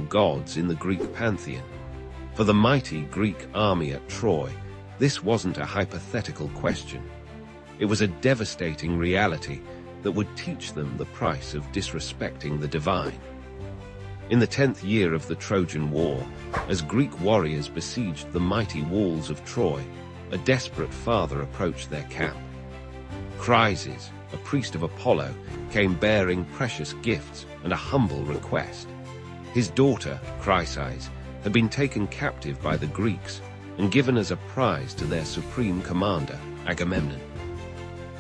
gods in the Greek pantheon. For the mighty Greek army at Troy, this wasn't a hypothetical question. It was a devastating reality that would teach them the price of disrespecting the divine. In the 10th year of the Trojan War, as Greek warriors besieged the mighty walls of Troy, a desperate father approached their camp. Chryses, a priest of Apollo, came bearing precious gifts and a humble request. His daughter, Chryses, had been taken captive by the Greeks and given as a prize to their supreme commander, Agamemnon.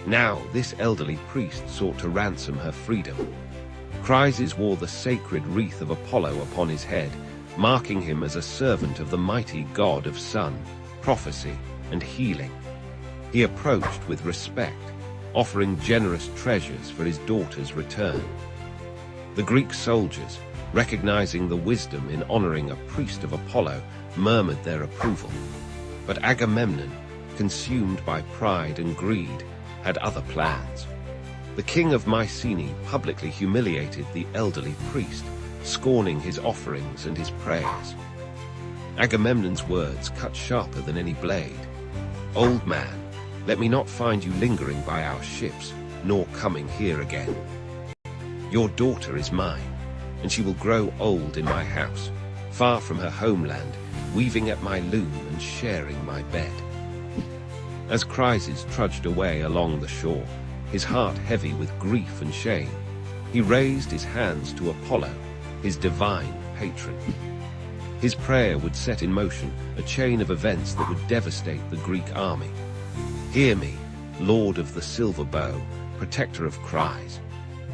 Now, this elderly priest sought to ransom her freedom. Chryses wore the sacred wreath of Apollo upon his head, marking him as a servant of the mighty god of sun, prophecy, and healing. He approached with respect, offering generous treasures for his daughter's return. The Greek soldiers, recognizing the wisdom in honoring a priest of Apollo, murmured their approval. But Agamemnon, consumed by pride and greed, had other plans. The king of Mycenae publicly humiliated the elderly priest, scorning his offerings and his prayers. Agamemnon's words cut sharper than any blade. "Old man, let me not find you lingering by our ships, nor coming here again. Your daughter is mine, and she will grow old in my house, far from her homeland, weaving at my loom and sharing my bed." As Chryses trudged away along the shore, his heart heavy with grief and shame, he raised his hands to Apollo, his divine patron. His prayer would set in motion a chain of events that would devastate the Greek army. "Hear me, Lord of the silver bow, protector of cries.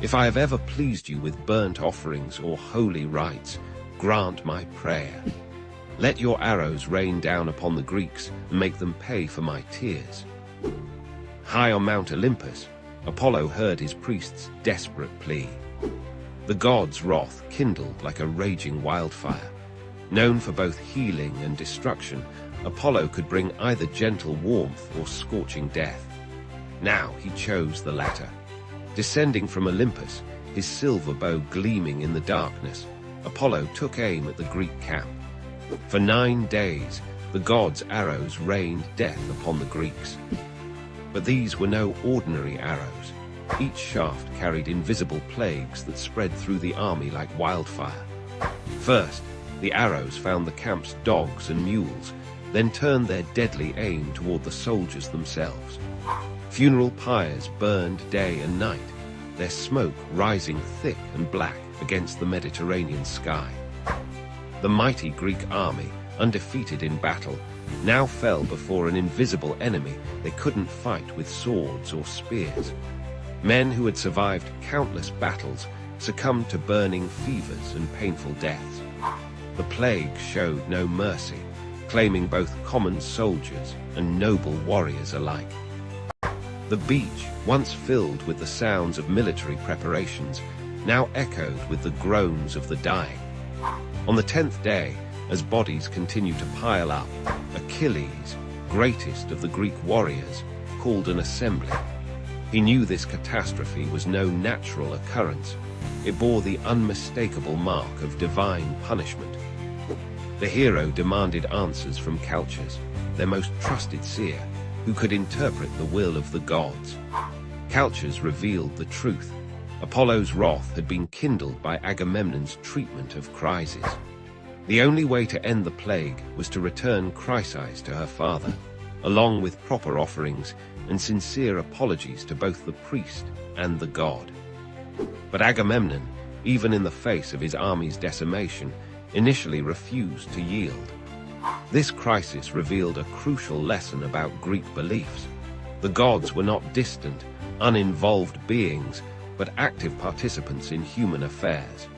If I have ever pleased you with burnt offerings or holy rites, grant my prayer. Let your arrows rain down upon the Greeks and make them pay for my tears." High on Mount Olympus, Apollo heard his priest's desperate plea. The god's wrath kindled like a raging wildfire. Known for both healing and destruction, Apollo could bring either gentle warmth or scorching death. Now he chose the latter. Descending from Olympus, his silver bow gleaming in the darkness, Apollo took aim at the Greek camp. For 9 days, the god's arrows rained death upon the Greeks. But these were no ordinary arrows. Each shaft carried invisible plagues that spread through the army like wildfire. First, the arrows found the camp's dogs and mules, then turned their deadly aim toward the soldiers themselves. Funeral pyres burned day and night, their smoke rising thick and black against the Mediterranean sky. The mighty Greek army, undefeated in battle, now fell before an invisible enemy they couldn't fight with swords or spears. Men who had survived countless battles succumbed to burning fevers and painful deaths. The plague showed no mercy, claiming both common soldiers and noble warriors alike. The beach, once filled with the sounds of military preparations, now echoed with the groans of the dying. On the 10th day, as bodies continued to pile up, Achilles, greatest of the Greek warriors, called an assembly. He knew this catastrophe was no natural occurrence. It bore the unmistakable mark of divine punishment. The hero demanded answers from Calchas, their most trusted seer, who could interpret the will of the gods. Calchas revealed the truth. Apollo's wrath had been kindled by Agamemnon's treatment of Chryses. The only way to end the plague was to return Chryses to her father, along with proper offerings and sincere apologies to both the priest and the god. But Agamemnon, even in the face of his army's decimation, initially refused to yield. This crisis revealed a crucial lesson about Greek beliefs. The gods were not distant, uninvolved beings, but active participants in human affairs.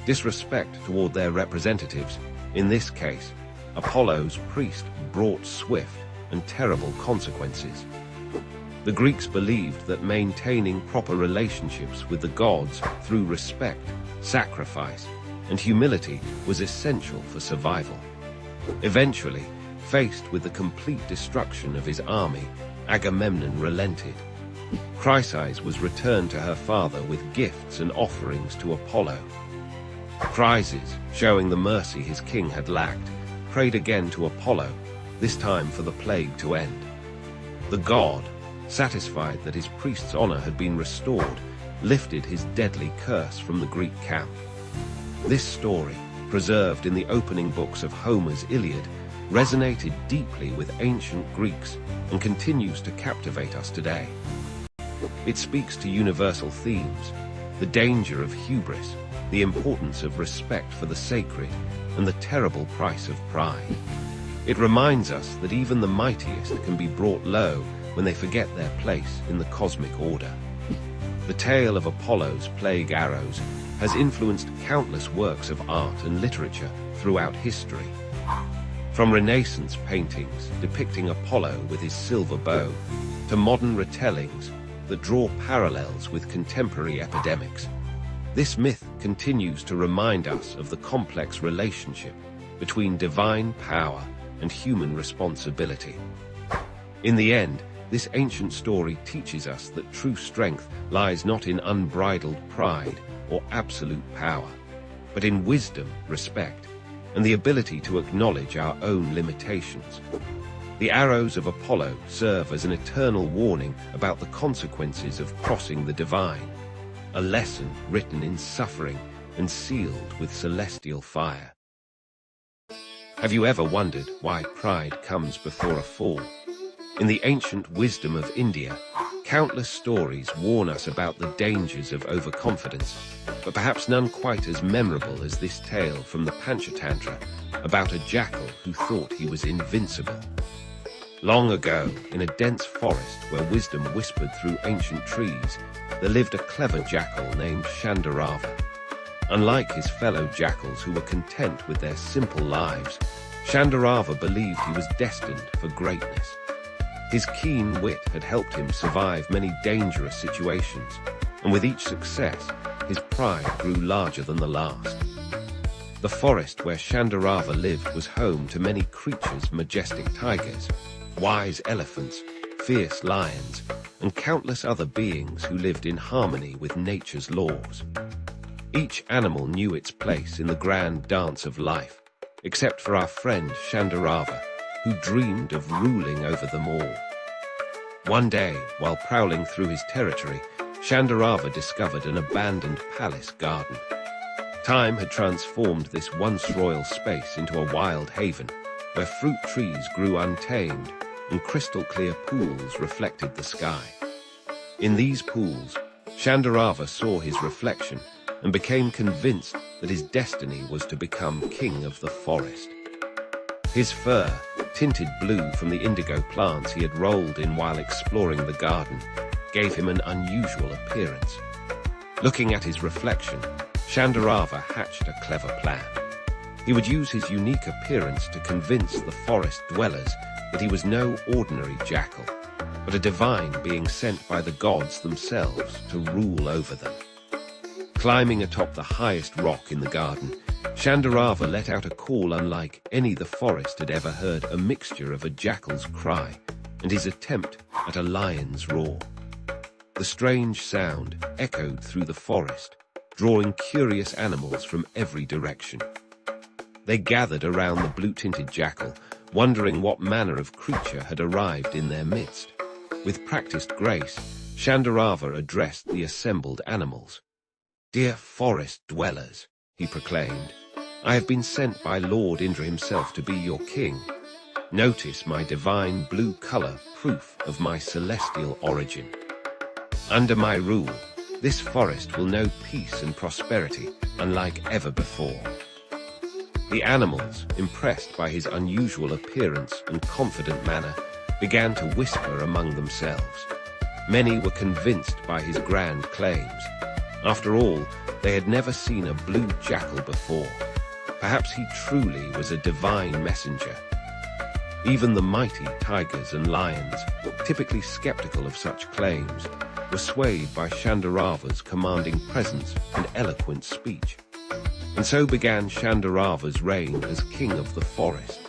Disrespect toward their representatives, in this case, Apollo's priest, brought swift and terrible consequences. The Greeks believed that maintaining proper relationships with the gods through respect, sacrifice, and humility was essential for survival. Eventually, faced with the complete destruction of his army, Agamemnon relented. Chryses was returned to her father with gifts and offerings to Apollo. Chryses, showing the mercy his king had lacked, prayed again to Apollo, this time for the plague to end. The god, satisfied that his priest's honor had been restored, lifted his deadly curse from the Greek camp. This story, preserved in the opening books of Homer's Iliad, resonated deeply with ancient Greeks and continues to captivate us today. It speaks to universal themes: the danger of hubris, the importance of respect for the sacred, and the terrible price of pride. It reminds us that even the mightiest can be brought low when they forget their place in the cosmic order. The tale of Apollo's plague arrows has influenced countless works of art and literature throughout history. From Renaissance paintings depicting Apollo with his silver bow, to modern retellings that draw parallels with contemporary epidemics, this myth continues to remind us of the complex relationship between divine power and human responsibility. In the end, this ancient story teaches us that true strength lies not in unbridled pride or absolute power, but in wisdom, respect, and the ability to acknowledge our own limitations. The arrows of Apollo serve as an eternal warning about the consequences of crossing the divine, a lesson written in suffering and sealed with celestial fire. Have you ever wondered why pride comes before a fall? In the ancient wisdom of India, countless stories warn us about the dangers of overconfidence, but perhaps none quite as memorable as this tale from the Panchatantra about a jackal who thought he was invincible. Long ago, in a dense forest where wisdom whispered through ancient trees, there lived a clever jackal named Shandarava. Unlike his fellow jackals who were content with their simple lives, Shandarava believed he was destined for greatness. His keen wit had helped him survive many dangerous situations, and with each success, his pride grew larger than the last. The forest where Shandarava lived was home to many creatures: majestic tigers, wise elephants, fierce lions, and countless other beings who lived in harmony with nature's laws. Each animal knew its place in the grand dance of life, except for our friend Shandarava, who dreamed of ruling over them all. One day, while prowling through his territory, Shandarava discovered an abandoned palace garden. Time had transformed this once royal space into a wild haven, where fruit trees grew untamed and crystal-clear pools reflected the sky. In these pools, Shandarava saw his reflection and became convinced that his destiny was to become king of the forest. His fur, tinted blue from the indigo plants he had rolled in while exploring the garden, gave him an unusual appearance. Looking at his reflection, Shandarava hatched a clever plan. He would use his unique appearance to convince the forest dwellers that he was no ordinary jackal, but a divine being sent by the gods themselves to rule over them. Climbing atop the highest rock in the garden, Shandarava let out a call unlike any the forest had ever heard, a mixture of a jackal's cry and his attempt at a lion's roar. The strange sound echoed through the forest, drawing curious animals from every direction. They gathered around the blue-tinted jackal, wondering what manner of creature had arrived in their midst. With practiced grace, Shandarava addressed the assembled animals. "Dear forest dwellers," he proclaimed, "I have been sent by Lord Indra himself to be your king. Notice my divine blue color, proof of my celestial origin. Under my rule, this forest will know peace and prosperity unlike ever before." The animals, impressed by his unusual appearance and confident manner, began to whisper among themselves. Many were convinced by his grand claims. After all, they had never seen a blue jackal before. Perhaps he truly was a divine messenger. Even the mighty tigers and lions, typically skeptical of such claims, were swayed by Shandarava's commanding presence and eloquent speech. And so began Shandarava's reign as king of the forest.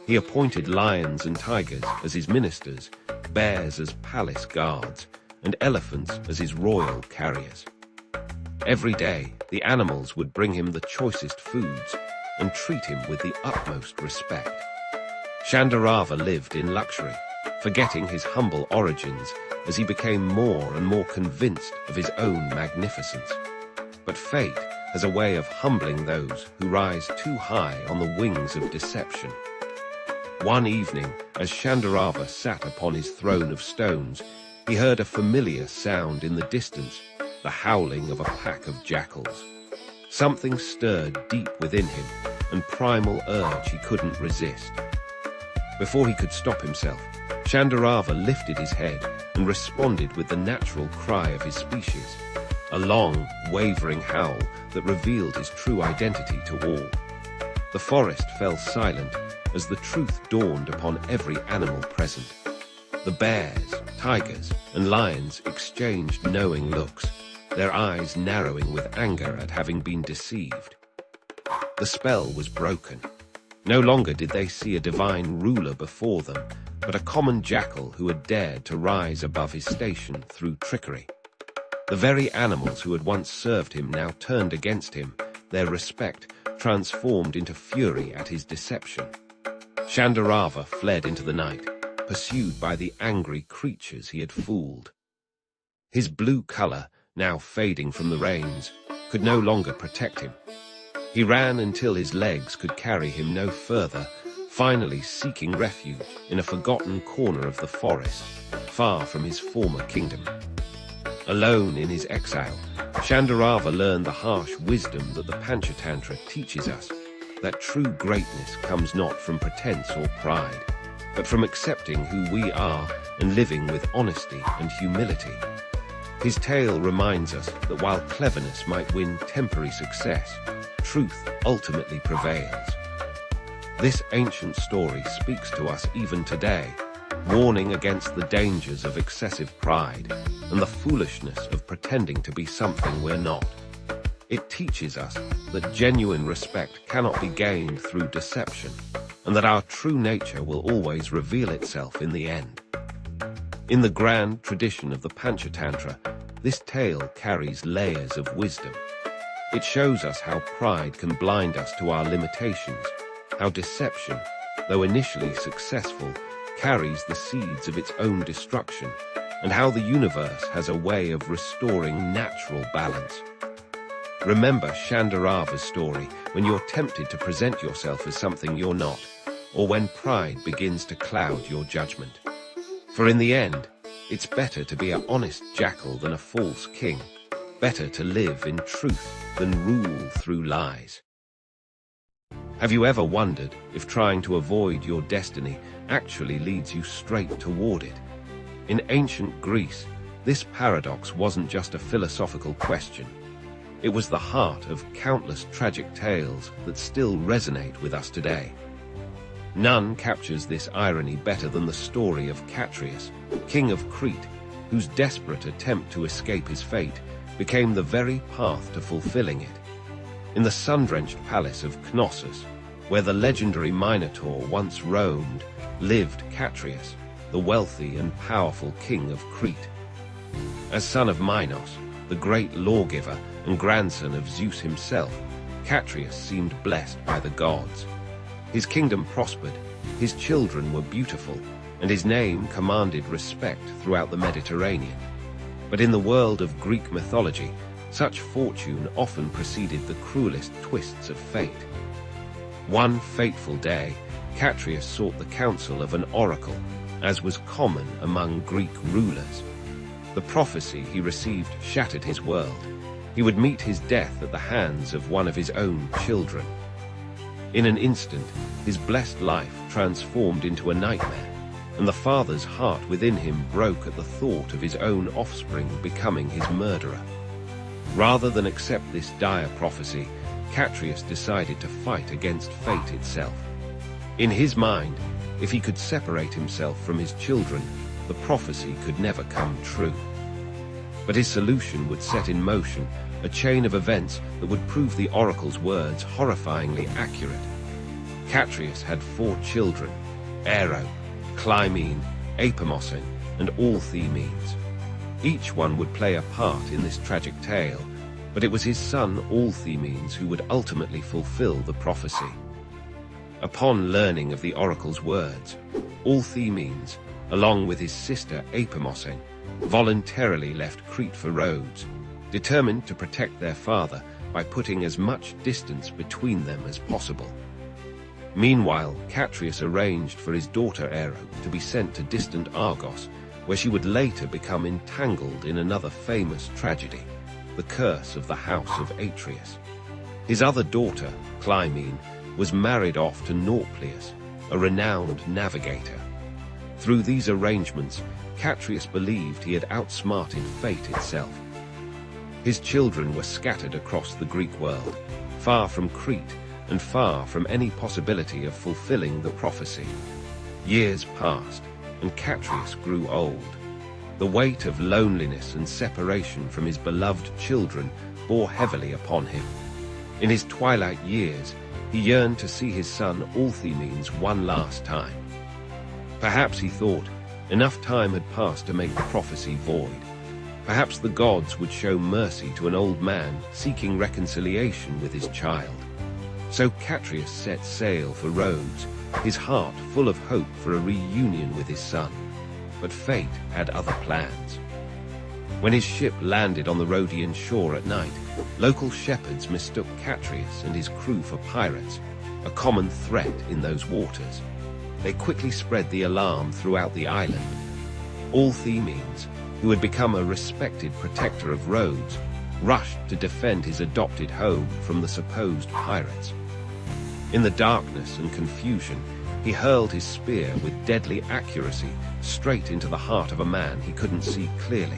He appointed lions and tigers as his ministers, bears as palace guards, and elephants as his royal carriers. Every day, the animals would bring him the choicest foods and treat him with the utmost respect. Shandarava lived in luxury, forgetting his humble origins as he became more and more convinced of his own magnificence. But fate has a way of humbling those who rise too high on the wings of deception. One evening, as Shandarava sat upon his throne of stones, he heard a familiar sound in the distance, the howling of a pack of jackals. Something stirred deep within him, an primal urge he couldn't resist. Before he could stop himself, Shandarava lifted his head and responded with the natural cry of his species, a long, wavering howl that revealed his true identity to all. The forest fell silent as the truth dawned upon every animal present. The bears, tigers, and lions exchanged knowing looks, their eyes narrowing with anger at having been deceived. The spell was broken. No longer did they see a divine ruler before them, but a common jackal who had dared to rise above his station through trickery. The very animals who had once served him now turned against him, their respect transformed into fury at his deception. Shandarava fled into the night, pursued by the angry creatures he had fooled. His blue color, now fading from the rains, could no longer protect him. He ran until his legs could carry him no further, finally seeking refuge in a forgotten corner of the forest, far from his former kingdom. Alone in his exile, Shandarava learned the harsh wisdom that the Panchatantra teaches us, that true greatness comes not from pretense or pride, but from accepting who we are and living with honesty and humility. His tale reminds us that while cleverness might win temporary success, truth ultimately prevails. This ancient story speaks to us even today, warning against the dangers of excessive pride and the foolishness of pretending to be something we're not. It teaches us that genuine respect cannot be gained through deception, and that our true nature will always reveal itself in the end. In the grand tradition of the Panchatantra, this tale carries layers of wisdom. It shows us how pride can blind us to our limitations, how deception, though initially successful, carries the seeds of its own destruction, and how the universe has a way of restoring natural balance. Remember Shandarava's story when you're tempted to present yourself as something you're not, or when pride begins to cloud your judgment. For in the end, it's better to be an honest jackal than a false king, better to live in truth than rule through lies. Have you ever wondered if trying to avoid your destiny actually leads you straight toward it? In ancient Greece, this paradox wasn't just a philosophical question. It was the heart of countless tragic tales that still resonate with us today. None captures this irony better than the story of Atreus, king of Crete, whose desperate attempt to escape his fate became the very path to fulfilling it. In the sun-drenched palace of Knossos, where the legendary Minotaur once roamed, lived Atreus, the wealthy and powerful king of Crete. As son of Minos, the great lawgiver and grandson of Zeus himself, Atreus seemed blessed by the gods. His kingdom prospered, his children were beautiful, and his name commanded respect throughout the Mediterranean. But in the world of Greek mythology, such fortune often preceded the cruelest twists of fate. One fateful day, Atreus sought the counsel of an oracle, as was common among Greek rulers. The prophecy he received shattered his world. He would meet his death at the hands of one of his own children. In an instant, his blessed life transformed into a nightmare, and the father's heart within him broke at the thought of his own offspring becoming his murderer. Rather than accept this dire prophecy, Atreus decided to fight against fate itself. In his mind, if he could separate himself from his children, the prophecy could never come true. But his solution would set in motion a chain of events that would prove the oracle's words horrifyingly accurate. Atreus had 4 children, Aero, Clymene, Apomosin, and Althemenes. Each one would play a part in this tragic tale, but it was his son Althemines who would ultimately fulfill the prophecy. Upon learning of the oracle's words, Althemines, along with his sister Epimosene, voluntarily left Crete for Rhodes, determined to protect their father by putting as much distance between them as possible. Meanwhile, Catreus arranged for his daughter Aero to be sent to distant Argos, where she would later become entangled in another famous tragedy, the curse of the house of Atreus. His other daughter, Clymene, was married off to Nauplius, a renowned navigator. Through these arrangements, Catreus believed he had outsmarted fate itself. His children were scattered across the Greek world, far from Crete and far from any possibility of fulfilling the prophecy. Years passed, and Catreus grew old. The weight of loneliness and separation from his beloved children bore heavily upon him. In his twilight years, he yearned to see his son Althemines one last time. Perhaps, he thought, enough time had passed to make the prophecy void. Perhaps the gods would show mercy to an old man seeking reconciliation with his child. So Catreus set sail for Rhodes, his heart full of hope for a reunion with his son. But fate had other plans. When his ship landed on the Rhodian shore at night, local shepherds mistook Catreus and his crew for pirates, a common threat in those waters. They quickly spread the alarm throughout the island. Althemines, who had become a respected protector of Rhodes, rushed to defend his adopted home from the supposed pirates. In the darkness and confusion, he hurled his spear with deadly accuracy straight into the heart of a man he couldn't see clearly.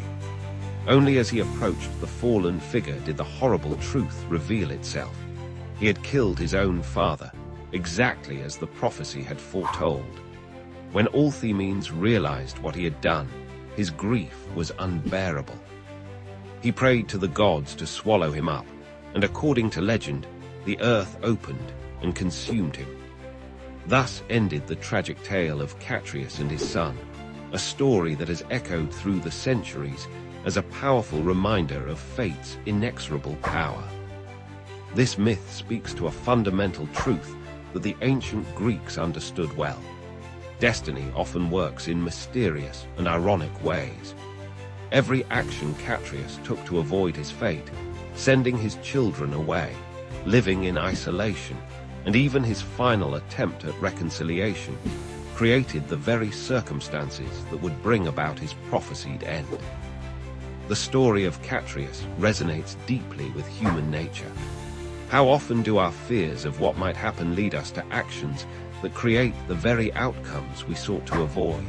Only as he approached the fallen figure did the horrible truth reveal itself. He had killed his own father, exactly as the prophecy had foretold. When Althemines realized what he had done, his grief was unbearable. He prayed to the gods to swallow him up, and according to legend, the earth opened and consumed him. Thus ended the tragic tale of Catreus and his son, a story that has echoed through the centuries as a powerful reminder of fate's inexorable power. This myth speaks to a fundamental truth that the ancient Greeks understood well. Destiny often works in mysterious and ironic ways. Every action Catreus took to avoid his fate, sending his children away, living in isolation, and even his final attempt at reconciliation, created the very circumstances that would bring about his prophesied end. The story of Catreus resonates deeply with human nature. How often do our fears of what might happen lead us to actions that create the very outcomes we sought to avoid?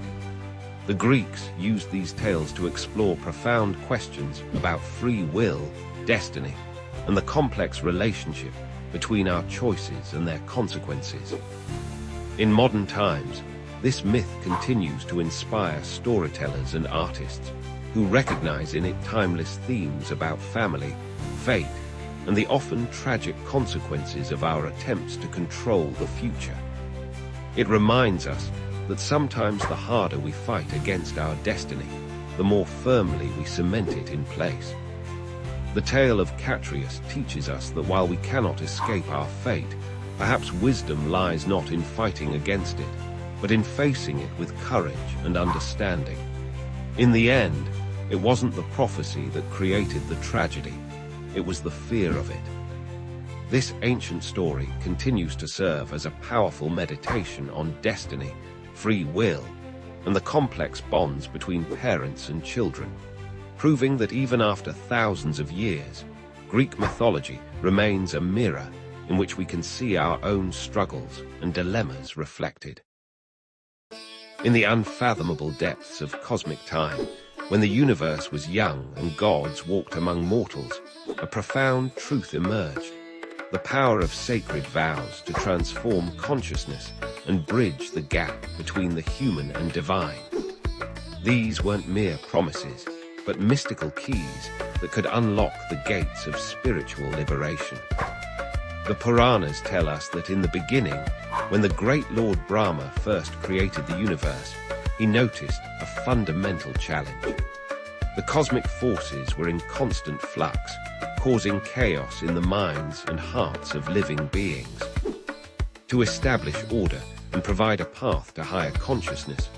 The Greeks used these tales to explore profound questions about free will, destiny, and the complex relationship between our choices and their consequences. In modern times, this myth continues to inspire storytellers and artists who recognize in it timeless themes about family, fate, and the often tragic consequences of our attempts to control the future. It reminds us that sometimes the harder we fight against our destiny, the more firmly we cement it in place. The tale of Catreus teaches us that while we cannot escape our fate, perhaps wisdom lies not in fighting against it, but in facing it with courage and understanding. In the end, it wasn't the prophecy that created the tragedy, it was the fear of it. This ancient story continues to serve as a powerful meditation on destiny, free will, and the complex bonds between parents and children, proving that even after thousands of years, Greek mythology remains a mirror in which we can see our own struggles and dilemmas reflected. In the unfathomable depths of cosmic time, when the universe was young and gods walked among mortals, a profound truth emerged: the power of sacred vows to transform consciousness and bridge the gap between the human and divine. These weren't mere promises, but mystical keys that could unlock the gates of spiritual liberation. The Puranas tell us that in the beginning, when the great Lord Brahma first created the universe, he noticed a fundamental challenge. The cosmic forces were in constant flux, causing chaos in the minds and hearts of living beings. To establish order and provide a path to higher consciousness,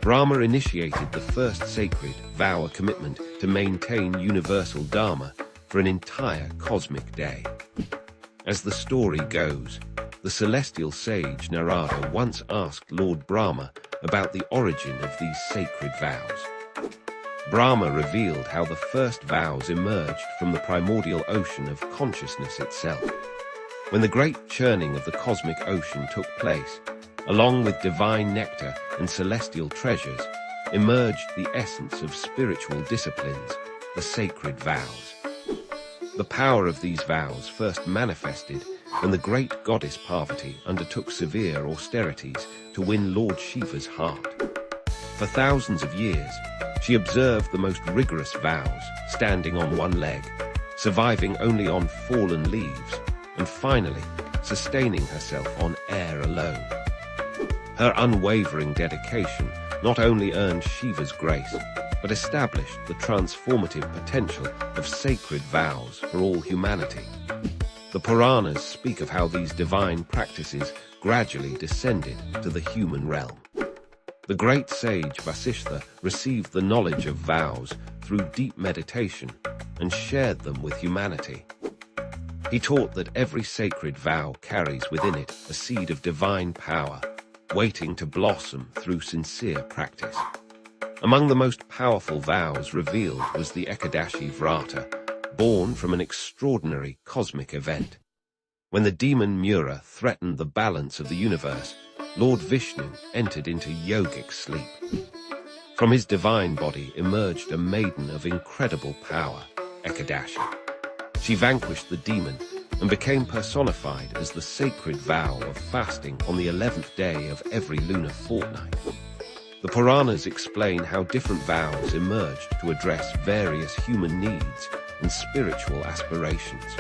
Brahma initiated the first sacred vow, a commitment to maintain universal Dharma for an entire cosmic day. As the story goes, the celestial sage Narada once asked Lord Brahma about the origin of these sacred vows. Brahma revealed how the first vows emerged from the primordial ocean of consciousness itself. When the great churning of the cosmic ocean took place, along with divine nectar and celestial treasures, emerged the essence of spiritual disciplines, the sacred vows. The power of these vows first manifested when the great goddess Parvati undertook severe austerities to win Lord Shiva's heart. For thousands of years, she observed the most rigorous vows, standing on one leg, surviving only on fallen leaves, and finally sustaining herself on air alone. Her unwavering dedication not only earned Shiva's grace, but established the transformative potential of sacred vows for all humanity. The Puranas speak of how these divine practices gradually descended to the human realm. The great sage Vasishtha received the knowledge of vows through deep meditation and shared them with humanity. He taught that every sacred vow carries within it a seed of divine power, waiting to blossom through sincere practice. Among the most powerful vows revealed was the Ekadashi Vrata, born from an extraordinary cosmic event. When the demon Mura threatened the balance of the universe, Lord Vishnu entered into yogic sleep. From his divine body emerged a maiden of incredible power, Ekadashi. She vanquished the demon and became personified as the sacred vow of fasting on the 11th day of every lunar fortnight. The Puranas explain how different vows emerged to address various human needs and spiritual aspirations.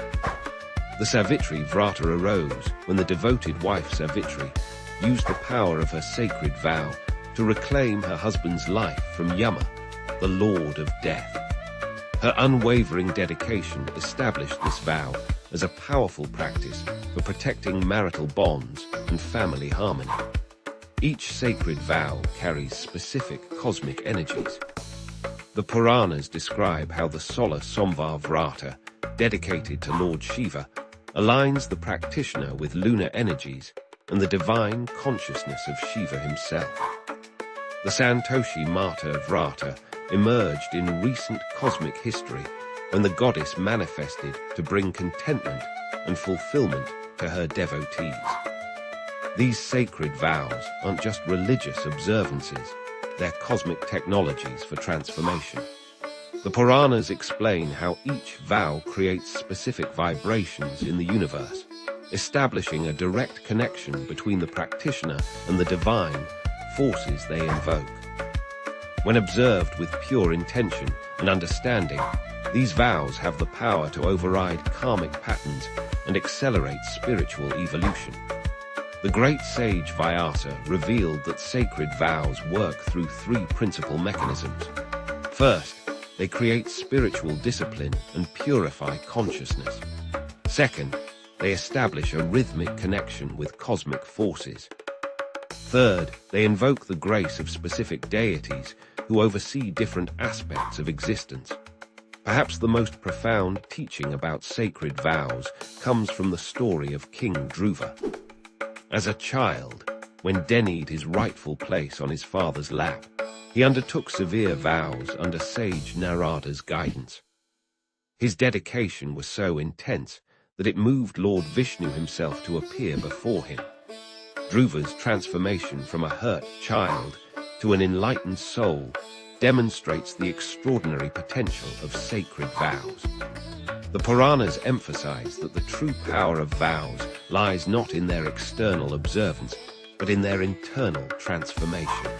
The Savitri Vrata arose when the devoted wife Savitri used the power of her sacred vow to reclaim her husband's life from Yama, the Lord of Death. Her unwavering dedication established this vow as a powerful practice for protecting marital bonds and family harmony. Each sacred vow carries specific cosmic energies. The Puranas describe how the Solar Somvar Vrata, dedicated to Lord Shiva, aligns the practitioner with lunar energies and the divine consciousness of Shiva himself. The Santoshi Mata Vrata emerged in recent cosmic history when the goddess manifested to bring contentment and fulfillment to her devotees. These sacred vows aren't just religious observances, they're cosmic technologies for transformation. The Puranas explain how each vow creates specific vibrations in the universe, establishing a direct connection between the practitioner and the divine forces they invoke. When observed with pure intention and understanding, these vows have the power to override karmic patterns and accelerate spiritual evolution. The great sage Vyasa revealed that sacred vows work through three principal mechanisms. First, they create spiritual discipline and purify consciousness. Second, they establish a rhythmic connection with cosmic forces. Third, they invoke the grace of specific deities who oversee different aspects of existence. Perhaps the most profound teaching about sacred vows comes from the story of King Dhruva. As a child, when denied his rightful place on his father's lap, he undertook severe vows under sage Narada's guidance. His dedication was so intense that it moved Lord Vishnu himself to appear before him. Dhruva's transformation from a hurt child to an enlightened soul demonstrates the extraordinary potential of sacred vows. The Puranas emphasize that the true power of vows lies not in their external observance, but in their internal transformation.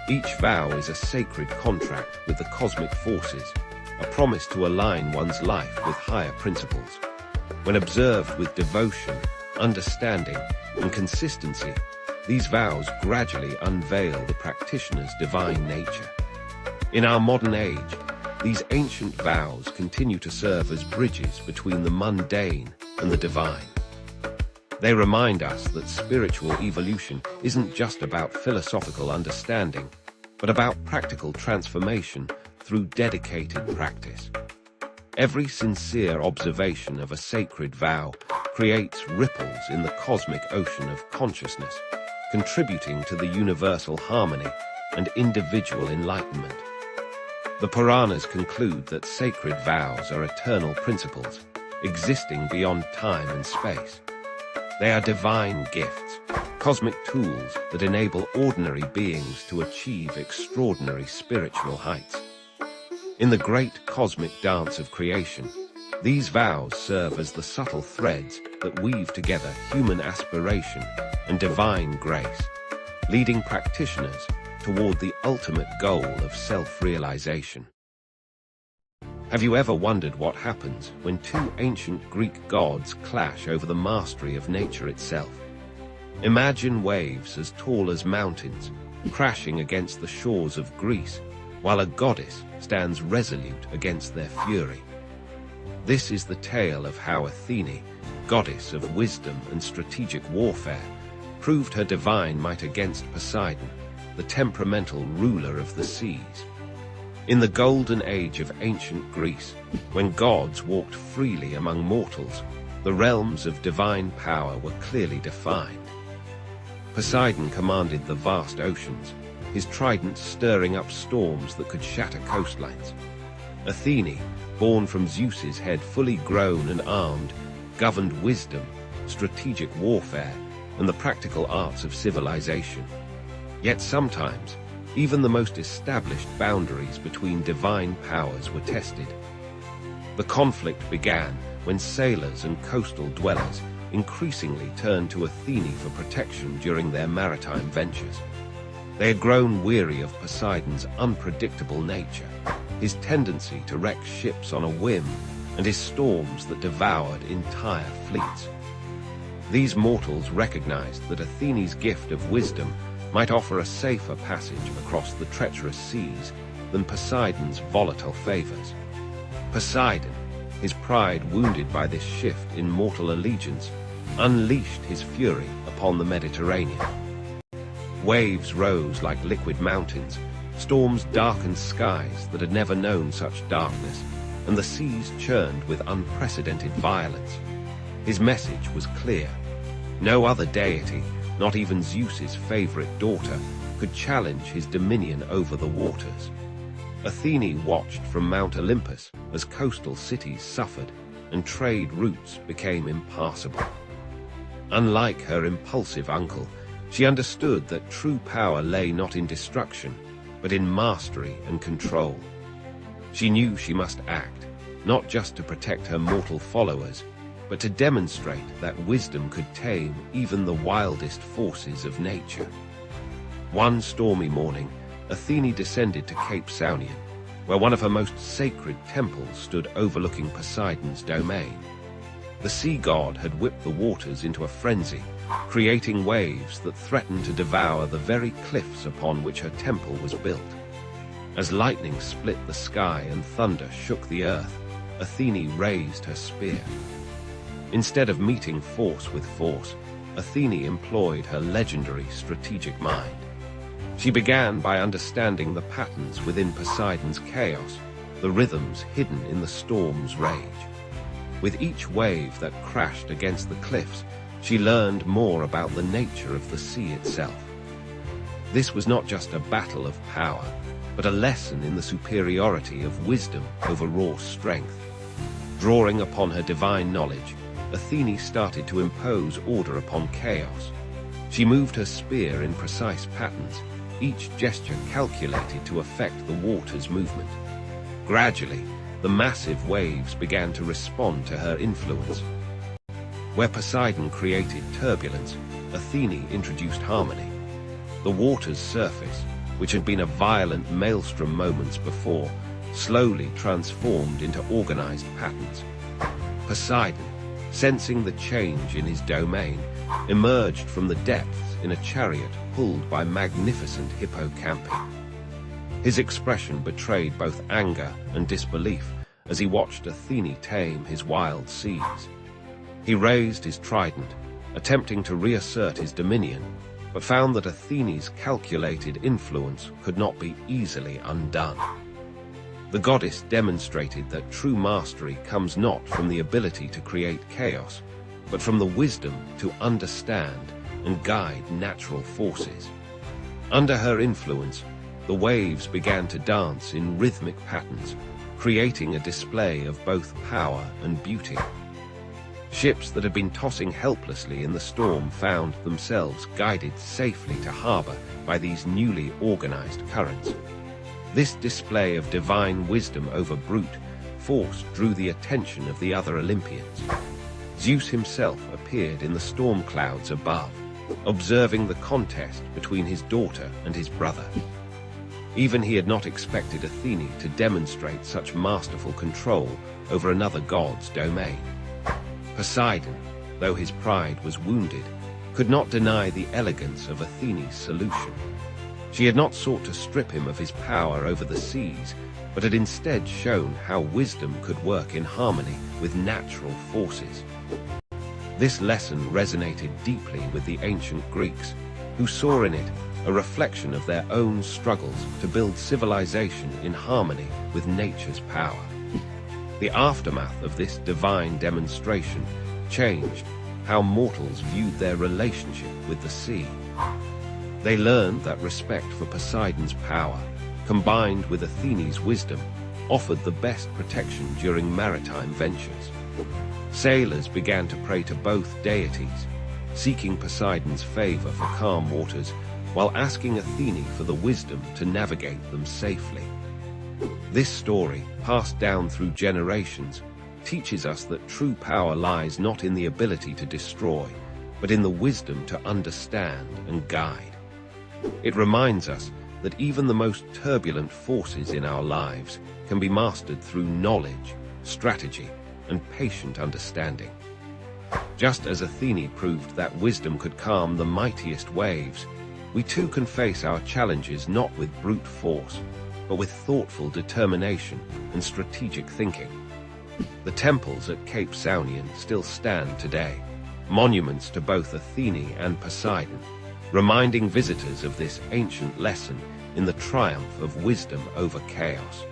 Each vow is a sacred contract with the cosmic forces, a promise to align one's life with higher principles. When observed with devotion, understanding, and consistency, these vows gradually unveil the practitioner's divine nature. In our modern age, these ancient vows continue to serve as bridges between the mundane and the divine. They remind us that spiritual evolution isn't just about philosophical understanding, but about practical transformation through dedicated practice. Every sincere observation of a sacred vow creates ripples in the cosmic ocean of consciousness, contributing to the universal harmony and individual enlightenment. The Puranas conclude that sacred vows are eternal principles, existing beyond time and space. They are divine gifts, cosmic tools that enable ordinary beings to achieve extraordinary spiritual heights. In the great cosmic dance of creation, these vows serve as the subtle threads that weave together human aspiration and divine grace, leading practitioners toward the ultimate goal of self-realization. Have you ever wondered what happens when two ancient Greek gods clash over the mastery of nature itself? Imagine waves as tall as mountains crashing against the shores of Greece, while a goddess stands resolute against their fury. This is the tale of how Athene, goddess of wisdom and strategic warfare, proved her divine might against Poseidon, the temperamental ruler of the seas. In the golden age of ancient Greece, when gods walked freely among mortals, the realms of divine power were clearly defined. Poseidon commanded the vast oceans, his trident stirring up storms that could shatter coastlines. Athene, born from Zeus's head, fully grown and armed, governed wisdom, strategic warfare, and the practical arts of civilization. Yet sometimes, even the most established boundaries between divine powers were tested. The conflict began when sailors and coastal dwellers increasingly turned to Athene for protection during their maritime ventures. They had grown weary of Poseidon's unpredictable nature, his tendency to wreck ships on a whim, and his storms that devoured entire fleets. These mortals recognized that Athene's gift of wisdom might offer a safer passage across the treacherous seas than Poseidon's volatile favors. Poseidon, his pride wounded by this shift in mortal allegiance, unleashed his fury upon the Mediterranean. Waves rose like liquid mountains, storms darkened skies that had never known such darkness, and the seas churned with unprecedented violence. His message was clear. No other deity, not even Zeus's favorite daughter, could challenge his dominion over the waters. Athene watched from Mount Olympus as coastal cities suffered and trade routes became impassable. Unlike her impulsive uncle, she understood that true power lay not in destruction, but in mastery and control. She knew she must act, not just to protect her mortal followers, but to demonstrate that wisdom could tame even the wildest forces of nature. One stormy morning, Athene descended to Cape Saunian, where one of her most sacred temples stood overlooking Poseidon's domain. The sea god had whipped the waters into a frenzy, creating waves that threatened to devour the very cliffs upon which her temple was built. As lightning split the sky and thunder shook the earth, Athene raised her spear. Instead of meeting force with force, Athene employed her legendary strategic mind. She began by understanding the patterns within Poseidon's chaos, the rhythms hidden in the storm's rage. With each wave that crashed against the cliffs, she learned more about the nature of the sea itself. This was not just a battle of power, but a lesson in the superiority of wisdom over raw strength. Drawing upon her divine knowledge, Athene started to impose order upon chaos. She moved her spear in precise patterns, each gesture calculated to affect the water's movement. Gradually, the massive waves began to respond to her influence. Where Poseidon created turbulence, Athene introduced harmony. The water's surface, which had been a violent maelstrom moments before, slowly transformed into organized patterns. Poseidon, sensing the change in his domain, emerged from the depths in a chariot pulled by magnificent hippocampi. His expression betrayed both anger and disbelief as he watched Athene tame his wild seas. He raised his trident, attempting to reassert his dominion, but found that Athene's calculated influence could not be easily undone. The goddess demonstrated that true mastery comes not from the ability to create chaos, but from the wisdom to understand and guide natural forces. Under her influence, the waves began to dance in rhythmic patterns, creating a display of both power and beauty. Ships that had been tossing helplessly in the storm found themselves guided safely to harbor by these newly organized currents. This display of divine wisdom over brute force drew the attention of the other Olympians. Zeus himself appeared in the storm clouds above, observing the contest between his daughter and his brother. Even he had not expected Athene to demonstrate such masterful control over another god's domain. Poseidon, though his pride was wounded, could not deny the elegance of Athene's solution. She had not sought to strip him of his power over the seas, but had instead shown how wisdom could work in harmony with natural forces. This lesson resonated deeply with the ancient Greeks, who saw in it a reflection of their own struggles to build civilization in harmony with nature's power. The aftermath of this divine demonstration changed how mortals viewed their relationship with the sea. They learned that respect for Poseidon's power, combined with Athene's wisdom, offered the best protection during maritime ventures. Sailors began to pray to both deities, seeking Poseidon's favor for calm waters, while asking Athene for the wisdom to navigate them safely. This story, passed down through generations, teaches us that true power lies not in the ability to destroy, but in the wisdom to understand and guide. It reminds us that even the most turbulent forces in our lives can be mastered through knowledge, strategy, and patient understanding. Just as Athene proved that wisdom could calm the mightiest waves, we too can face our challenges not with brute force, but with thoughtful determination and strategic thinking. The temples at Cape Saunian still stand today, monuments to both Athene and Poseidon, reminding visitors of this ancient lesson in the triumph of wisdom over chaos.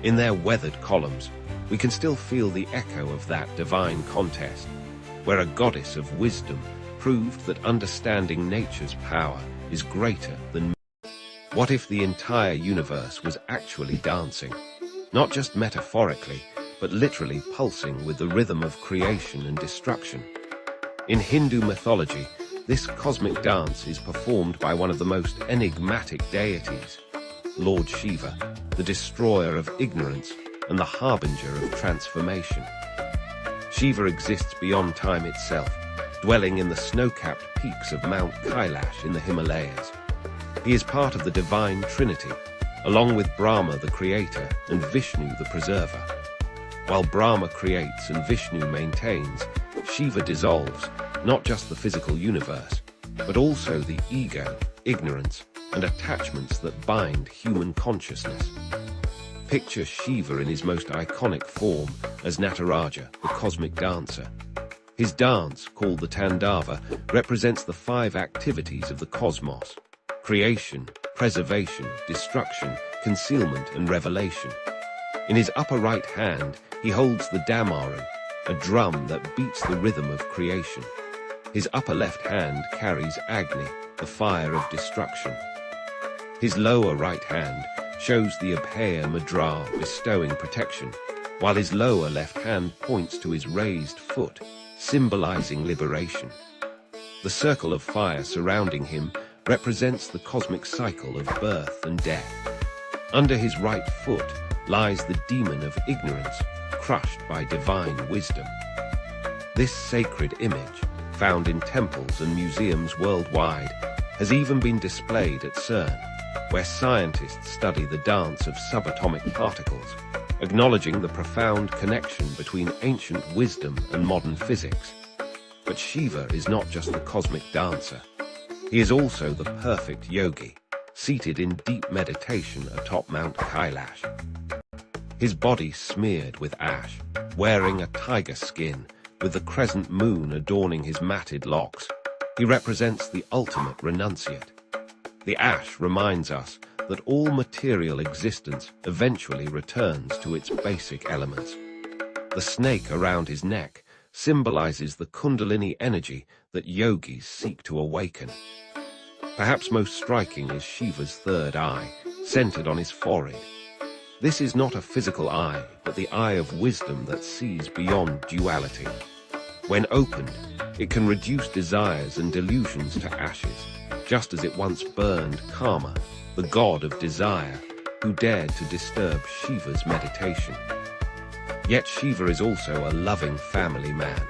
In their weathered columns, we can still feel the echo of that divine contest, where a goddess of wisdom proved that understanding nature's power is greater than. What if the entire universe was actually dancing, not just metaphorically, but literally pulsing with the rhythm of creation and destruction? In Hindu mythology, this cosmic dance is performed by one of the most enigmatic deities, Lord Shiva, the destroyer of ignorance and the harbinger of transformation. Shiva exists beyond time itself, dwelling in the snow-capped peaks of Mount Kailash in the Himalayas. He is part of the divine trinity, along with Brahma the creator and Vishnu the preserver. While Brahma creates and Vishnu maintains, Shiva dissolves not just the physical universe, but also the ego, ignorance, and attachments that bind human consciousness. Picture Shiva in his most iconic form as Nataraja, the cosmic dancer. His dance, called the Tandava, represents the 5 activities of the cosmos: creation, preservation, destruction, concealment, and revelation. In his upper right hand, he holds the Damaru, a drum that beats the rhythm of creation. His upper left hand carries Agni, the fire of destruction. His lower right hand shows the Abhaya Mudra, bestowing protection, while his lower left hand points to his raised foot, symbolizing liberation. The circle of fire surrounding him represents the cosmic cycle of birth and death. Under his right foot lies the demon of ignorance, crushed by divine wisdom. This sacred image, found in temples and museums worldwide, has even been displayed at CERN, where scientists study the dance of subatomic particles, acknowledging the profound connection between ancient wisdom and modern physics. But Shiva is not just the cosmic dancer. He is also the perfect yogi, seated in deep meditation atop Mount Kailash. His body smeared with ash, wearing a tiger skin, with the crescent moon adorning his matted locks. He represents the ultimate renunciate. The ash reminds us that all material existence eventually returns to its basic elements. The snake around his neck symbolizes the Kundalini energy that yogis seek to awaken. Perhaps most striking is Shiva's third eye, centered on his forehead. This is not a physical eye, but the eye of wisdom that sees beyond duality. When opened, it can reduce desires and delusions to ashes, just as it once burned Kama, the god of desire, who dared to disturb Shiva's meditation. Yet Shiva is also a loving family man,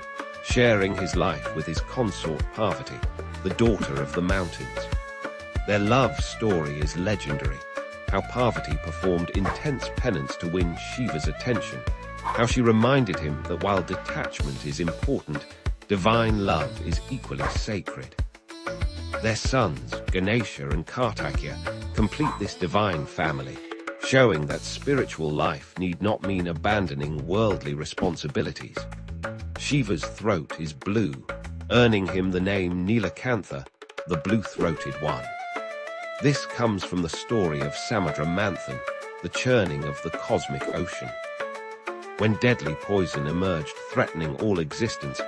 sharing his life with his consort Parvati, the daughter of the mountains. Their love story is legendary, how Parvati performed intense penance to win Shiva's attention, how she reminded him that while detachment is important, divine love is equally sacred. Their sons, Ganesha and Kartikya, complete this divine family, showing that spiritual life need not mean abandoning worldly responsibilities. Shiva's throat is blue, earning him the name Nilakantha, the blue-throated one. This comes from the story of Samudra Manthan, the churning of the cosmic ocean. When deadly poison emerged threatening all existence,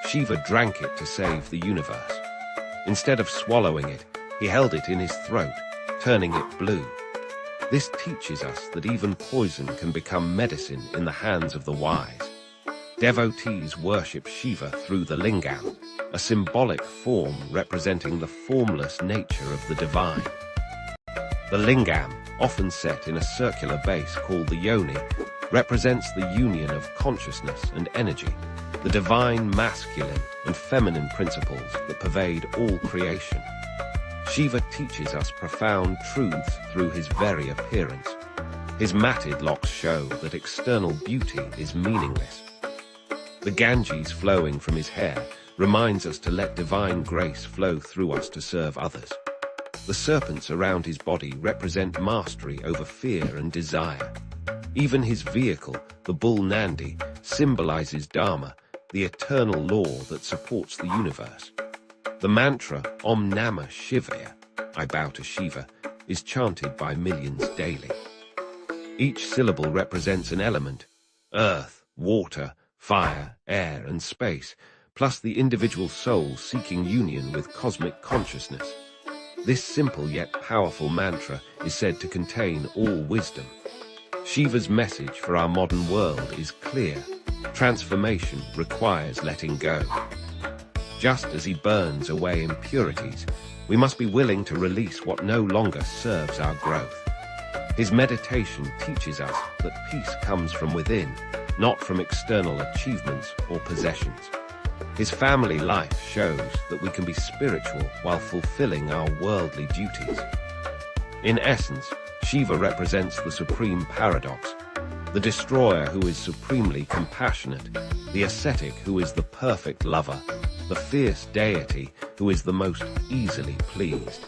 Shiva drank it to save the universe. Instead of swallowing it, he held it in his throat, turning it blue. This teaches us that even poison can become medicine in the hands of the wise. Devotees worship Shiva through the lingam, a symbolic form representing the formless nature of the divine. The lingam, often set in a circular base called the yoni, represents the union of consciousness and energy, the divine masculine and feminine principles that pervade all creation. Shiva teaches us profound truths through his very appearance. His matted locks show that external beauty is meaningless. The Ganges flowing from his hair reminds us to let divine grace flow through us to serve others. The serpents around his body represent mastery over fear and desire. Even his vehicle, the bull Nandi, symbolizes Dharma, the eternal law that supports the universe. The mantra Om Namah Shivaya, I bow to Shiva, is chanted by millions daily. Each syllable represents an element: earth, water, fire, air, and space, plus the individual soul seeking union with cosmic consciousness. This simple yet powerful mantra is said to contain all wisdom. Shiva's message for our modern world is clear: transformation requires letting go. Just as he burns away impurities, we must be willing to release what no longer serves our growth. His meditation teaches us that peace comes from within, not from external achievements or possessions. His family life shows that we can be spiritual while fulfilling our worldly duties. In essence, Shiva represents the supreme paradox: the destroyer who is supremely compassionate, the ascetic who is the perfect lover, the fierce deity who is the most easily pleased.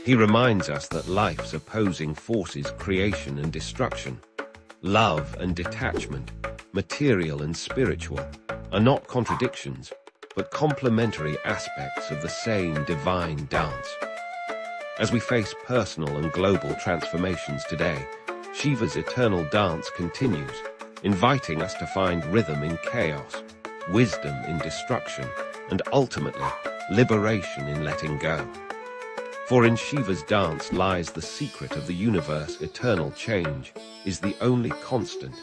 He reminds us that life's opposing forces, creation and destruction, love and detachment, material and spiritual, are not contradictions, but complementary aspects of the same divine dance. As we face personal and global transformations today, Shiva's eternal dance continues, inviting us to find rhythm in chaos, wisdom in destruction, and ultimately, liberation in letting go. For in Shiva's dance lies the secret of the universe. Eternal change is the only constant.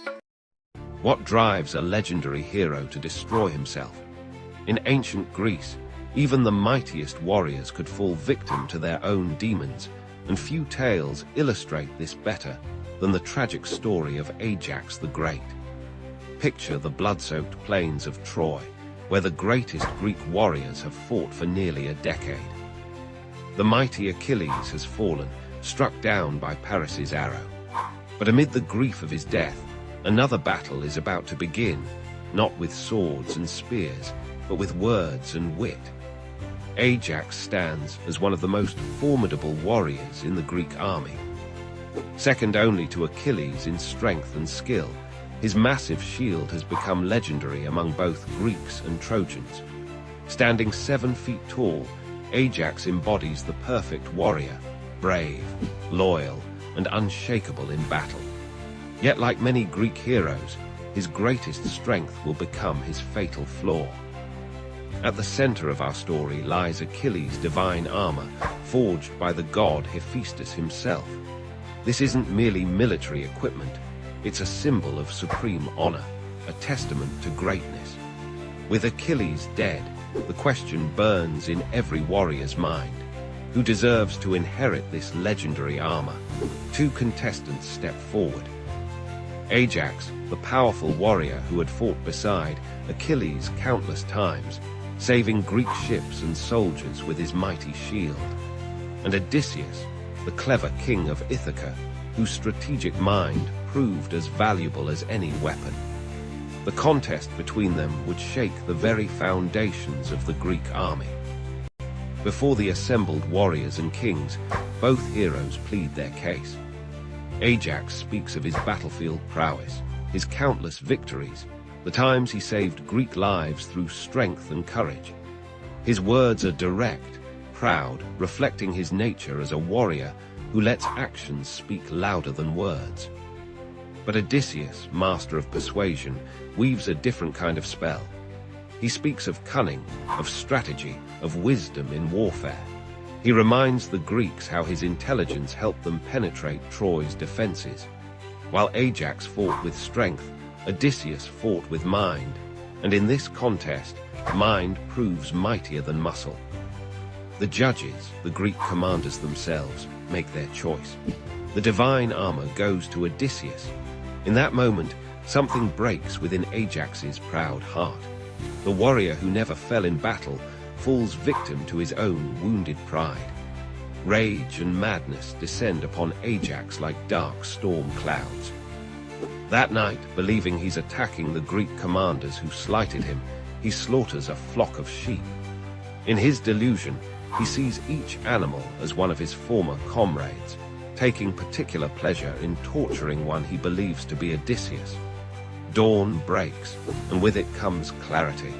What drives a legendary hero to destroy himself? In ancient Greece, even the mightiest warriors could fall victim to their own demons, and few tales illustrate this better than the tragic story of Ajax the Great. Picture the blood-soaked plains of Troy, where the greatest Greek warriors have fought for nearly a decade. The mighty Achilles has fallen, struck down by Paris's arrow. But amid the grief of his death, another battle is about to begin, not with swords and spears, but with words and wit. Ajax stands as one of the most formidable warriors in the Greek army. Second only to Achilles in strength and skill, his massive shield has become legendary among both Greeks and Trojans. Standing 7 feet tall, Ajax embodies the perfect warrior, brave, loyal, and unshakable in battle. Yet like many Greek heroes, his greatest strength will become his fatal flaw. At the center of our story lies Achilles' divine armor, forged by the god Hephaestus himself. This isn't merely military equipment, it's a symbol of supreme honor, a testament to greatness. With Achilles dead, the question burns in every warrior's mind. Who deserves to inherit this legendary armor? 2 contestants step forward. Ajax, the powerful warrior who had fought beside Achilles countless times, saving Greek ships and soldiers with his mighty shield. And Odysseus, the clever king of Ithaca, whose strategic mind proved as valuable as any weapon. The contest between them would shake the very foundations of the Greek army. Before the assembled warriors and kings, both heroes plead their case. Ajax speaks of his battlefield prowess, his countless victories, the times he saved Greek lives through strength and courage. His words are direct, proud, reflecting his nature as a warrior who lets actions speak louder than words. But Odysseus, master of persuasion, weaves a different kind of spell. He speaks of cunning, of strategy, of wisdom in warfare. He reminds the Greeks how his intelligence helped them penetrate Troy's defenses. While Ajax fought with strength, Odysseus fought with mind, and in this contest, mind proves mightier than muscle. The judges, the Greek commanders themselves, make their choice. The divine armor goes to Odysseus. In that moment, something breaks within Ajax's proud heart. The warrior who never fell in battle falls victim to his own wounded pride. Rage and madness descend upon Ajax like dark storm clouds. That night, believing he's attacking the Greek commanders who slighted him, he slaughters a flock of sheep. In his delusion, he sees each animal as one of his former comrades, taking particular pleasure in torturing one he believes to be Odysseus. Dawn breaks, and with it comes clarity.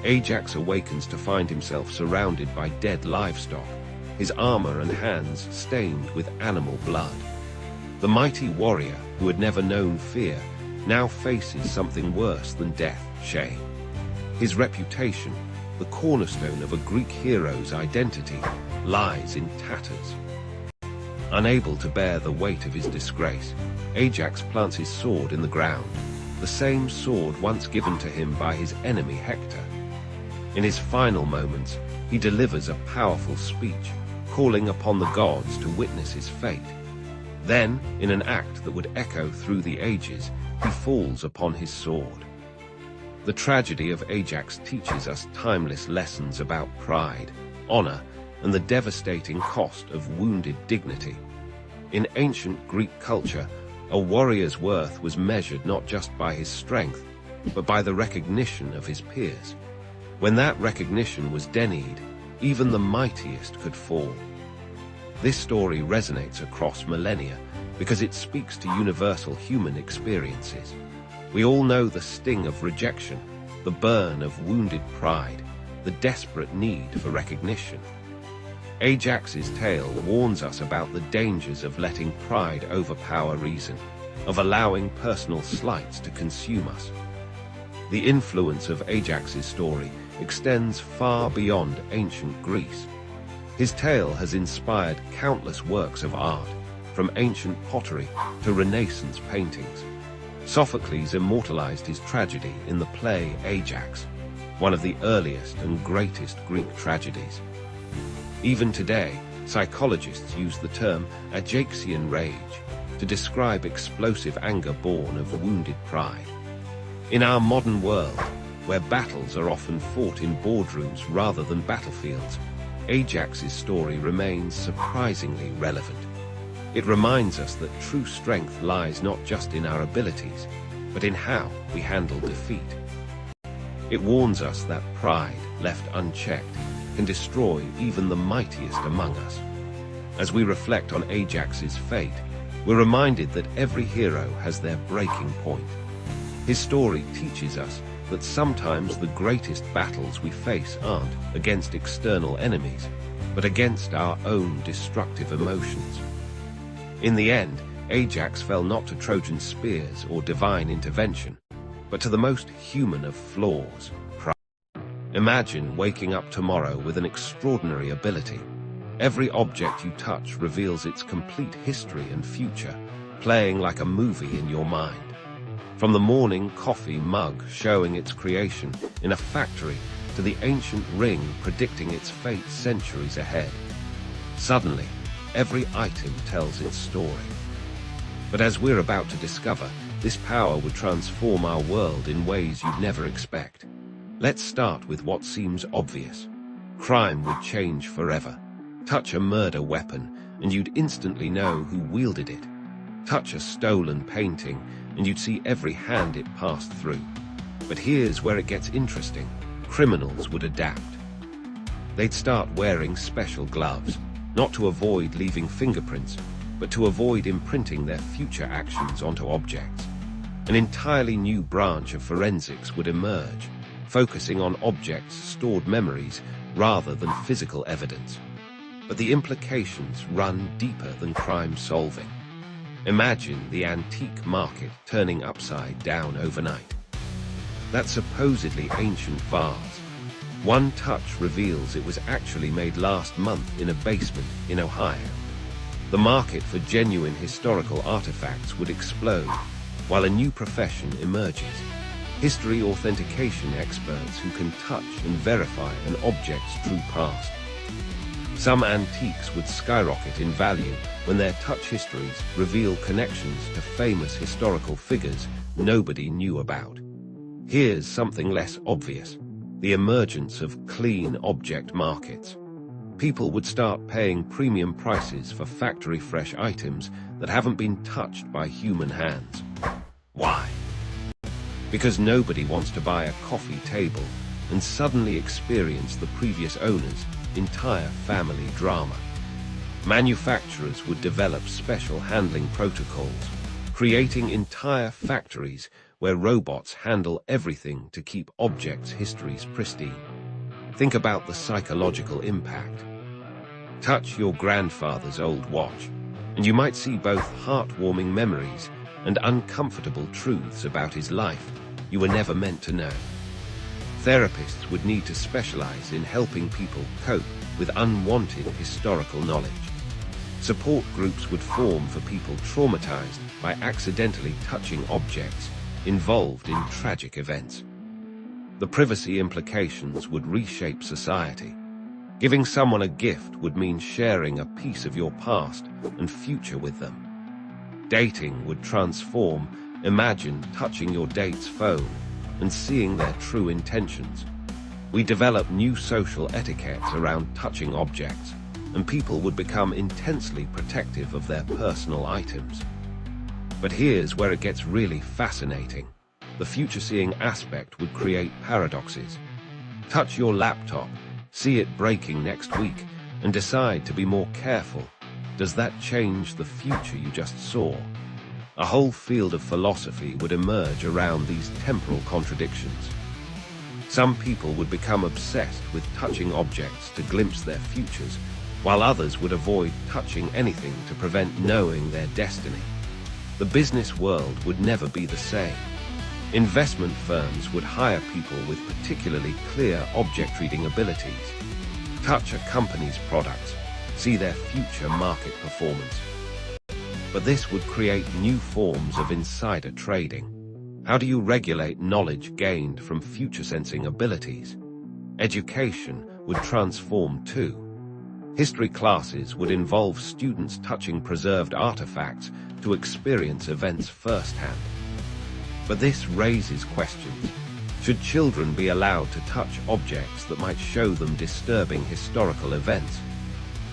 Ajax awakens to find himself surrounded by dead livestock, his armor and hands stained with animal blood. The mighty warrior, who had never known fear, now faces something worse than death, shame. His reputation, the cornerstone of a Greek hero's identity, lies in tatters. Unable to bear the weight of his disgrace, Ajax plants his sword in the ground, the same sword once given to him by his enemy Hector. In his final moments, he delivers a powerful speech, calling upon the gods to witness his fate. Then, in an act that would echo through the ages, he falls upon his sword. The tragedy of Ajax teaches us timeless lessons about pride, honor, and the devastating cost of wounded dignity. In ancient Greek culture, a warrior's worth was measured not just by his strength, but by the recognition of his peers. When that recognition was denied, even the mightiest could fall. This story resonates across millennia because it speaks to universal human experiences. We all know the sting of rejection, the burn of wounded pride, the desperate need for recognition. Ajax's tale warns us about the dangers of letting pride overpower reason, of allowing personal slights to consume us. The influence of Ajax's story extends far beyond ancient Greece. His tale has inspired countless works of art, from ancient pottery to Renaissance paintings. Sophocles immortalized his tragedy in the play Ajax, one of the earliest and greatest Greek tragedies. Even today, psychologists use the term Ajaxian rage to describe explosive anger born of wounded pride. In our modern world, where battles are often fought in boardrooms rather than battlefields, Ajax's story remains surprisingly relevant. It reminds us that true strength lies not just in our abilities, but in how we handle defeat. It warns us that pride, left unchecked, can destroy even the mightiest among us. As we reflect on Ajax's fate, we're reminded that every hero has their breaking point. His story teaches us that sometimes the greatest battles we face aren't against external enemies, but against our own destructive emotions. In the end, Ajax fell not to Trojan spears or divine intervention, but to the most human of flaws, pride. Imagine waking up tomorrow with an extraordinary ability. Every object you touch reveals its complete history and future, playing like a movie in your mind. From the morning coffee mug showing its creation in a factory to the ancient ring predicting its fate centuries ahead. Suddenly, every item tells its story. But as we're about to discover, this power would transform our world in ways you'd never expect. Let's start with what seems obvious. Crime would change forever. Touch a murder weapon, and you'd instantly know who wielded it. Touch a stolen painting, and you'd see every hand it passed through. But here's where it gets interesting. Criminals would adapt. They'd start wearing special gloves, not to avoid leaving fingerprints, but to avoid imprinting their future actions onto objects. An entirely new branch of forensics would emerge, focusing on objects' stored memories rather than physical evidence. But the implications run deeper than crime solving. Imagine the antique market turning upside down overnight. That supposedly ancient vase. One touch reveals it was actually made last month in a basement in Ohio. The market for genuine historical artifacts would explode, while a new profession emerges. History authentication experts who can touch and verify an object's true past. Some antiques would skyrocket in value when their touch histories reveal connections to famous historical figures nobody knew about. Here's something less obvious: the emergence of clean object markets. People would start paying premium prices for factory-fresh items that haven't been touched by human hands. Why? Because nobody wants to buy a coffee table and suddenly experience the previous owner's entire family drama. Manufacturers would develop special handling protocols, creating entire factories where robots handle everything to keep objects' histories pristine. Think about the psychological impact. Touch your grandfather's old watch, and you might see both heartwarming memories and uncomfortable truths about his life you were never meant to know. Therapists would need to specialize in helping people cope with unwanted historical knowledge. Support groups would form for people traumatized by accidentally touching objects involved in tragic events. The privacy implications would reshape society. Giving someone a gift would mean sharing a piece of your past and future with them. Dating would transform. Imagine touching your date's phone and seeing their true intentions. We develop new social etiquettes around touching objects, and people would become intensely protective of their personal items. But here's where it gets really fascinating. The future-seeing aspect would create paradoxes. Touch your laptop, see it breaking next week, and decide to be more careful. Does that change the future you just saw? A whole field of philosophy would emerge around these temporal contradictions. Some people would become obsessed with touching objects to glimpse their futures, while others would avoid touching anything to prevent knowing their destiny. The business world would never be the same. Investment firms would hire people with particularly clear object-reading abilities. Touch a company's products, see their future market performance. But this would create new forms of insider trading. How do you regulate knowledge gained from future-sensing abilities? Education would transform too. History classes would involve students touching preserved artifacts to experience events firsthand. But this raises questions. Should children be allowed to touch objects that might show them disturbing historical events?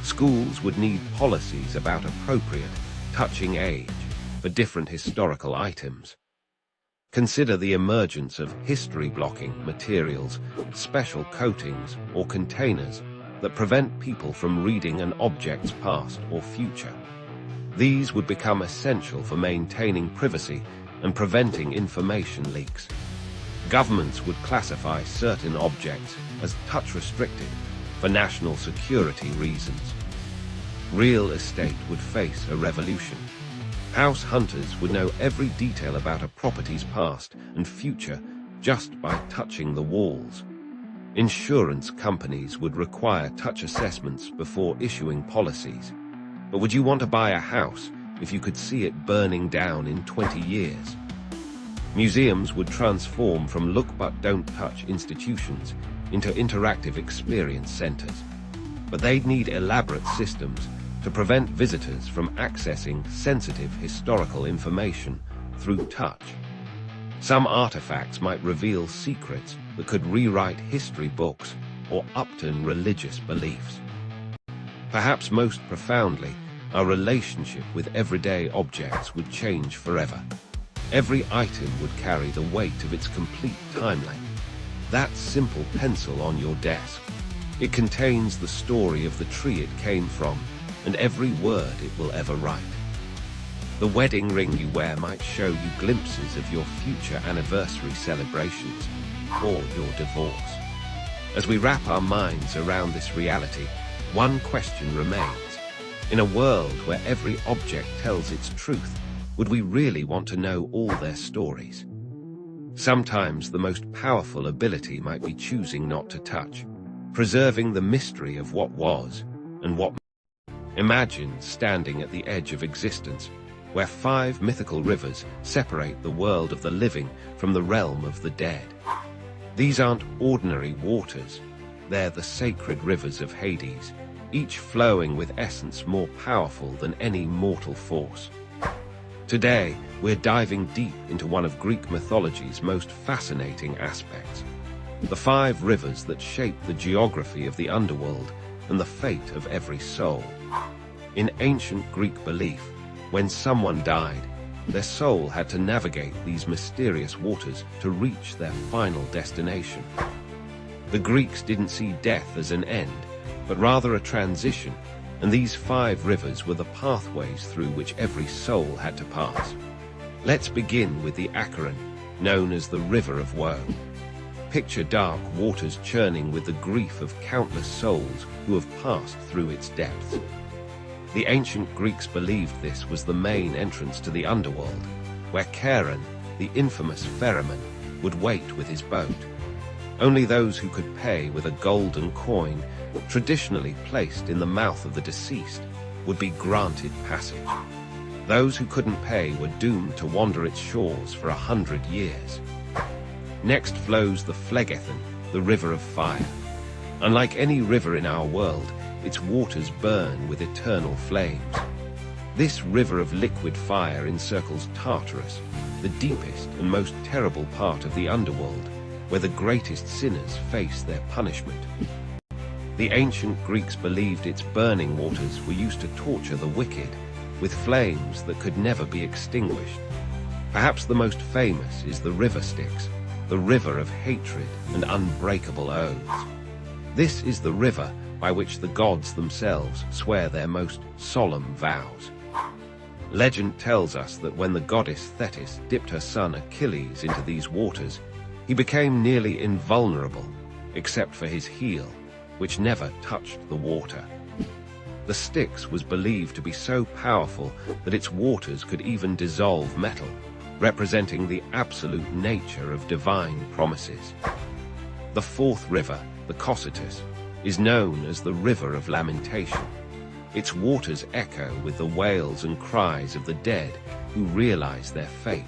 Schools would need policies about appropriate touching age for different historical items. Consider the emergence of history-blocking materials, special coatings, or containers that prevent people from reading an object's past or future. These would become essential for maintaining privacy and preventing information leaks. Governments would classify certain objects as touch-restricted for national security reasons. Real estate would face a revolution. House hunters would know every detail about a property's past and future just by touching the walls. Insurance companies would require touch assessments before issuing policies. But would you want to buy a house if you could see it burning down in 20 years? Museums would transform from look-but-don't-touch institutions into interactive experience centers. But they'd need elaborate systems to prevent visitors from accessing sensitive historical information through touch. Some artifacts might reveal secrets that could rewrite history books or upturn religious beliefs. Perhaps most profoundly, our relationship with everyday objects would change forever. Every item would carry the weight of its complete time length. That simple pencil on your desk. It contains the story of the tree it came from and every word it will ever write. The wedding ring you wear might show you glimpses of your future anniversary celebrations or your divorce. As we wrap our minds around this reality, one question remains. In a world where every object tells its truth, would we really want to know all their stories? Sometimes the most powerful ability might be choosing not to touch, preserving the mystery of what was and what. Imagine standing at the edge of existence, where 5 mythical rivers separate the world of the living from the realm of the dead. These aren't ordinary waters. They're the sacred rivers of Hades, each flowing with essence more powerful than any mortal force. Today, we're diving deep into one of Greek mythology's most fascinating aspects, the 5 rivers that shape the geography of the underworld and the fate of every soul. In ancient Greek belief, when someone died, their soul had to navigate these mysterious waters to reach their final destination. The Greeks didn't see death as an end, but rather a transition, and these 5 rivers were the pathways through which every soul had to pass. Let's begin with the Acheron, known as the River of Woe. Picture dark waters churning with the grief of countless souls who have passed through its depths. The ancient Greeks believed this was the main entrance to the underworld, where Charon, the infamous ferryman, would wait with his boat. Only those who could pay with a golden coin, traditionally placed in the mouth of the deceased, would be granted passage. Those who couldn't pay were doomed to wander its shores for 100 years. Next flows the Phlegethon, the River of Fire. Unlike any river in our world, its waters burn with eternal flames. This river of liquid fire encircles Tartarus, the deepest and most terrible part of the underworld, where the greatest sinners face their punishment. The ancient Greeks believed its burning waters were used to torture the wicked, with flames that could never be extinguished. Perhaps the most famous is the River Styx, the river of hatred and unbreakable oaths. This is the river by which the gods themselves swear their most solemn vows. Legend tells us that when the goddess Thetis dipped her son Achilles into these waters, he became nearly invulnerable, except for his heel, which never touched the water. The Styx was believed to be so powerful that its waters could even dissolve metal, representing the absolute nature of divine promises. The 4th river, the Cocytus, is known as the River of Lamentation. Its waters echo with the wails and cries of the dead who realize their fate.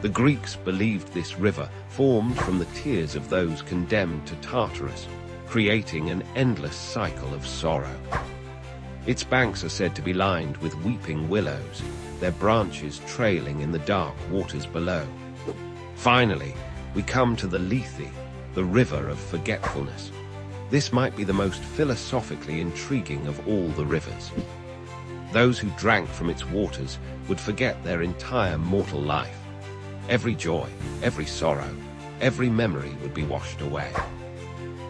The Greeks believed this river formed from the tears of those condemned to Tartarus, creating an endless cycle of sorrow. Its banks are said to be lined with weeping willows, their branches trailing in the dark waters below. Finally, we come to the Lethe, the River of Forgetfulness. This might be the most philosophically intriguing of all the rivers. Those who drank from its waters would forget their entire mortal life. Every joy, every sorrow, every memory would be washed away.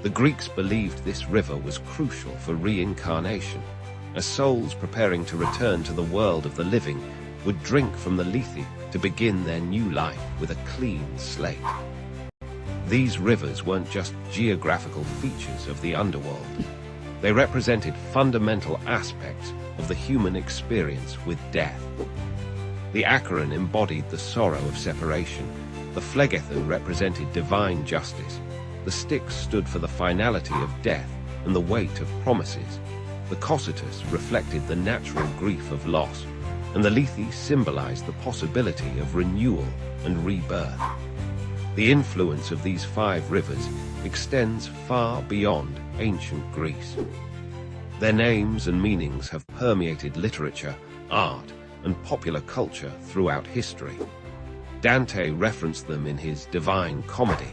The Greeks believed this river was crucial for reincarnation, as souls preparing to return to the world of the living would drink from the Lethe to begin their new life with a clean slate. These rivers weren't just geographical features of the underworld. They represented fundamental aspects of the human experience with death. The Acheron embodied the sorrow of separation. The Phlegethon represented divine justice. The Styx stood for the finality of death and the weight of promises. The Cocytus reflected the natural grief of loss, and the Lethe symbolized the possibility of renewal and rebirth. The influence of these 5 rivers extends far beyond ancient Greece. Their names and meanings have permeated literature, art, and popular culture throughout history. Dante referenced them in his Divine Comedy,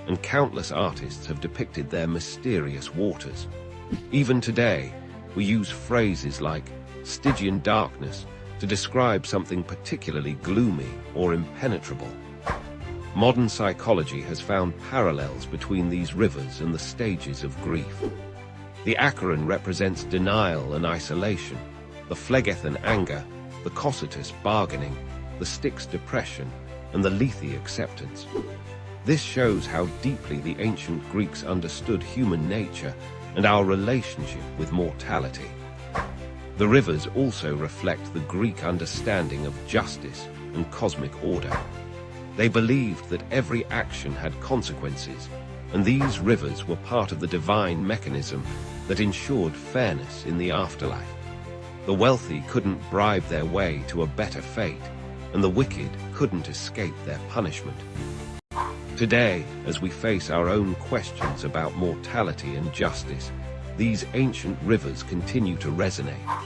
and countless artists have depicted their mysterious waters. Even today, we use phrases like Stygian darkness to describe something particularly gloomy or impenetrable. Modern psychology has found parallels between these rivers and the stages of grief. The Acheron represents denial and isolation, the Phlegethon anger, the Cocytus bargaining, the Styx depression, and the Lethe acceptance. This shows how deeply the ancient Greeks understood human nature and our relationship with mortality. The rivers also reflect the Greek understanding of justice and cosmic order. They believed that every action had consequences, and these rivers were part of the divine mechanism that ensured fairness in the afterlife. The wealthy couldn't bribe their way to a better fate, and the wicked couldn't escape their punishment. Today, as we face our own questions about mortality and justice, these ancient rivers continue to resonate.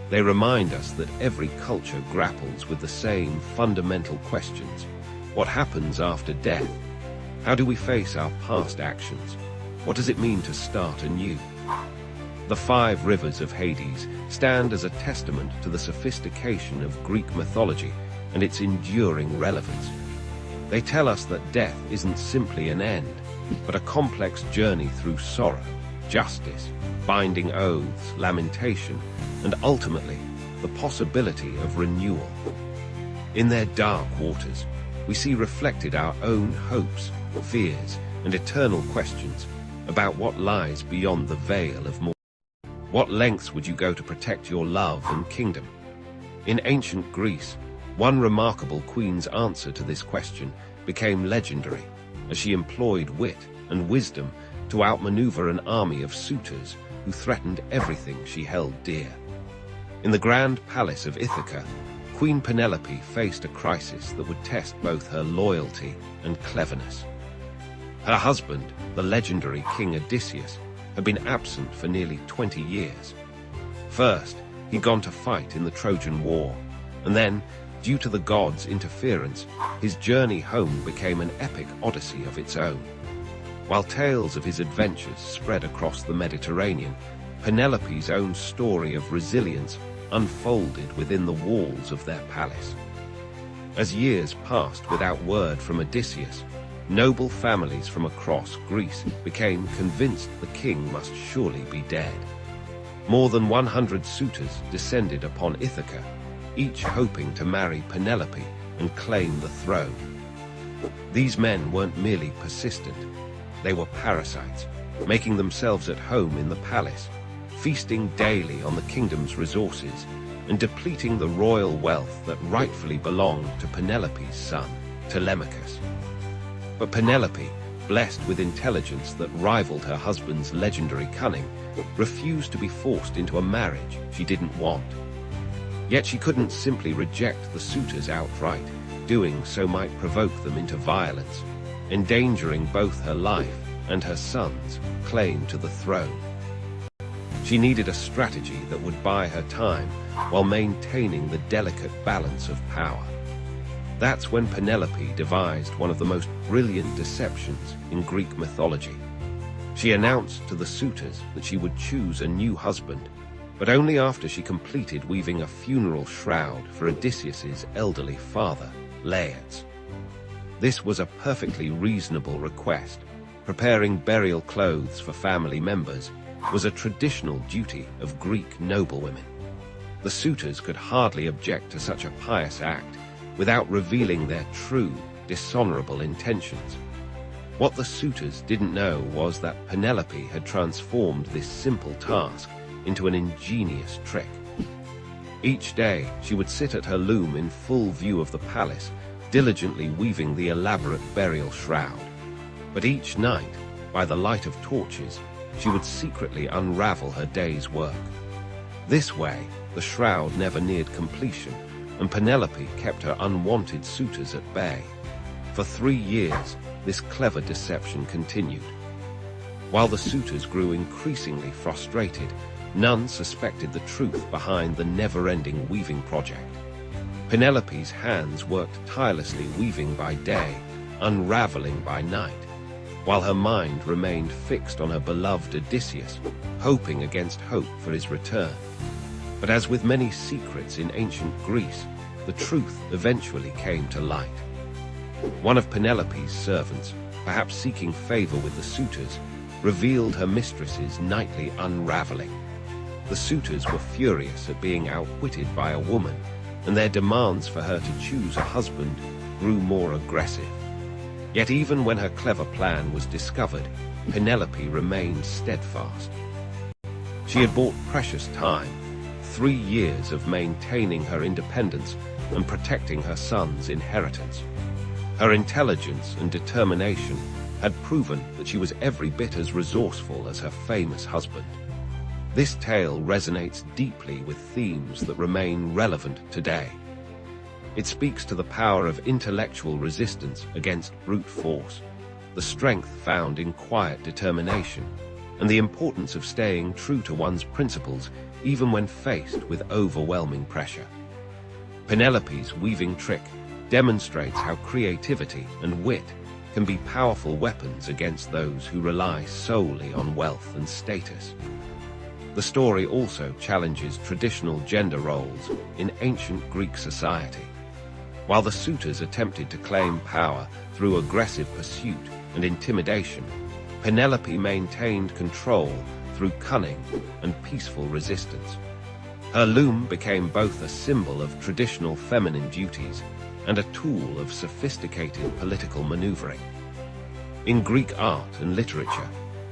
They remind us that every culture grapples with the same fundamental questions. What happens after death? How do we face our past actions? What does it mean to start anew? The 5 rivers of Hades stand as a testament to the sophistication of Greek mythology and its enduring relevance. They tell us that death isn't simply an end, but a complex journey through sorrow, justice, binding oaths, lamentation, and ultimately, the possibility of renewal. In their dark waters, we see reflected our own hopes, fears, and eternal questions about what lies beyond the veil of mortality. What lengths would you go to protect your love and kingdom? In ancient Greece, one remarkable queen's answer to this question became legendary, as she employed wit and wisdom to outmaneuver an army of suitors who threatened everything she held dear. In the grand palace of Ithaca, Queen Penelope faced a crisis that would test both her loyalty and cleverness. Her husband, the legendary King Odysseus, had been absent for nearly 20 years. First, he'd gone to fight in the Trojan War, and then, due to the gods' interference, his journey home became an epic odyssey of its own. While tales of his adventures spread across the Mediterranean, Penelope's own story of resilience unfolded within the walls of their palace. As years passed without word from Odysseus, noble families from across Greece became convinced the king must surely be dead. More than 100 suitors descended upon Ithaca, each hoping to marry Penelope and claim the throne. These men weren't merely persistent, they were parasites, making themselves at home in the palace, feasting daily on the kingdom's resources and depleting the royal wealth that rightfully belonged to Penelope's son, Telemachus. But Penelope, blessed with intelligence that rivaled her husband's legendary cunning, refused to be forced into a marriage she didn't want. Yet she couldn't simply reject the suitors outright. Doing so might provoke them into violence, endangering both her life and her son's claim to the throne. She needed a strategy that would buy her time while maintaining the delicate balance of power. That's when Penelope devised one of the most brilliant deceptions in Greek mythology. She announced to the suitors that she would choose a new husband, but only after she completed weaving a funeral shroud for Odysseus's elderly father, Laertes. This was a perfectly reasonable request, preparing burial clothes for family members, was a traditional duty of Greek noblewomen. The suitors could hardly object to such a pious act without revealing their true, dishonorable intentions. What the suitors didn't know was that Penelope had transformed this simple task into an ingenious trick. Each day, she would sit at her loom in full view of the palace, diligently weaving the elaborate burial shroud. But each night, by the light of torches, she would secretly unravel her day's work. This way, the shroud never neared completion, and Penelope kept her unwanted suitors at bay. For 3 years, this clever deception continued. While the suitors grew increasingly frustrated, none suspected the truth behind the never-ending weaving project. Penelope's hands worked tirelessly, weaving by day, unraveling by night, while her mind remained fixed on her beloved Odysseus, hoping against hope for his return. But as with many secrets in ancient Greece, the truth eventually came to light. One of Penelope's servants, perhaps seeking favor with the suitors, revealed her mistress's nightly unraveling. The suitors were furious at being outwitted by a woman, and their demands for her to choose a husband grew more aggressive. Yet even when her clever plan was discovered, Penelope remained steadfast. She had bought precious time, 3 years of maintaining her independence and protecting her son's inheritance. Her intelligence and determination had proven that she was every bit as resourceful as her famous husband. This tale resonates deeply with themes that remain relevant today. It speaks to the power of intellectual resistance against brute force, the strength found in quiet determination, and the importance of staying true to one's principles even when faced with overwhelming pressure. Penelope's weaving trick demonstrates how creativity and wit can be powerful weapons against those who rely solely on wealth and status. The story also challenges traditional gender roles in ancient Greek society. While the suitors attempted to claim power through aggressive pursuit and intimidation, Penelope maintained control through cunning and peaceful resistance. Her loom became both a symbol of traditional feminine duties and a tool of sophisticated political maneuvering. In Greek art and literature,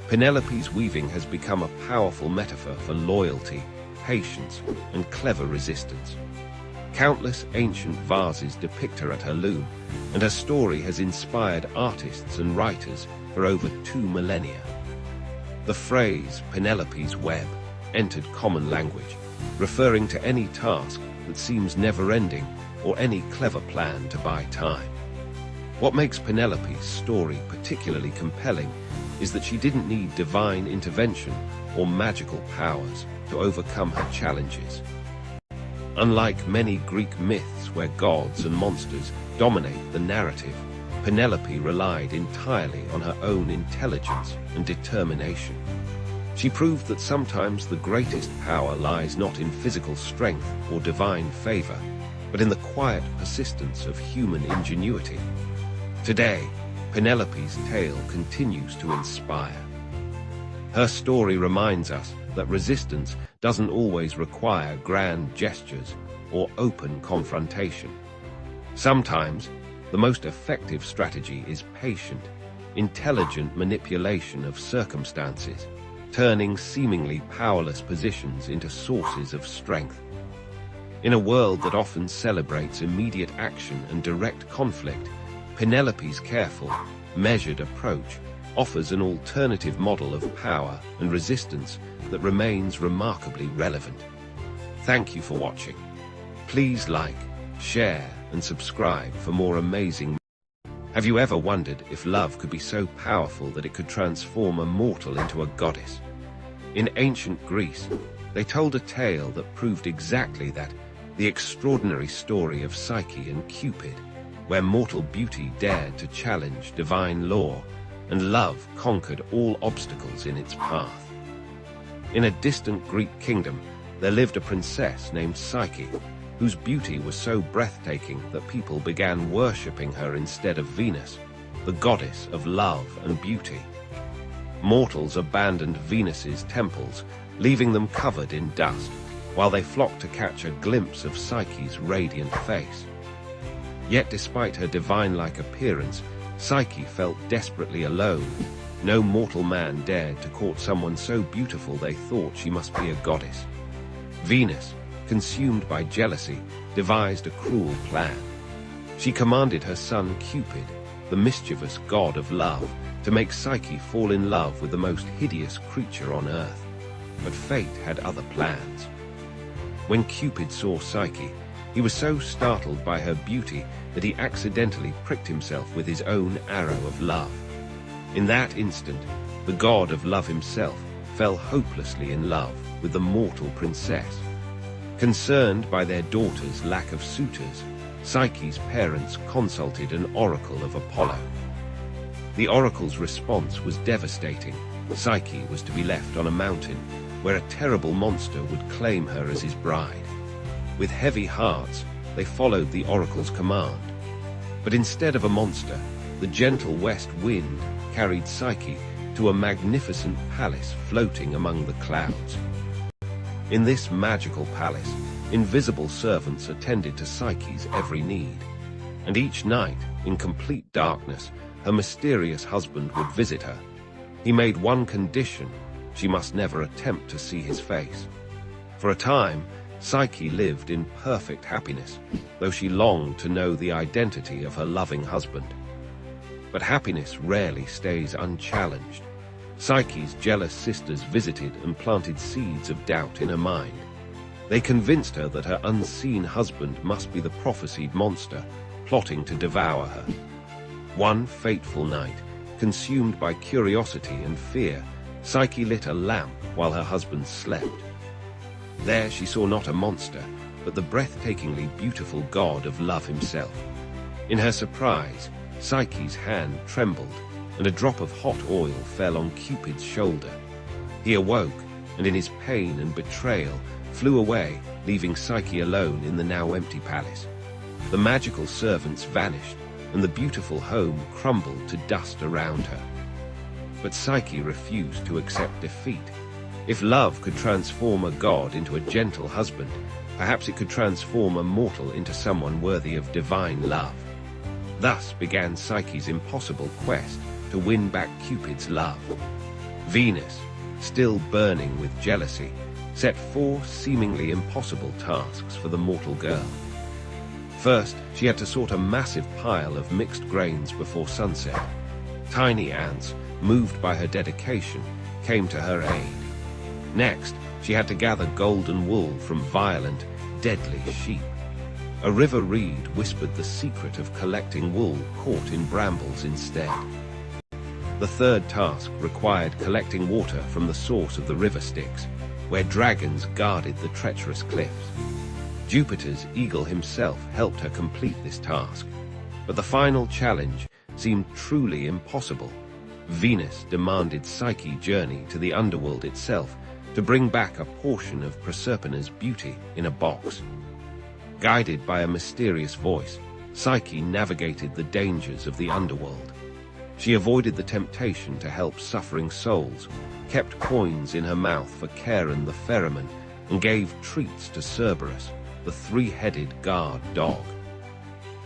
Penelope's weaving has become a powerful metaphor for loyalty, patience, and clever resistance. Countless ancient vases depict her at her loom, and her story has inspired artists and writers for over 2 millennia. The phrase Penelope's web entered common language, referring to any task that seems never-ending or any clever plan to buy time. What makes Penelope's story particularly compelling is that she didn't need divine intervention or magical powers to overcome her challenges. Unlike many Greek myths where gods and monsters dominate the narrative, Penelope relied entirely on her own intelligence and determination. She proved that sometimes the greatest power lies not in physical strength or divine favor, but in the quiet persistence of human ingenuity. Today, Penelope's tale continues to inspire. Her story reminds us that resistance doesn't always require grand gestures or open confrontation. Sometimes, the most effective strategy is patient, intelligent manipulation of circumstances, turning seemingly powerless positions into sources of strength. In a world that often celebrates immediate action and direct conflict, Penelope's careful, measured approach offers an alternative model of power and resistance that remains remarkably relevant. Thank you for watching. Please like, share, and subscribe for more amazing. Have you ever wondered if love could be so powerful that it could transform a mortal into a goddess? In ancient Greece, they told a tale that proved exactly that, the extraordinary story of Psyche and Cupid, where mortal beauty dared to challenge divine law, and love conquered all obstacles in its path. In a distant Greek kingdom, there lived a princess named Psyche, whose beauty was so breathtaking that people began worshipping her instead of Venus, the goddess of love and beauty. Mortals abandoned Venus's temples, leaving them covered in dust, while they flocked to catch a glimpse of Psyche's radiant face. Yet despite her divine-like appearance, Psyche felt desperately alone. No mortal man dared to court someone so beautiful they thought she must be a goddess. Venus, consumed by jealousy, devised a cruel plan. She commanded her son Cupid, the mischievous god of love, to make Psyche fall in love with the most hideous creature on earth. But fate had other plans. When Cupid saw Psyche, he was so startled by her beauty that he accidentally pricked himself with his own arrow of love. In that instant, the god of love himself fell hopelessly in love with the mortal princess. Concerned by their daughter's lack of suitors, Psyche's parents consulted an oracle of Apollo. The oracle's response was devastating. Psyche was to be left on a mountain where a terrible monster would claim her as his bride. With heavy hearts, they followed the oracle's command. But instead of a monster, the gentle west wind carried Psyche to a magnificent palace floating among the clouds. In this magical palace, invisible servants attended to Psyche's every need. And each night, in complete darkness, her mysterious husband would visit her. He made one condition: she must never attempt to see his face. For a time, Psyche lived in perfect happiness, though she longed to know the identity of her loving husband. But happiness rarely stays unchallenged. Psyche's jealous sisters visited and planted seeds of doubt in her mind. They convinced her that her unseen husband must be the prophesied monster, plotting to devour her. One fateful night, consumed by curiosity and fear, Psyche lit a lamp while her husband slept. There she saw not a monster, but the breathtakingly beautiful god of love himself. In her surprise, Psyche's hand trembled, and a drop of hot oil fell on Cupid's shoulder. He awoke, and in his pain and betrayal, flew away, leaving Psyche alone in the now empty palace. The magical servants vanished, and the beautiful home crumbled to dust around her. But Psyche refused to accept defeat. If love could transform a god into a gentle husband, perhaps it could transform a mortal into someone worthy of divine love. Thus began Psyche's impossible quest to win back Cupid's love. Venus, still burning with jealousy, set 4 seemingly impossible tasks for the mortal girl. First, she had to sort a massive pile of mixed grains before sunset. Tiny ants, moved by her dedication, came to her aid. Next, she had to gather golden wool from violent, deadly sheep. A river reed whispered the secret of collecting wool caught in brambles instead. The third task required collecting water from the source of the river Styx, where dragons guarded the treacherous cliffs. Jupiter's eagle himself helped her complete this task, but the final challenge seemed truly impossible. Venus demanded Psyche journey to the underworld itself to bring back a portion of Prosperna's beauty in a box. Guided by a mysterious voice, Psyche navigated the dangers of the underworld. She avoided the temptation to help suffering souls, kept coins in her mouth for Charon the ferryman, and gave treats to Cerberus, the 3-headed guard dog.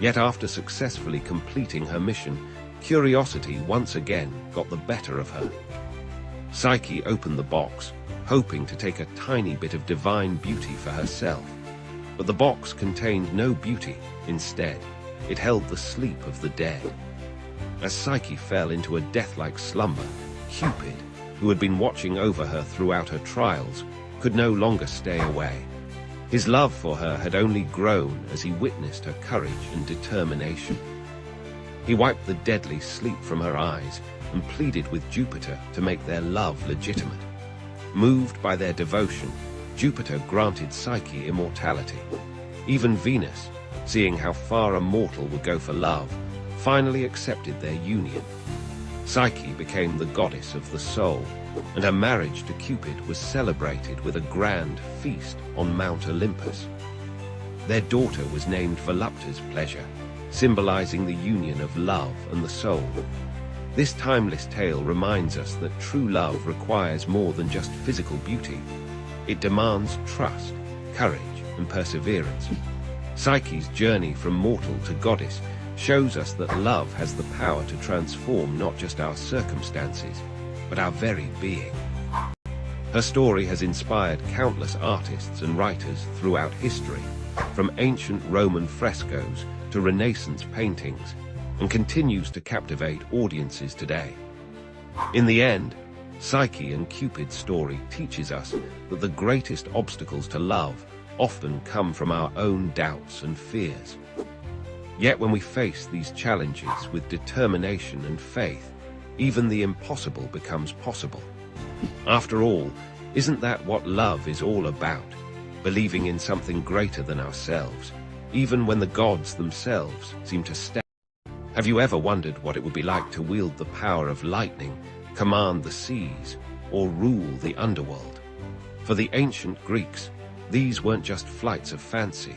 Yet after successfully completing her mission, curiosity once again got the better of her. Psyche opened the box, hoping to take a tiny bit of divine beauty for herself. But the box contained no beauty. Instead, it held the sleep of the dead. As Psyche fell into a death-like slumber, Cupid, who had been watching over her throughout her trials, could no longer stay away. His love for her had only grown as he witnessed her courage and determination. He wiped the deadly sleep from her eyes and pleaded with Jupiter to make their love legitimate. Moved by their devotion, Jupiter granted Psyche immortality. Even Venus, seeing how far a mortal would go for love, finally accepted their union. Psyche became the goddess of the soul, and her marriage to Cupid was celebrated with a grand feast on Mount Olympus. Their daughter was named Volupta's pleasure, symbolizing the union of love and the soul. This timeless tale reminds us that true love requires more than just physical beauty. It demands trust, courage, and perseverance. Psyche's journey from mortal to goddess shows us that love has the power to transform not just our circumstances, but our very being. Her story has inspired countless artists and writers throughout history, from ancient Roman frescoes to Renaissance paintings, and continues to captivate audiences today. In the end, Psyche and Cupid's story teaches us that the greatest obstacles to love often come from our own doubts and fears. Yet when we face these challenges with determination and faith, even the impossible becomes possible. After all, isn't that what love is all about? Believing in something greater than ourselves, even when the gods themselves seem to step. Have you ever wondered what it would be like to wield the power of lightning, command the seas, or rule the underworld? For the ancient Greeks, these weren't just flights of fancy.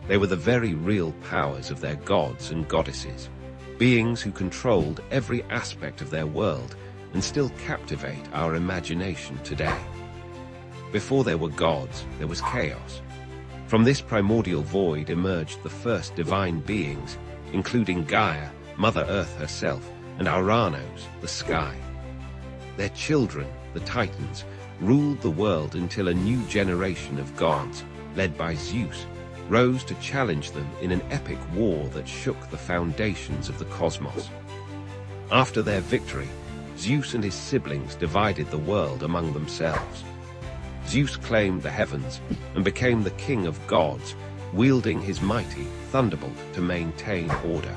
They were the very real powers of their gods and goddesses, beings who controlled every aspect of their world and still captivate our imagination today. Before there were gods, there was chaos. From this primordial void emerged the first divine beings, including Gaia, Mother Earth herself, and Uranos, the sky. Their children, the Titans, ruled the world until a new generation of gods, led by Zeus, rose to challenge them in an epic war that shook the foundations of the cosmos. After their victory, Zeus and his siblings divided the world among themselves. Zeus claimed the heavens and became the king of gods, wielding his mighty thunderbolt to maintain order.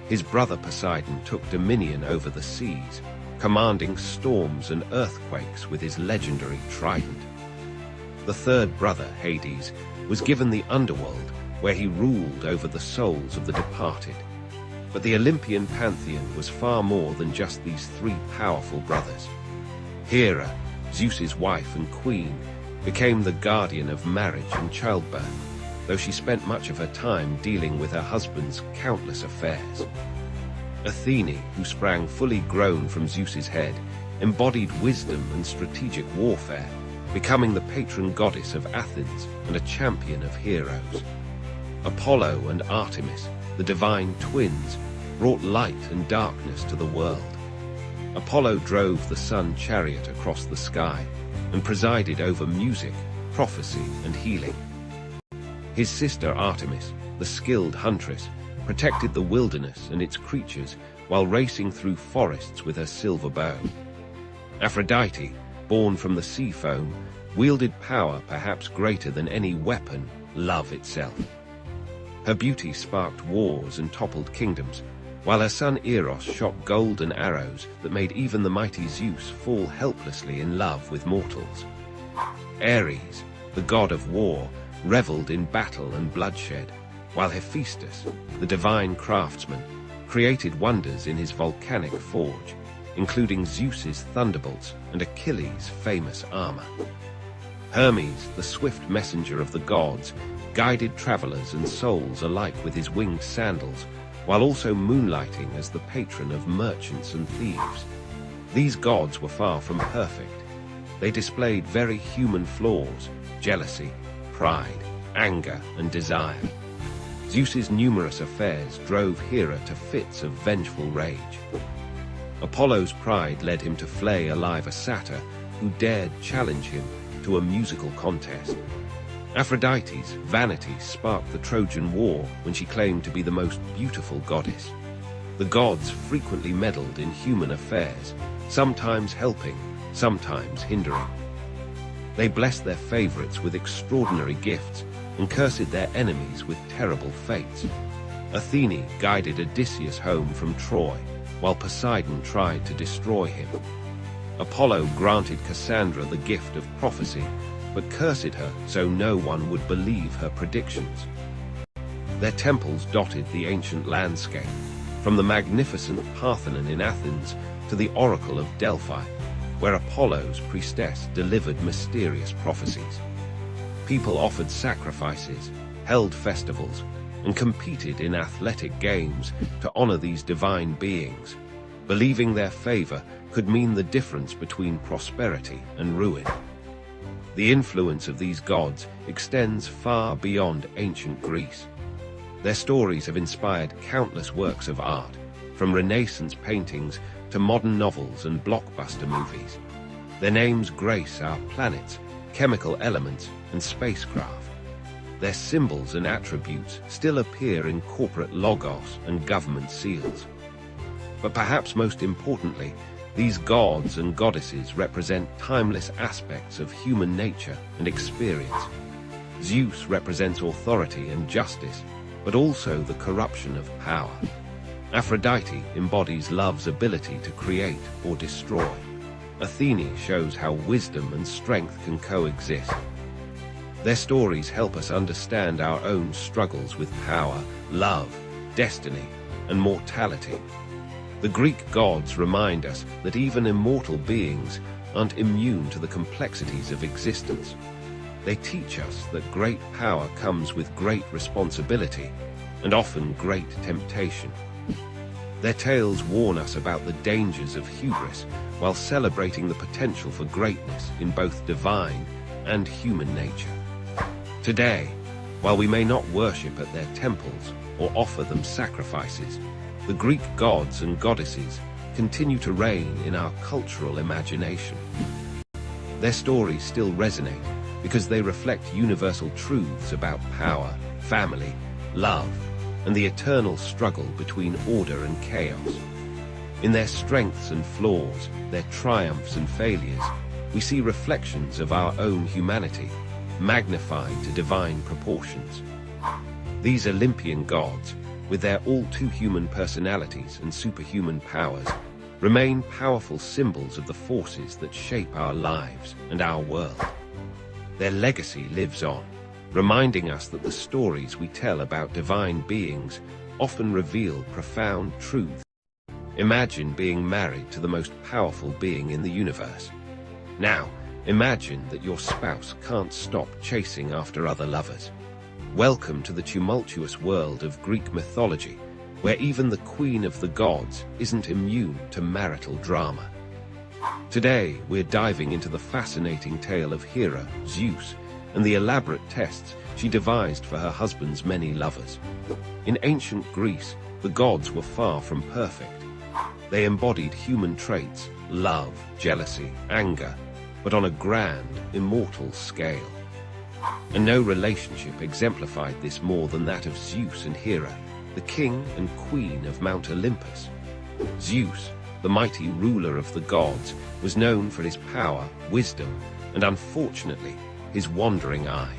His brother Poseidon took dominion over the seas, commanding storms and earthquakes with his legendary trident. The third brother, Hades, was given the underworld, where he ruled over the souls of the departed. But the Olympian pantheon was far more than just these three powerful brothers. Hera, Zeus's wife and queen, became the guardian of marriage and childbirth, though she spent much of her time dealing with her husband's countless affairs. Athene, who sprang fully grown from Zeus's head, embodied wisdom and strategic warfare, becoming the patron goddess of Athens and a champion of heroes. Apollo and Artemis, the divine twins, brought light and darkness to the world. Apollo drove the sun chariot across the sky and presided over music, prophecy, and healing. His sister Artemis, the skilled huntress, protected the wilderness and its creatures while racing through forests with her silver bow. Aphrodite, born from the sea foam, wielded power perhaps greater than any weapon, love itself. Her beauty sparked wars and toppled kingdoms, while her son Eros shot golden arrows that made even the mighty Zeus fall helplessly in love with mortals. Ares, the god of war, reveled in battle and bloodshed, while Hephaestus, the divine craftsman, created wonders in his volcanic forge, including Zeus's thunderbolts and Achilles' famous armor. Hermes, the swift messenger of the gods, guided travelers and souls alike with his winged sandals, while also moonlighting as the patron of merchants and thieves. These gods were far from perfect. They displayed very human flaws: jealousy, pride, anger, and desire. Zeus's numerous affairs drove Hera to fits of vengeful rage. Apollo's pride led him to flay alive a satyr who dared challenge him to a musical contest. Aphrodite's vanity sparked the Trojan War when she claimed to be the most beautiful goddess. The gods frequently meddled in human affairs, sometimes helping, sometimes hindering. They blessed their favorites with extraordinary gifts and cursed their enemies with terrible fates. Athene guided Odysseus home from Troy, while Poseidon tried to destroy him. Apollo granted Cassandra the gift of prophecy, but cursed her so no one would believe her predictions. Their temples dotted the ancient landscape, from the magnificent Parthenon in Athens to the Oracle of Delphi, where Apollo's priestess delivered mysterious prophecies. People offered sacrifices, held festivals, and competed in athletic games to honor these divine beings. Believing their favor could mean the difference between prosperity and ruin. The influence of these gods extends far beyond ancient Greece. Their stories have inspired countless works of art, from Renaissance paintings to modern novels and blockbuster movies. Their names grace our planets, chemical elements, and spacecraft. Their symbols and attributes still appear in corporate logos and government seals. But perhaps most importantly, these gods and goddesses represent timeless aspects of human nature and experience. Zeus represents authority and justice, but also the corruption of power. Aphrodite embodies love's ability to create or destroy. Athene shows how wisdom and strength can coexist. Their stories help us understand our own struggles with power, love, destiny, and mortality. The Greek gods remind us that even immortal beings aren't immune to the complexities of existence. They teach us that great power comes with great responsibility and often great temptation. Their tales warn us about the dangers of hubris while celebrating the potential for greatness in both divine and human nature. Today, while we may not worship at their temples or offer them sacrifices, the Greek gods and goddesses continue to reign in our cultural imagination. Their stories still resonate because they reflect universal truths about power, family, love, and the eternal struggle between order and chaos. In their strengths and flaws, their triumphs and failures, we see reflections of our own humanity, magnified to divine proportions. These Olympian gods, with their all-too-human personalities and superhuman powers, remain powerful symbols of the forces that shape our lives and our world. Their legacy lives on, reminding us that the stories we tell about divine beings often reveal profound truths. Imagine being married to the most powerful being in the universe. Now, imagine that your spouse can't stop chasing after other lovers. Welcome to the tumultuous world of Greek mythology, where even the queen of the gods isn't immune to marital drama. Today, we're diving into the fascinating tale of Hera, Zeus, and the elaborate tests she devised for her husband's many lovers. In ancient Greece, the gods were far from perfect. They embodied human traits, love, jealousy, anger, but on a grand, immortal scale. And no relationship exemplified this more than that of Zeus and Hera, the king and queen of Mount Olympus. Zeus, the mighty ruler of the gods, was known for his power, wisdom, and unfortunately, his wandering eye.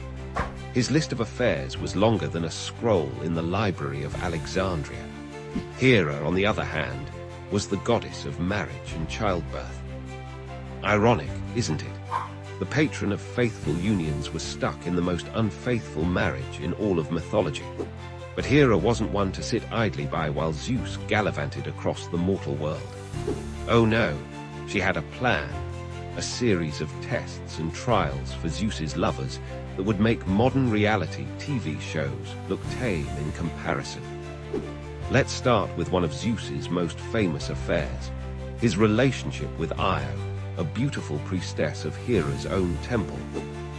His list of affairs was longer than a scroll in the library of Alexandria. Hera, on the other hand, was the goddess of marriage and childbirth. Ironic, isn't it? The patron of faithful unions was stuck in the most unfaithful marriage in all of mythology. But Hera wasn't one to sit idly by while Zeus gallivanted across the mortal world. Oh no, she had a plan, a series of tests and trials for Zeus's lovers that would make modern reality TV shows look tame in comparison. Let's start with one of Zeus's most famous affairs, his relationship with Io, a beautiful priestess of Hera's own temple.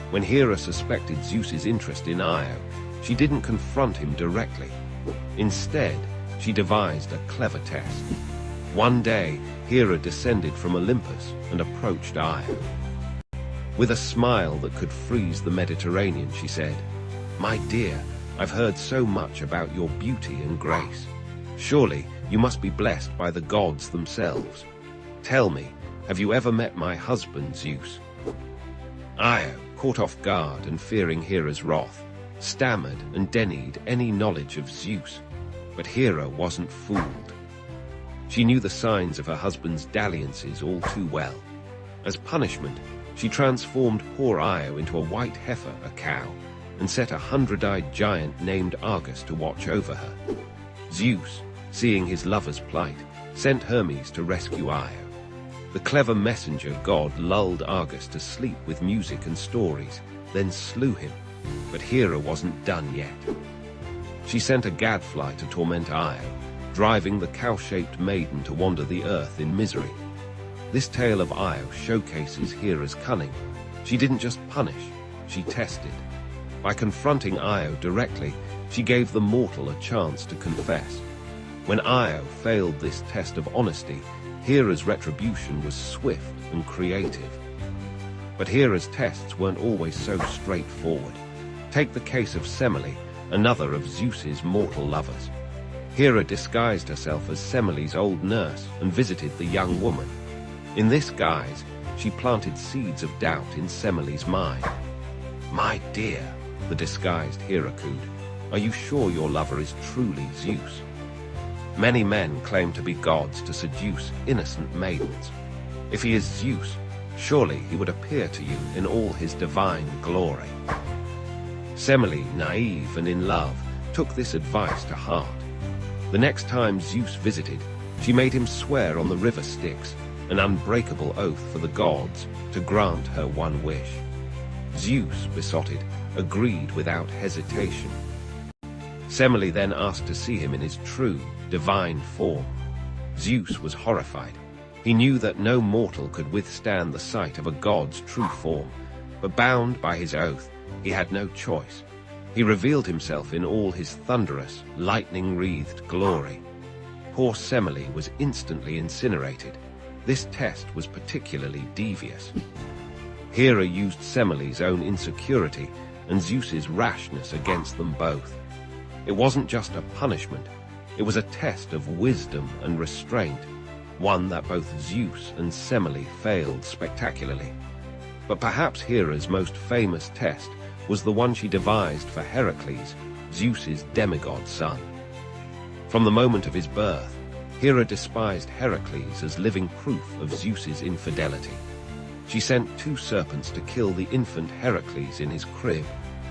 When Hera suspected Zeus's interest in Io, she didn't confront him directly. Instead, she devised a clever test. One day, Hera descended from Olympus and approached Io. With a smile that could freeze the Mediterranean, she said, "My dear, I've heard so much about your beauty and grace. Surely you must be blessed by the gods themselves. Tell me, have you ever met my husband, Zeus?" Io, caught off guard and fearing Hera's wrath, stammered and denied any knowledge of Zeus. But Hera wasn't fooled. She knew the signs of her husband's dalliances all too well. As punishment, she transformed poor Io into a white heifer, a cow, and set a 100-eyed giant named Argus to watch over her. Zeus, seeing his lover's plight, sent Hermes to rescue Io. The clever messenger god lulled Argus to sleep with music and stories, then slew him. But Hera wasn't done yet. She sent a gadfly to torment Io, driving the cow-shaped maiden to wander the earth in misery. This tale of Io showcases Hera's cunning. She didn't just punish, she tested. By confronting Io directly, she gave the mortal a chance to confess. When Io failed this test of honesty, Hera's retribution was swift and creative. But Hera's tests weren't always so straightforward. Take the case of Semele, another of Zeus's mortal lovers. Hera disguised herself as Semele's old nurse and visited the young woman. In this guise, she planted seeds of doubt in Semele's mind. "My dear," the disguised Hera cooed, "are you sure your lover is truly Zeus? Many men claim to be gods to seduce innocent maidens. If he is Zeus, surely he would appear to you in all his divine glory." Semele, naive and in love, took this advice to heart. The next time Zeus visited, she made him swear on the river Styx, an unbreakable oath for the gods, to grant her one wish. Zeus, besotted, agreed without hesitation. Semele then asked to see him in his true, divine form. Zeus was horrified. He knew that no mortal could withstand the sight of a god's true form, but bound by his oath, he had no choice. He revealed himself in all his thunderous, lightning-wreathed glory. Poor Semele was instantly incinerated. This test was particularly devious. Hera used Semele's own insecurity and Zeus's rashness against them both. It wasn't just a punishment, it was a test of wisdom and restraint, one that both Zeus and Semele failed spectacularly. But perhaps Hera's most famous test was the one she devised for Heracles, Zeus's demigod son. From the moment of his birth, Hera despised Heracles as living proof of Zeus's infidelity. She sent 2 serpents to kill the infant Heracles in his crib,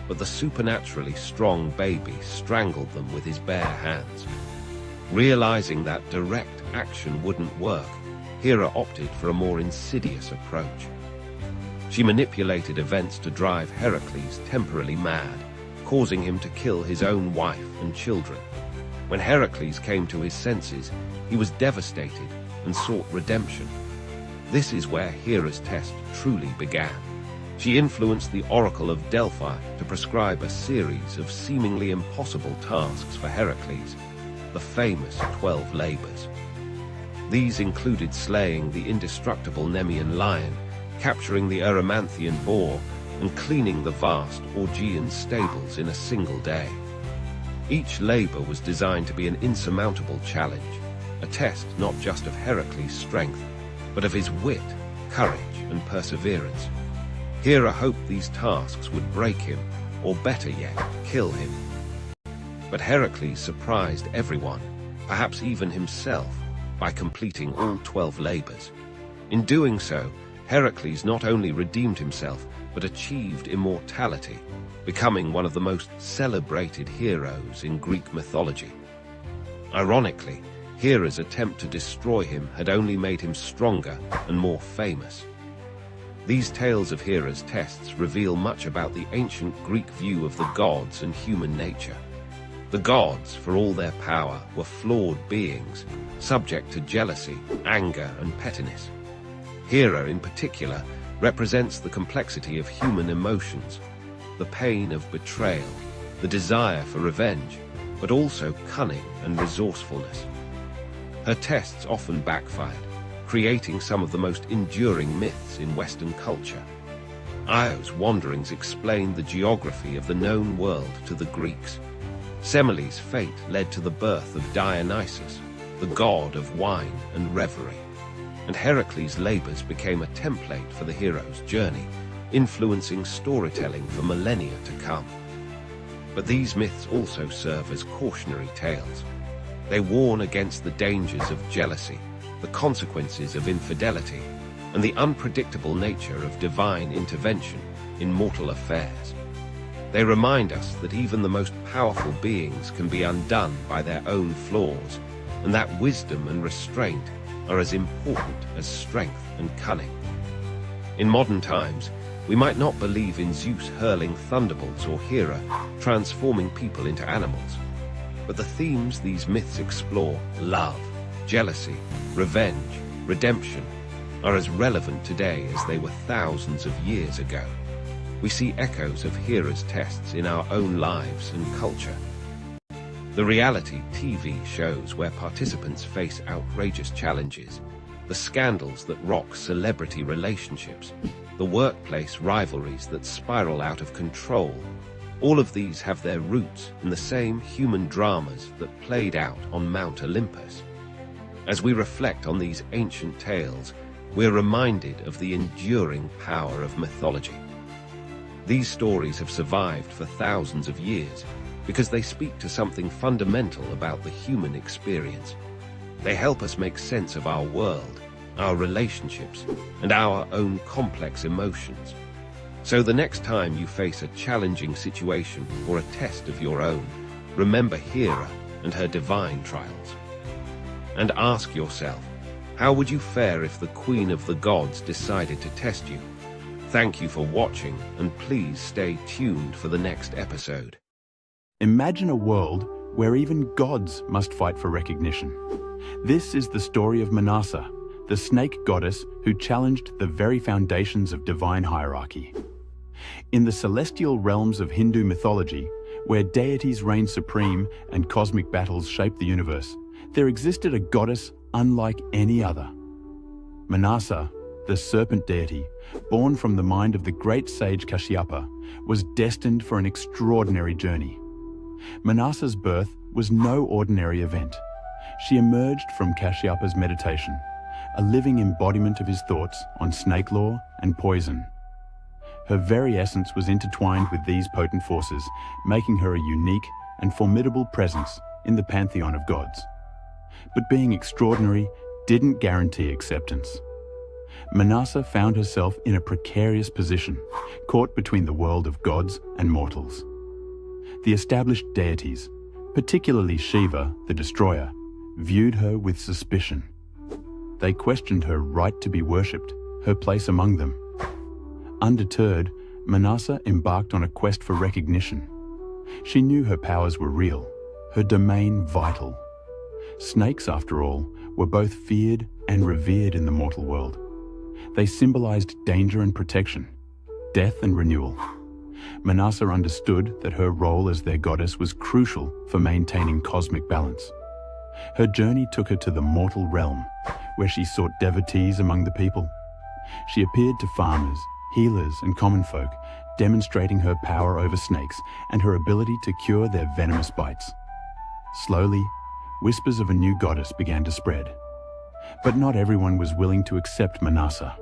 but the supernaturally strong baby strangled them with his bare hands. Realizing that direct action wouldn't work, Hera opted for a more insidious approach. She manipulated events to drive Heracles temporarily mad, causing him to kill his own wife and children. When Heracles came to his senses, he was devastated and sought redemption. This is where Hera's test truly began. She influenced the Oracle of Delphi to prescribe a series of seemingly impossible tasks for Heracles, the famous 12 labors. These included slaying the indestructible Nemean lion, capturing the Erymanthian boar, and cleaning the vast Augean stables in a single day. Each labor was designed to be an insurmountable challenge, a test not just of Heracles' strength, but of his wit, courage, and perseverance. Hera hoped these tasks would break him, or better yet, kill him. But Heracles surprised everyone, perhaps even himself, by completing all 12 labors. In doing so, Heracles not only redeemed himself, but achieved immortality, becoming one of the most celebrated heroes in Greek mythology. Ironically, Hera's attempt to destroy him had only made him stronger and more famous. These tales of Hera's tests reveal much about the ancient Greek view of the gods and human nature. The gods, for all their power, were flawed beings, subject to jealousy, anger, and pettiness. Hera, in particular, represents the complexity of human emotions, the pain of betrayal, the desire for revenge, but also cunning and resourcefulness. Her tests often backfired, creating some of the most enduring myths in Western culture. Io's wanderings explained the geography of the known world to the Greeks. Semele's fate led to the birth of Dionysus, the god of wine and revelry. And Heracles' labors became a template for the hero's journey, influencing storytelling for millennia to come. But these myths also serve as cautionary tales. They warn against the dangers of jealousy, the consequences of infidelity, and the unpredictable nature of divine intervention in mortal affairs. They remind us that even the most powerful beings can be undone by their own flaws, and that wisdom and restraint are as important as strength and cunning. In modern times, we might not believe in Zeus hurling thunderbolts or Hera transforming people into animals. But the themes these myths explore, love, jealousy, revenge, redemption, are as relevant today as they were thousands of years ago. We see echoes of Hera's tests in our own lives and culture. The reality TV shows where participants face outrageous challenges, the scandals that rock celebrity relationships, the workplace rivalries that spiral out of control, all of these have their roots in the same human dramas that played out on Mount Olympus. As we reflect on these ancient tales, we're reminded of the enduring power of mythology. These stories have survived for thousands of years because they speak to something fundamental about the human experience. They help us make sense of our world, our relationships, and our own complex emotions. So the next time you face a challenging situation or a test of your own, remember Hera and her divine trials. And ask yourself, how would you fare if the Queen of the Gods decided to test you? Thank you for watching, and please stay tuned for the next episode. Imagine a world where even gods must fight for recognition. This is the story of Manasa, the snake goddess who challenged the very foundations of divine hierarchy. In the celestial realms of Hindu mythology, where deities reign supreme and cosmic battles shape the universe, there existed a goddess unlike any other. Manasa, the serpent deity, born from the mind of the great sage Kashyapa, was destined for an extraordinary journey. Manasa's birth was no ordinary event. She emerged from Kashyapa's meditation, a living embodiment of his thoughts on snake lore and poison. Her very essence was intertwined with these potent forces, making her a unique and formidable presence in the pantheon of gods. But being extraordinary didn't guarantee acceptance. Manasa found herself in a precarious position, caught between the world of gods and mortals. The established deities, particularly Shiva, the destroyer, viewed her with suspicion. They questioned her right to be worshipped, her place among them. Undeterred, Manasa embarked on a quest for recognition. She knew her powers were real, her domain vital. Snakes, after all, were both feared and revered in the mortal world. They symbolized danger and protection, death and renewal. Manasa understood that her role as their goddess was crucial for maintaining cosmic balance. Her journey took her to the mortal realm, where she sought devotees among the people. She appeared to farmers, healers, and common folk, demonstrating her power over snakes and her ability to cure their venomous bites. Slowly, whispers of a new goddess began to spread. But not everyone was willing to accept Manasa.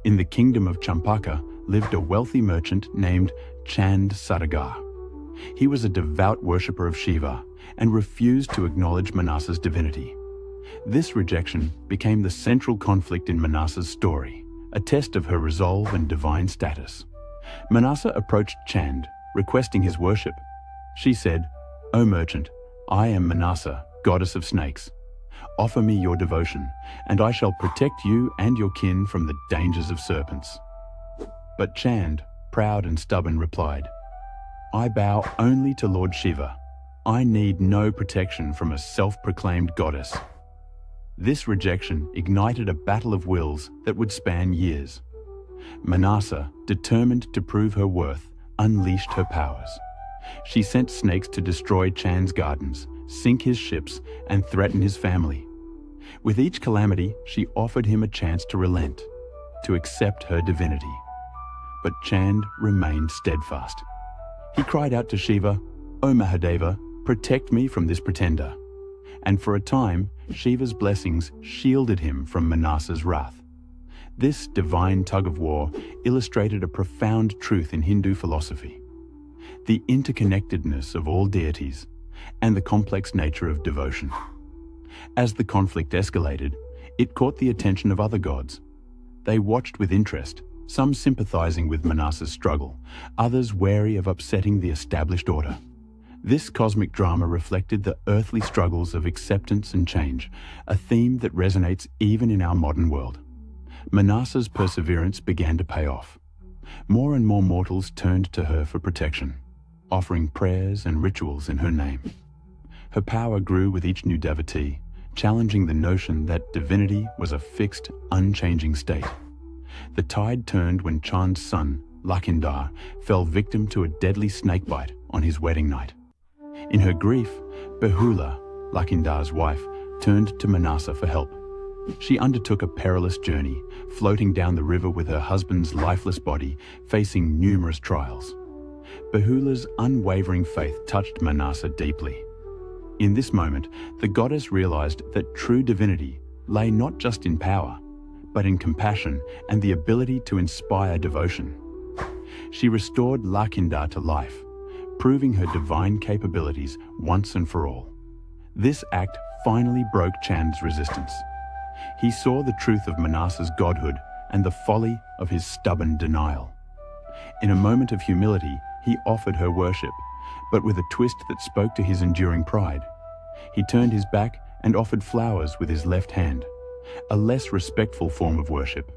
In the kingdom of Champaka lived a wealthy merchant named Chand Sadagar. He was a devout worshipper of Shiva and refused to acknowledge Manasa's divinity. This rejection became the central conflict in Manasa's story, a test of her resolve and divine status. Manasa approached Chand, requesting his worship. She said, "O merchant, I am Manasa, goddess of snakes. Offer me your devotion, and I shall protect you and your kin from the dangers of serpents." But Chand, proud and stubborn, replied, "I bow only to Lord Shiva. I need no protection from a self-proclaimed goddess." This rejection ignited a battle of wills that would span years. Manasa, determined to prove her worth, unleashed her powers. She sent snakes to destroy Chand's gardens, sink his ships, and threaten his family. With each calamity, she offered him a chance to relent, to accept her divinity. But Chand remained steadfast. He cried out to Shiva, "O Mahadeva, protect me from this pretender." And for a time, Shiva's blessings shielded him from Manasa's wrath. This divine tug-of-war illustrated a profound truth in Hindu philosophy: the interconnectedness of all deities and the complex nature of devotion. As the conflict escalated, it caught the attention of other gods. They watched with interest, some sympathizing with Manasa's struggle, others wary of upsetting the established order. This cosmic drama reflected the earthly struggles of acceptance and change, a theme that resonates even in our modern world. Manasa's perseverance began to pay off. More and more mortals turned to her for protection, offering prayers and rituals in her name. Her power grew with each new devotee, challenging the notion that divinity was a fixed, unchanging state. The tide turned when Chand's son, Lakhinder, fell victim to a deadly snakebite on his wedding night. In her grief, Behula, Lakhindar's wife, turned to Manasa for help. She undertook a perilous journey, floating down the river with her husband's lifeless body, facing numerous trials. Behula's unwavering faith touched Manasa deeply. In this moment, the goddess realized that true divinity lay not just in power, but in compassion and the ability to inspire devotion. She restored Lakhinder to life, proving her divine capabilities once and for all. This act finally broke Chand's resistance. He saw the truth of Manasa's godhood and the folly of his stubborn denial. In a moment of humility, he offered her worship, but with a twist that spoke to his enduring pride. He turned his back and offered flowers with his left hand, a less respectful form of worship.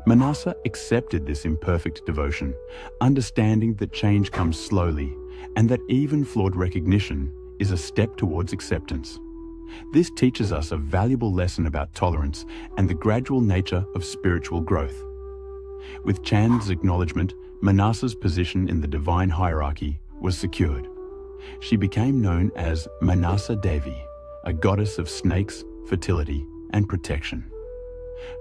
Manasa accepted this imperfect devotion, understanding that change comes slowly and that even flawed recognition is a step towards acceptance. This teaches us a valuable lesson about tolerance and the gradual nature of spiritual growth. With Chand's acknowledgement, Manasa's position in the divine hierarchy was secured. She became known as Manasa Devi, a goddess of snakes, fertility, and protection.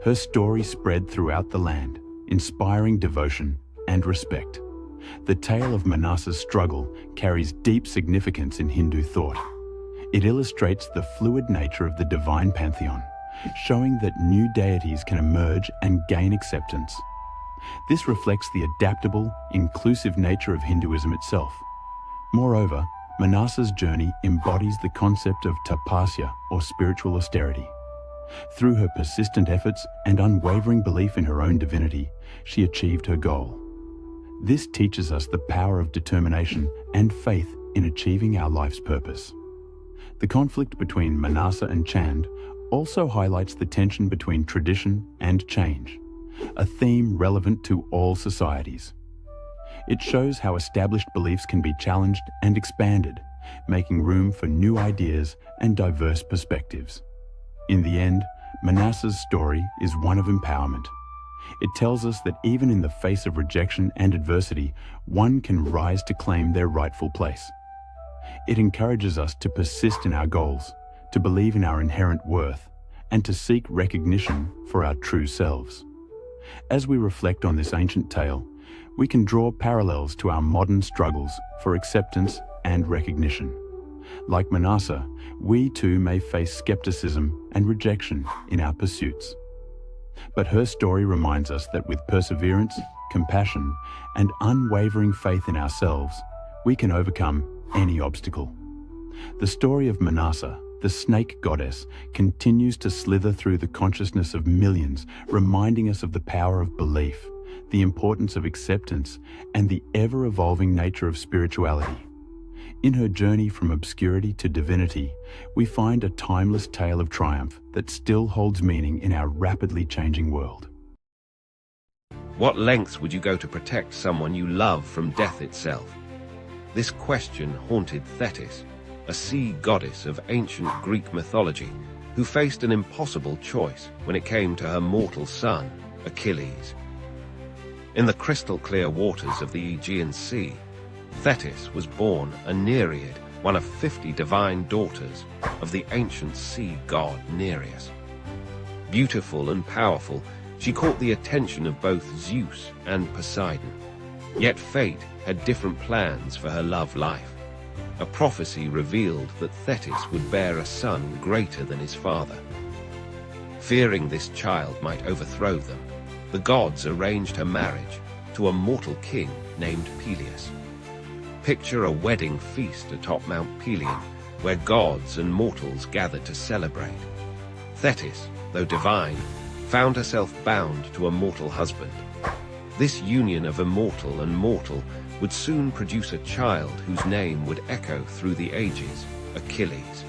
Her story spread throughout the land, inspiring devotion and respect. The tale of Manasa's struggle carries deep significance in Hindu thought. It illustrates the fluid nature of the divine pantheon, showing that new deities can emerge and gain acceptance. This reflects the adaptable, inclusive nature of Hinduism itself. Moreover, Manasa's journey embodies the concept of tapasya, or spiritual austerity. Through her persistent efforts and unwavering belief in her own divinity, she achieved her goal. This teaches us the power of determination and faith in achieving our life's purpose. The conflict between Manasa and Chand also highlights the tension between tradition and change, a theme relevant to all societies. It shows how established beliefs can be challenged and expanded, making room for new ideas and diverse perspectives. In the end, Manasa's story is one of empowerment. It tells us that even in the face of rejection and adversity, one can rise to claim their rightful place. It encourages us to persist in our goals, to believe in our inherent worth, and to seek recognition for our true selves. As we reflect on this ancient tale, we can draw parallels to our modern struggles for acceptance and recognition. Like Manasa, we too may face skepticism and rejection in our pursuits. But her story reminds us that with perseverance, compassion, and unwavering faith in ourselves, we can overcome any obstacle. The story of Manasa, the snake goddess, continues to slither through the consciousness of millions, reminding us of the power of belief, the importance of acceptance, and the ever-evolving nature of spirituality. In her journey from obscurity to divinity, we find a timeless tale of triumph that still holds meaning in our rapidly changing world. What lengths would you go to protect someone you love from death itself? This question haunted Thetis, a sea goddess of ancient Greek mythology, who faced an impossible choice when it came to her mortal son, Achilles. In the crystal-clear waters of the Aegean Sea, Thetis was born a Nereid, one of 50 divine daughters of the ancient sea god Nereus. Beautiful and powerful, she caught the attention of both Zeus and Poseidon. Yet fate had different plans for her love life. A prophecy revealed that Thetis would bear a son greater than his father. Fearing this child might overthrow them, the gods arranged her marriage to a mortal king named Peleus. Picture a wedding feast atop Mount Pelion, where gods and mortals gathered to celebrate. Thetis, though divine, found herself bound to a mortal husband. This union of immortal and mortal would soon produce a child whose name would echo through the ages, Achilles.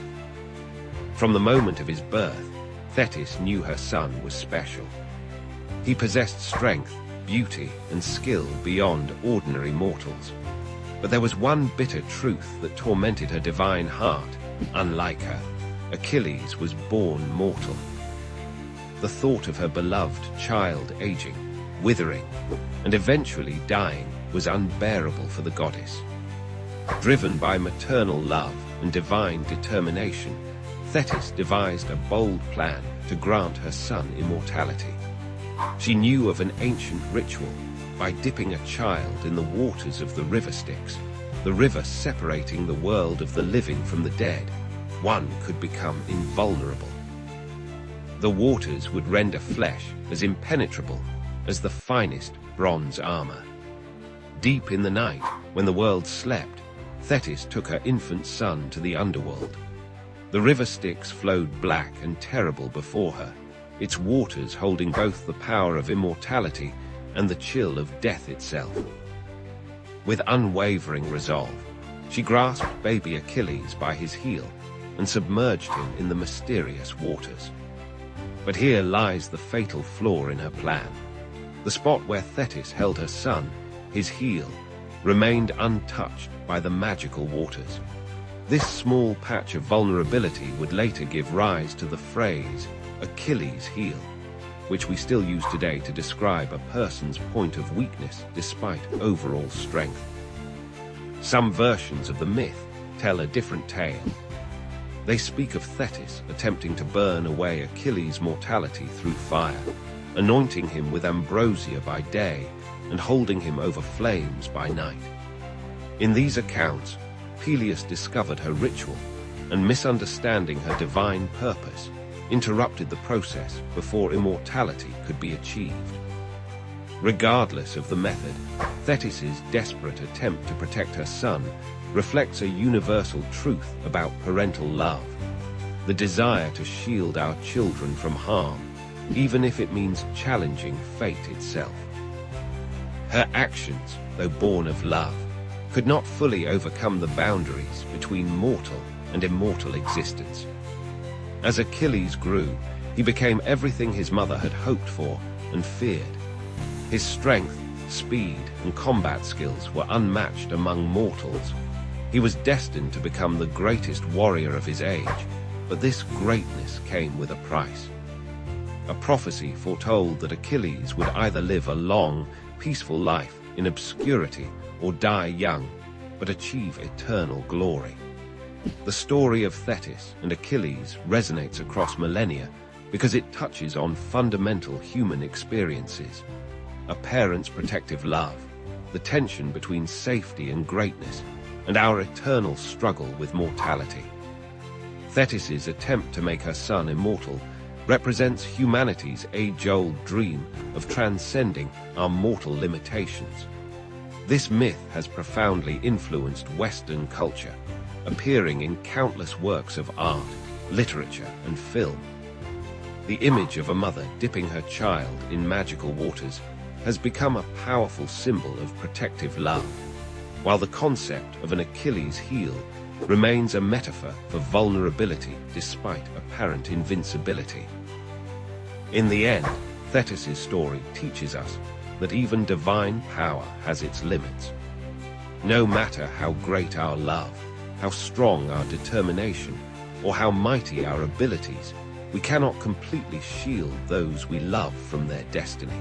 From the moment of his birth, Thetis knew her son was special. He possessed strength, beauty, and skill beyond ordinary mortals. But there was one bitter truth that tormented her divine heart Unlike her, Achilles was born mortal. The thought of her beloved child aging, withering, and eventually dying was unbearable for the goddess. Driven by maternal love and divine determination, Thetis devised a bold plan to grant her son immortality. She knew of an ancient ritual. By dipping a child in the waters of the river Styx, the river separating the world of the living from the dead, one could become invulnerable. The waters would render flesh as impenetrable as the finest bronze armor. Deep in the night, when the world slept, Thetis took her infant son to the underworld. The river Styx flowed black and terrible before her, its waters holding both the power of immortality and the chill of death itself. With unwavering resolve, she grasped baby Achilles by his heel and submerged him in the mysterious waters. But here lies the fatal flaw in her plan. The spot where Thetis held her son, his heel, remained untouched by the magical waters. This small patch of vulnerability would later give rise to the phrase Achilles' heel, which we still use today to describe a person's point of weakness despite overall strength. Some versions of the myth tell a different tale. They speak of Thetis attempting to burn away Achilles' mortality through fire, anointing him with ambrosia by day and holding him over flames by night. In these accounts, Peleus discovered her ritual and, misunderstanding her divine purpose, interrupted the process before immortality could be achieved. Regardless of the method, Thetis's desperate attempt to protect her son reflects a universal truth about parental love: the desire to shield our children from harm, even if it means challenging fate itself. Her actions, though born of love, could not fully overcome the boundaries between mortal and immortal existence. As Achilles grew, he became everything his mother had hoped for and feared. His strength, speed, and combat skills were unmatched among mortals. He was destined to become the greatest warrior of his age, but this greatness came with a price. A prophecy foretold that Achilles would either live a long, peaceful life in obscurity or die young, but achieve eternal glory. The story of Thetis and Achilles resonates across millennia because it touches on fundamental human experiences: a parent's protective love, the tension between safety and greatness, and our eternal struggle with mortality. Thetis's attempt to make her son immortal represents humanity's age-old dream of transcending our mortal limitations. This myth has profoundly influenced Western culture, appearing in countless works of art, literature, and film. The image of a mother dipping her child in magical waters has become a powerful symbol of protective love, while the concept of an Achilles heel remains a metaphor for vulnerability despite apparent invincibility. In the end, Thetis's story teaches us that even divine power has its limits. No matter how great our love, how strong our determination, or how mighty our abilities, we cannot completely shield those we love from their destiny.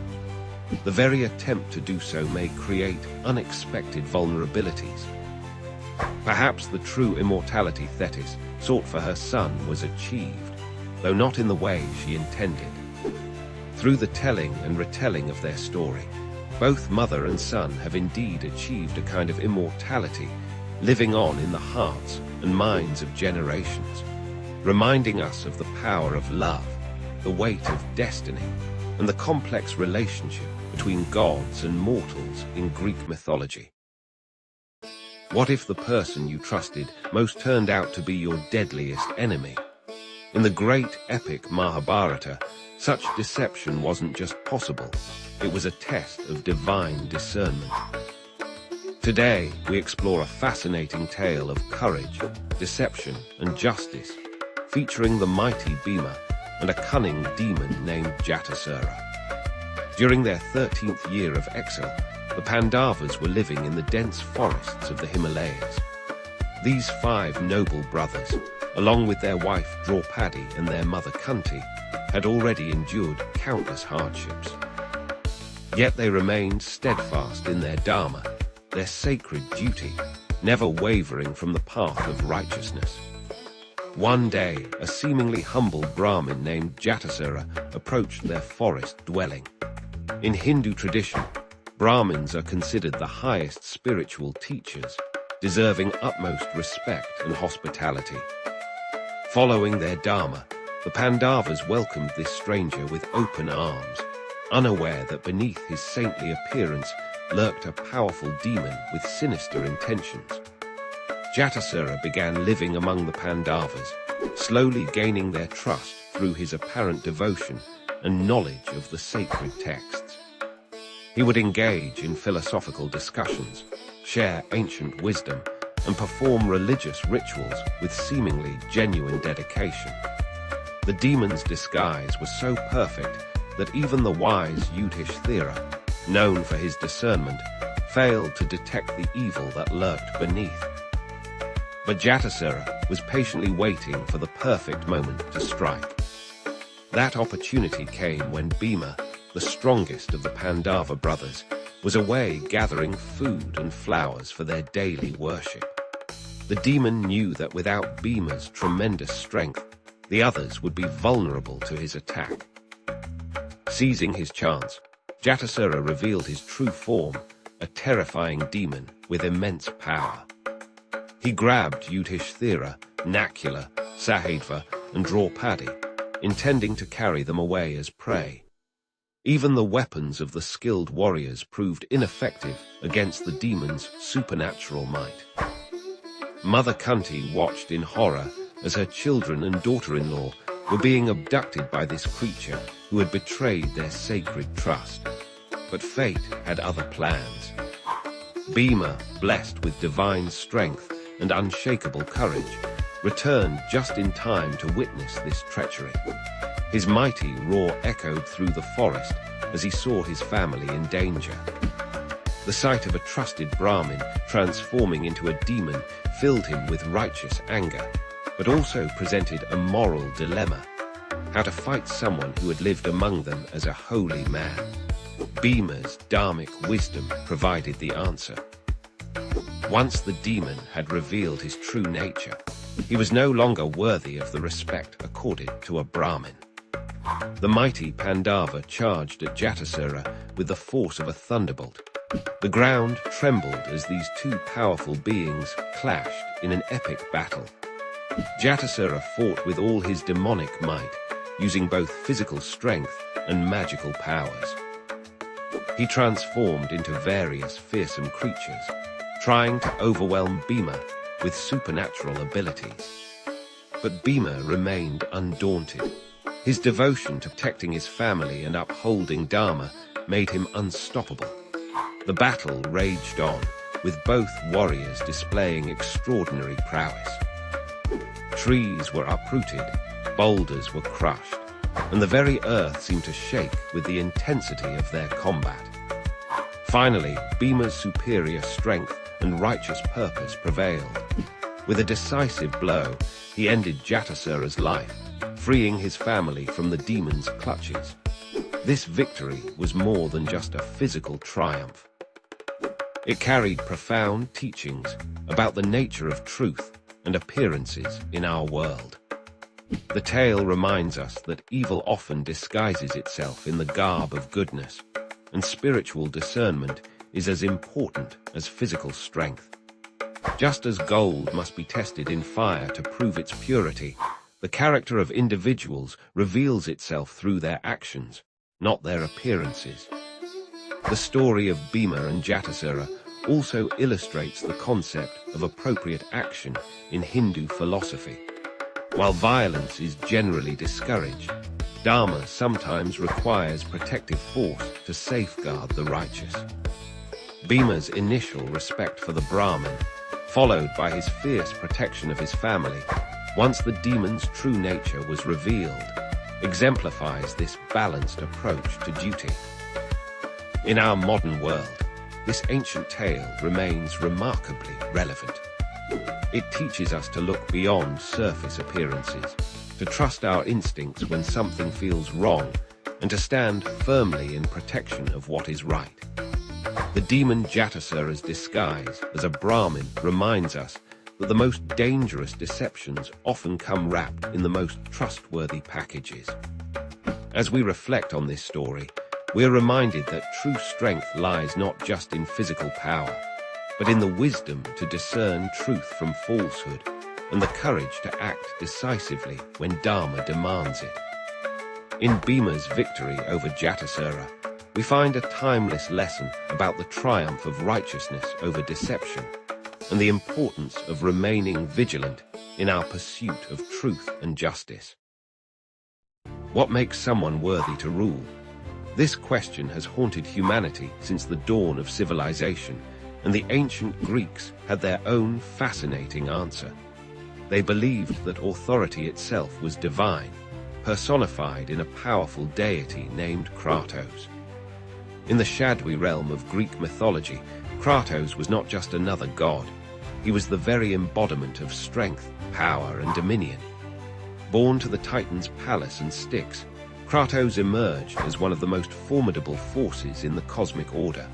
The very attempt to do so may create unexpected vulnerabilities. Perhaps the true immortality Thetis sought for her son was achieved, though not in the way she intended. Through the telling and retelling of their story, both mother and son have indeed achieved a kind of immortality, living on in the hearts and minds of generations, reminding us of the power of love, the weight of destiny, and the complex relationship between gods and mortals in Greek mythology. What if the person you trusted most turned out to be your deadliest enemy? In the great epic Mahabharata, such deception wasn't just possible, it was a test of divine discernment. Today, we explore a fascinating tale of courage, deception, and justice, featuring the mighty Bhima and a cunning demon named Jatasura. During their 13th year of exile, the Pandavas were living in the dense forests of the Himalayas. These 5 noble brothers, along with their wife Draupadi and their mother Kunti, had already endured countless hardships. Yet they remained steadfast in their dharma, their sacred duty, never wavering from the path of righteousness. One day, a seemingly humble Brahmin named Jatasura approached their forest dwelling. In Hindu tradition, Brahmins are considered the highest spiritual teachers, deserving utmost respect and hospitality. Following their dharma, the Pandavas welcomed this stranger with open arms, unaware that beneath his saintly appearance lurked a powerful demon with sinister intentions. Jatasura began living among the Pandavas, slowly gaining their trust through his apparent devotion and knowledge of the sacred texts. He would engage in philosophical discussions, share ancient wisdom, and perform religious rituals with seemingly genuine dedication. The demon's disguise was so perfect that even the wise Yudhishthira, known for his discernment, failed to detect the evil that lurked beneath. But Jatasura was patiently waiting for the perfect moment to strike. That opportunity came when Bhima, the strongest of the Pandava brothers, was away gathering food and flowers for their daily worship. The demon knew that without Bhima's tremendous strength, the others would be vulnerable to his attack. Seizing his chance, Jatasura revealed his true form, a terrifying demon with immense power. He grabbed Yudhishthira, Nakula, Sahadeva, and Draupadi, intending to carry them away as prey. Even the weapons of the skilled warriors proved ineffective against the demon's supernatural might. Mother Kunti watched in horror as her children and daughter-in-law were being abducted by this creature who had betrayed their sacred trust. But fate had other plans. Bhima, blessed with divine strength and unshakable courage, returned just in time to witness this treachery. His mighty roar echoed through the forest as he saw his family in danger. The sight of a trusted Brahmin transforming into a demon filled him with righteous anger, but also presented a moral dilemma: how to fight someone who had lived among them as a holy man. Bhima's dharmic wisdom provided the answer. Once the demon had revealed his true nature, he was no longer worthy of the respect accorded to a Brahmin. The mighty Pandava charged at Jatasura with the force of a thunderbolt. The ground trembled as these two powerful beings clashed in an epic battle. Jatasura fought with all his demonic might, using both physical strength and magical powers. He transformed into various fearsome creatures, trying to overwhelm Bhima with supernatural abilities. But Bhima remained undaunted. His devotion to protecting his family and upholding Dharma made him unstoppable. The battle raged on, with both warriors displaying extraordinary prowess. Trees were uprooted, boulders were crushed, and the very earth seemed to shake with the intensity of their combat. Finally, Bhima's superior strength and righteous purpose prevailed. With a decisive blow, he ended Jatasura's life, freeing his family from the demon's clutches. This victory was more than just a physical triumph. It carried profound teachings about the nature of truth and appearances in our world. The tale reminds us that evil often disguises itself in the garb of goodness, and spiritual discernment is as important as physical strength. Just as gold must be tested in fire to prove its purity, the character of individuals reveals itself through their actions, not their appearances. The story of Bhima and Jatasura also illustrates the concept of appropriate action in Hindu philosophy. While violence is generally discouraged, Dharma sometimes requires protective force to safeguard the righteous. Bhima's initial respect for the Brahmin, followed by his fierce protection of his family, once the demon's true nature was revealed, exemplifies this balanced approach to duty. In our modern world, this ancient tale remains remarkably relevant. It teaches us to look beyond surface appearances, to trust our instincts when something feels wrong, and to stand firmly in protection of what is right. The demon Jatasura's disguise as a Brahmin reminds us that the most dangerous deceptions often come wrapped in the most trustworthy packages. As we reflect on this story, we are reminded that true strength lies not just in physical power, but in the wisdom to discern truth from falsehood and the courage to act decisively when Dharma demands it. In Bhima's victory over Jatasura, we find a timeless lesson about the triumph of righteousness over deception and the importance of remaining vigilant in our pursuit of truth and justice. What makes someone worthy to rule? This question has haunted humanity since the dawn of civilization, and the ancient Greeks had their own fascinating answer. They believed that authority itself was divine, personified in a powerful deity named Kratos. In the shadowy realm of Greek mythology, Kratos was not just another god. He was the very embodiment of strength, power, and dominion. Born to the Titan's palace and Styx, Kratos emerged as one of the most formidable forces in the cosmic order,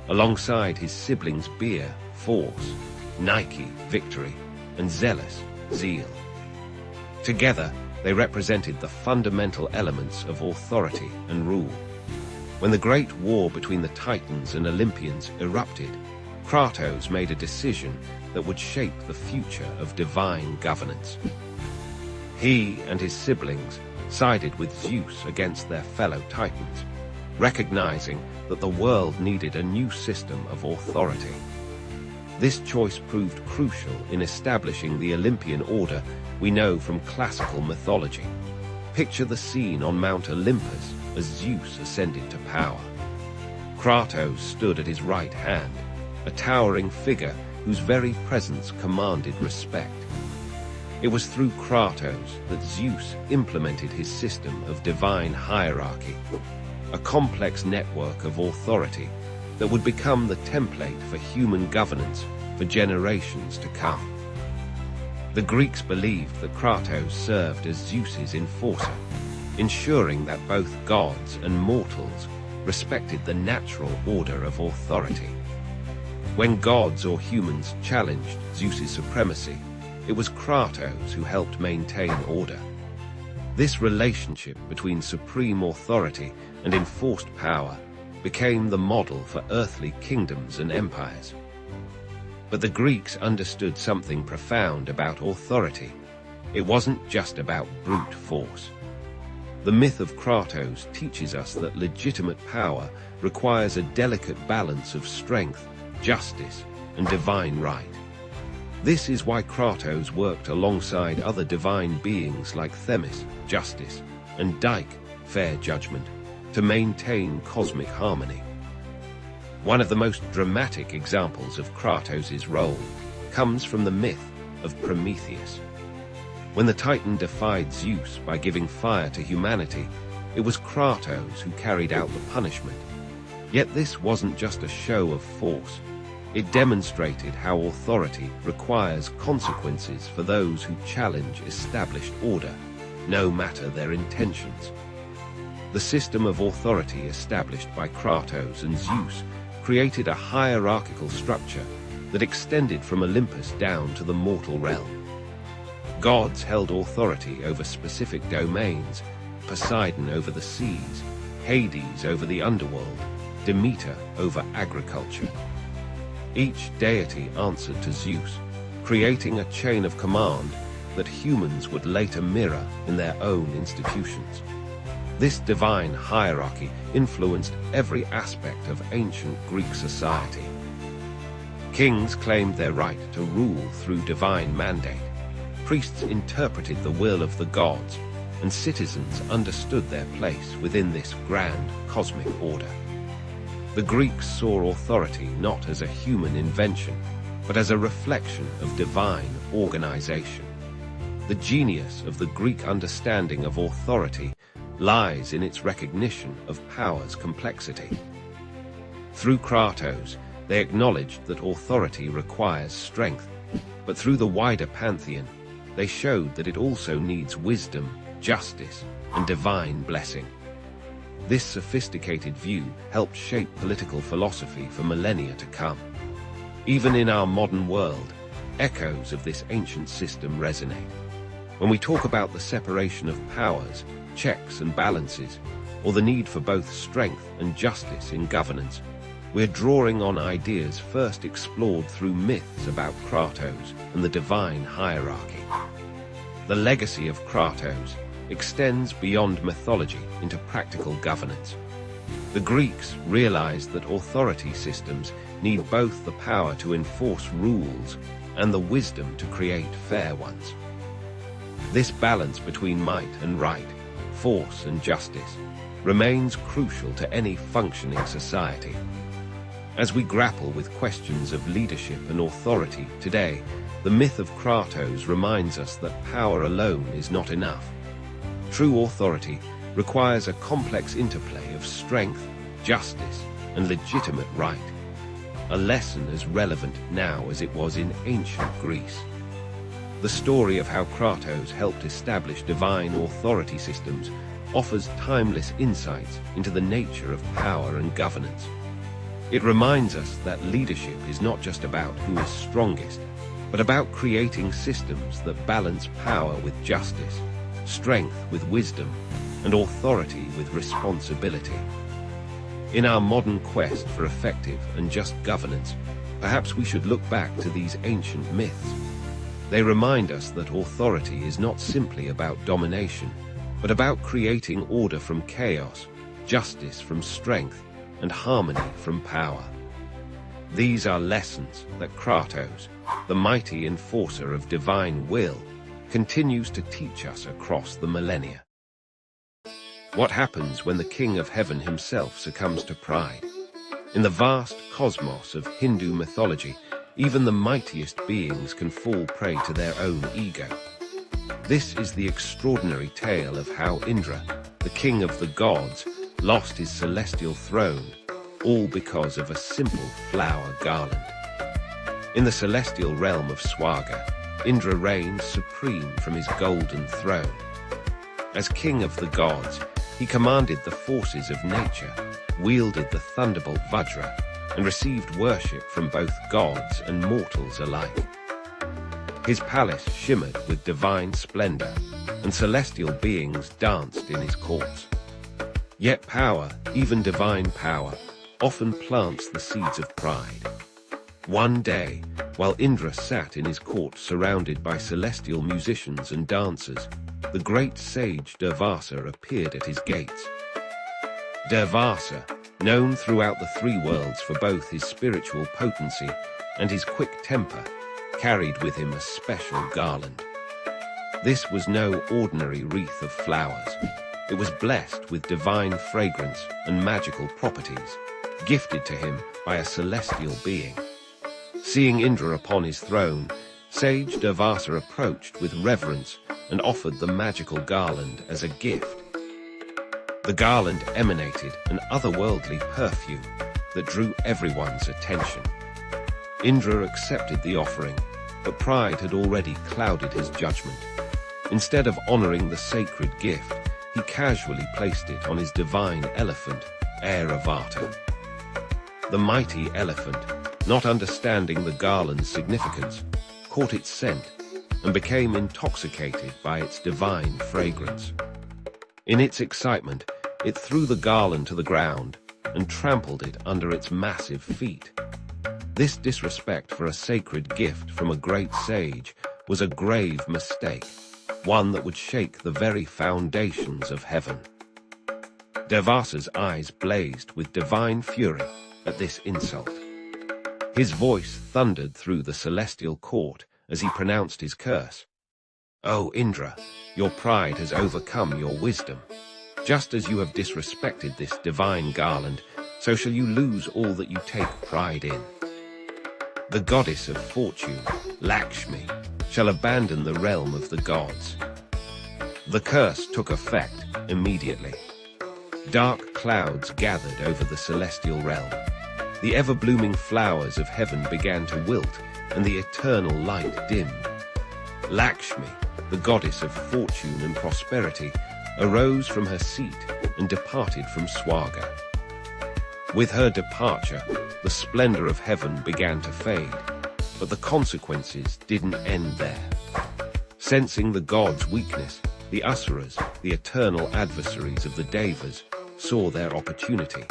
alongside his siblings Beer, Force, Nike, Victory, and Zealous, Zeal. Together, they represented the fundamental elements of authority and rule. When the great war between the Titans and Olympians erupted, Kratos made a decision that would shape the future of divine governance. He and his siblings sided with Zeus against their fellow Titans, recognizing that the world needed a new system of authority. This choice proved crucial in establishing the Olympian order we know from classical mythology. Picture the scene on Mount Olympus as Zeus ascended to power. Kratos stood at his right hand, a towering figure whose very presence commanded respect. It was through Kratos that Zeus implemented his system of divine hierarchy, a complex network of authority that would become the template for human governance for generations to come. The Greeks believed that Kratos served as Zeus's enforcer, ensuring that both gods and mortals respected the natural order of authority. When gods or humans challenged Zeus's supremacy, it was Kratos who helped maintain order. This relationship between supreme authority and enforced power became the model for earthly kingdoms and empires. But the Greeks understood something profound about authority. It wasn't just about brute force. The myth of Kratos teaches us that legitimate power requires a delicate balance of strength, justice, and divine right. This is why Kratos worked alongside other divine beings like Themis, justice, and Dike, fair judgment, to maintain cosmic harmony. One of the most dramatic examples of Kratos' role comes from the myth of Prometheus. When the Titan defied Zeus by giving fire to humanity, it was Kratos who carried out the punishment. Yet this wasn't just a show of force. It demonstrated how authority requires consequences for those who challenge established order, no matter their intentions. The system of authority established by Kratos and Zeus created a hierarchical structure that extended from Olympus down to the mortal realm. Gods held authority over specific domains, Poseidon over the seas, Hades over the underworld, Demeter over agriculture. Each deity answered to Zeus, creating a chain of command that humans would later mirror in their own institutions. This divine hierarchy influenced every aspect of ancient Greek society. Kings claimed their right to rule through divine mandate. Priests interpreted the will of the gods, and citizens understood their place within this grand cosmic order. The Greeks saw authority not as a human invention, but as a reflection of divine organization. The genius of the Greek understanding of authority lies in its recognition of power's complexity. Through Kratos, They acknowledged that authority requires strength, but through the wider pantheon, they showed that it also needs wisdom, justice, and divine blessing. This sophisticated view helped shape political philosophy for millennia to come. Even in our modern world, echoes of this ancient system resonate. When we talk about the separation of powers, checks and balances, or the need for both strength and justice in governance, we're drawing on ideas first explored through myths about Kratos and the divine hierarchy. The legacy of Kratos extends beyond mythology into practical governance. The Greeks realized that authority systems need both the power to enforce rules and the wisdom to create fair ones. This balance between might and right, force and justice, remains crucial to any functioning society. As we grapple with questions of leadership and authority today, the myth of Kratos reminds us that power alone is not enough. True authority requires a complex interplay of strength, justice, and legitimate right, a lesson as relevant now as it was in ancient Greece. The story of how Kratos helped establish divine authority systems offers timeless insights into the nature of power and governance. It reminds us that leadership is not just about who is strongest, but about creating systems that balance power with justice, strength with wisdom, and authority with responsibility. In our modern quest for effective and just governance, perhaps we should look back to these ancient myths. They remind us that authority is not simply about domination, but about creating order from chaos, justice from strength, and harmony from power. These are lessons that Kratos, the mighty enforcer of divine will, continues to teach us across the millennia. What happens when the King of Heaven himself succumbs to pride? In the vast cosmos of Hindu mythology, even the mightiest beings can fall prey to their own ego. This is the extraordinary tale of how Indra, the king of the gods, lost his celestial throne, all because of a simple flower garland. In the celestial realm of Swarga, Indra reigned supreme from his golden throne. As king of the gods, he commanded the forces of nature, wielded the thunderbolt Vajra, and received worship from both gods and mortals alike. His palace shimmered with divine splendor, and celestial beings danced in his courts. Yet power, even divine power, often plants the seeds of pride. One day, while Indra sat in his court surrounded by celestial musicians and dancers, the great sage Durvasa appeared at his gates. Durvasa, known throughout the three worlds for both his spiritual potency and his quick temper, carried with him a special garland. This was no ordinary wreath of flowers. It was blessed with divine fragrance and magical properties, gifted to him by a celestial being. Seeing Indra upon his throne, sage Durvasa approached with reverence and offered the magical garland as a gift. The garland emanated an otherworldly perfume that drew everyone's attention. Indra accepted the offering, but pride had already clouded his judgment. Instead of honoring the sacred gift, he casually placed it on his divine elephant, Airavata. The mighty elephant, not understanding the garland's significance, caught its scent and became intoxicated by its divine fragrance. In its excitement, it threw the garland to the ground and trampled it under its massive feet. This disrespect for a sacred gift from a great sage was a grave mistake, one that would shake the very foundations of heaven. Durvasa's eyes blazed with divine fury at this insult. His voice thundered through the celestial court as he pronounced his curse. "O Indra, your pride has overcome your wisdom. Just as you have disrespected this divine garland, so shall you lose all that you take pride in. The goddess of fortune, Lakshmi, shall abandon the realm of the gods." The curse took effect immediately. Dark clouds gathered over the celestial realm. The ever-blooming flowers of heaven began to wilt, and the eternal light dimmed. Lakshmi, the goddess of fortune and prosperity, arose from her seat and departed from Swarga. With her departure, the splendor of heaven began to fade, but the consequences didn't end there. Sensing the gods' weakness, the Asuras, the eternal adversaries of the Devas, saw their opportunity.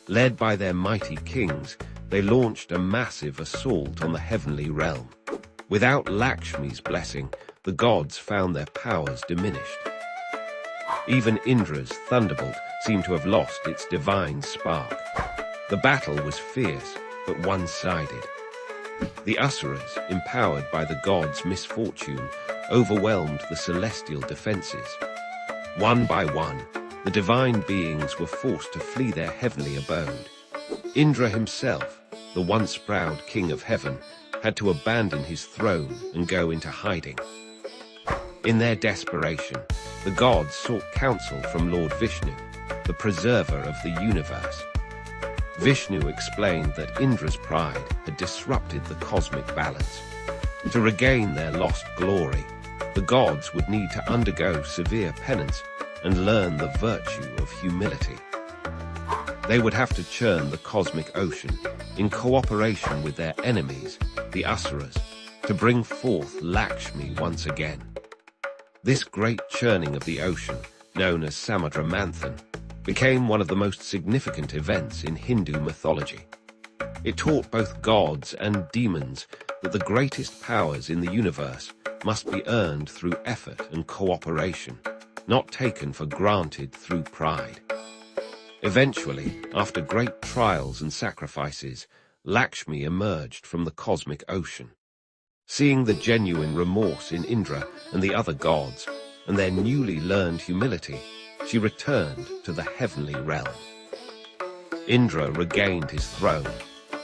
Led by their mighty kings, they launched a massive assault on the heavenly realm. Without Lakshmi's blessing, the gods found their powers diminished. Even Indra's thunderbolt seemed to have lost its divine spark. The battle was fierce, but one-sided. The Asuras, empowered by the gods' misfortune, overwhelmed the celestial defenses. One by one, the divine beings were forced to flee their heavenly abode. Indra himself, the once proud king of heaven, had to abandon his throne and go into hiding. In their desperation, the gods sought counsel from Lord Vishnu, the preserver of the universe. Vishnu explained that Indra's pride had disrupted the cosmic balance. To regain their lost glory, the gods would need to undergo severe penance and learn the virtue of humility. They would have to churn the cosmic ocean in cooperation with their enemies, the Asuras, to bring forth Lakshmi once again. This great churning of the ocean, known as Samudra Manthan, became one of the most significant events in Hindu mythology. It taught both gods and demons that the greatest powers in the universe must be earned through effort and cooperation, not taken for granted through pride. Eventually, after great trials and sacrifices, Lakshmi emerged from the cosmic ocean. Seeing the genuine remorse in Indra and the other gods, and their newly learned humility, she returned to the heavenly realm. Indra regained his throne,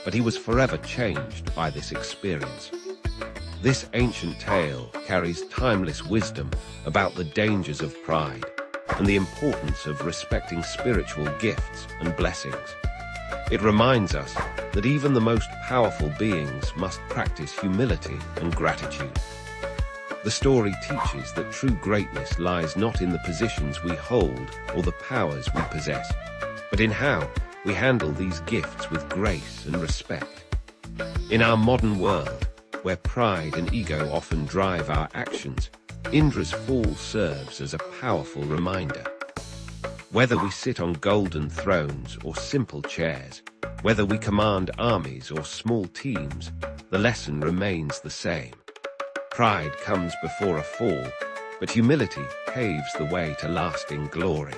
but he was forever changed by this experience. This ancient tale carries timeless wisdom about the dangers of pride and the importance of respecting spiritual gifts and blessings. It reminds us that even the most powerful beings must practice humility and gratitude. The story teaches that true greatness lies not in the positions we hold or the powers we possess, but in how we handle these gifts with grace and respect. In our modern world, where pride and ego often drive our actions, Indra's fall serves as a powerful reminder. Whether we sit on golden thrones or simple chairs, whether we command armies or small teams, the lesson remains the same. Pride comes before a fall, but humility paves the way to lasting glory.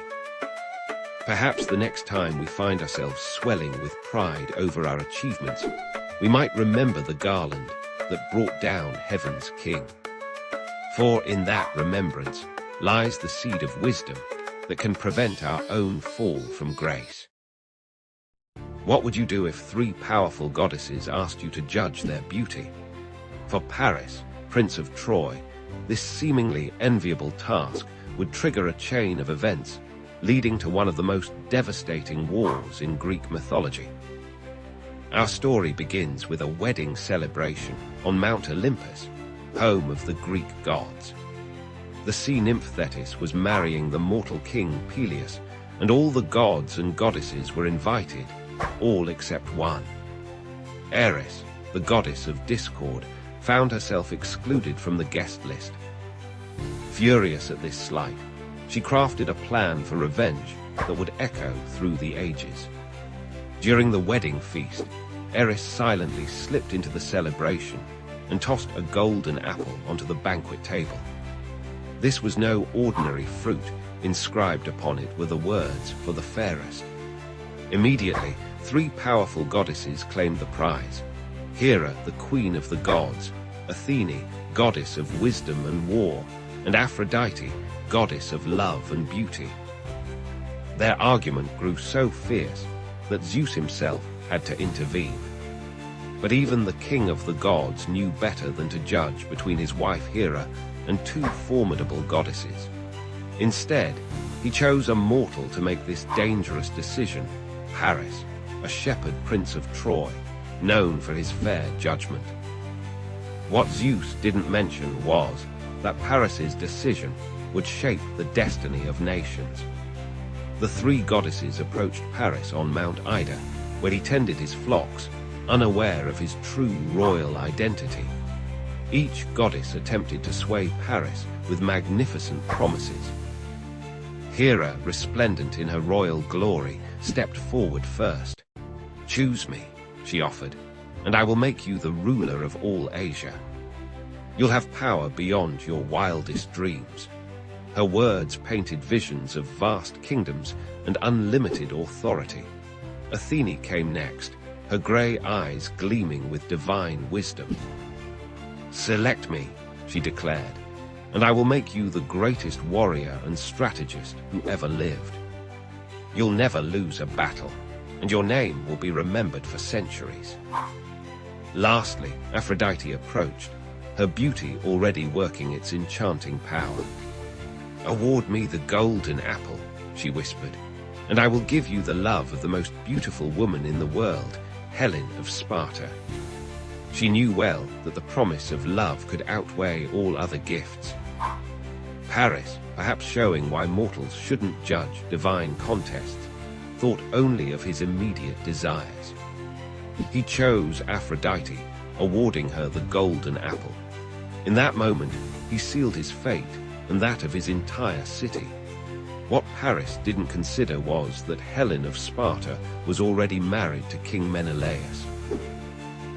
Perhaps the next time we find ourselves swelling with pride over our achievements, we might remember the garland that brought down heaven's king. For in that remembrance lies the seed of wisdom that can prevent our own fall from grace. What would you do if 3 powerful goddesses asked you to judge their beauty? For Paris, Prince of Troy, this seemingly enviable task would trigger a chain of events leading to one of the most devastating wars in Greek mythology. Our story begins with a wedding celebration on Mount Olympus, home of the Greek gods. The sea nymph Thetis was marrying the mortal king Peleus, and all the gods and goddesses were invited, all except one. Eris, the goddess of discord, found herself excluded from the guest list. Furious at this slight, she crafted a plan for revenge that would echo through the ages. During the wedding feast, Eris silently slipped into the celebration and tossed a golden apple onto the banquet table. This was no ordinary fruit. Inscribed upon it were the words, "For the fairest." Immediately, 3 powerful goddesses claimed the prize. Hera, the queen of the gods, Athene, goddess of wisdom and war, and Aphrodite, goddess of love and beauty. Their argument grew so fierce that Zeus himself had to intervene. But even the king of the gods knew better than to judge between his wife Hera and 2 formidable goddesses. Instead, he chose a mortal to make this dangerous decision, Paris, a shepherd prince of Troy, known for his fair judgment. What Zeus didn't mention was that Paris's decision would shape the destiny of nations. The three goddesses approached Paris on Mount Ida, where he tended his flocks, unaware of his true royal identity. Each goddess attempted to sway Paris with magnificent promises. Hera, resplendent in her royal glory, stepped forward first. "Choose me," she offered, "and I will make you the ruler of all Asia. You'll have power beyond your wildest dreams." Her words painted visions of vast kingdoms and unlimited authority. Athene came next, her grey eyes gleaming with divine wisdom. "Select me," she declared, "and I will make you the greatest warrior and strategist who ever lived. You'll never lose a battle, and your name will be remembered for centuries." Lastly, Aphrodite approached, her beauty already working its enchanting power. "Award me the golden apple," she whispered, "and I will give you the love of the most beautiful woman in the world, Helen of Sparta." She knew well that the promise of love could outweigh all other gifts. Paris, perhaps showing why mortals shouldn't judge divine contests, thought only of his immediate desires. He chose Aphrodite, awarding her the golden apple. In that moment, he sealed his fate and that of his entire city. What Paris didn't consider was that Helen of Sparta was already married to King Menelaus.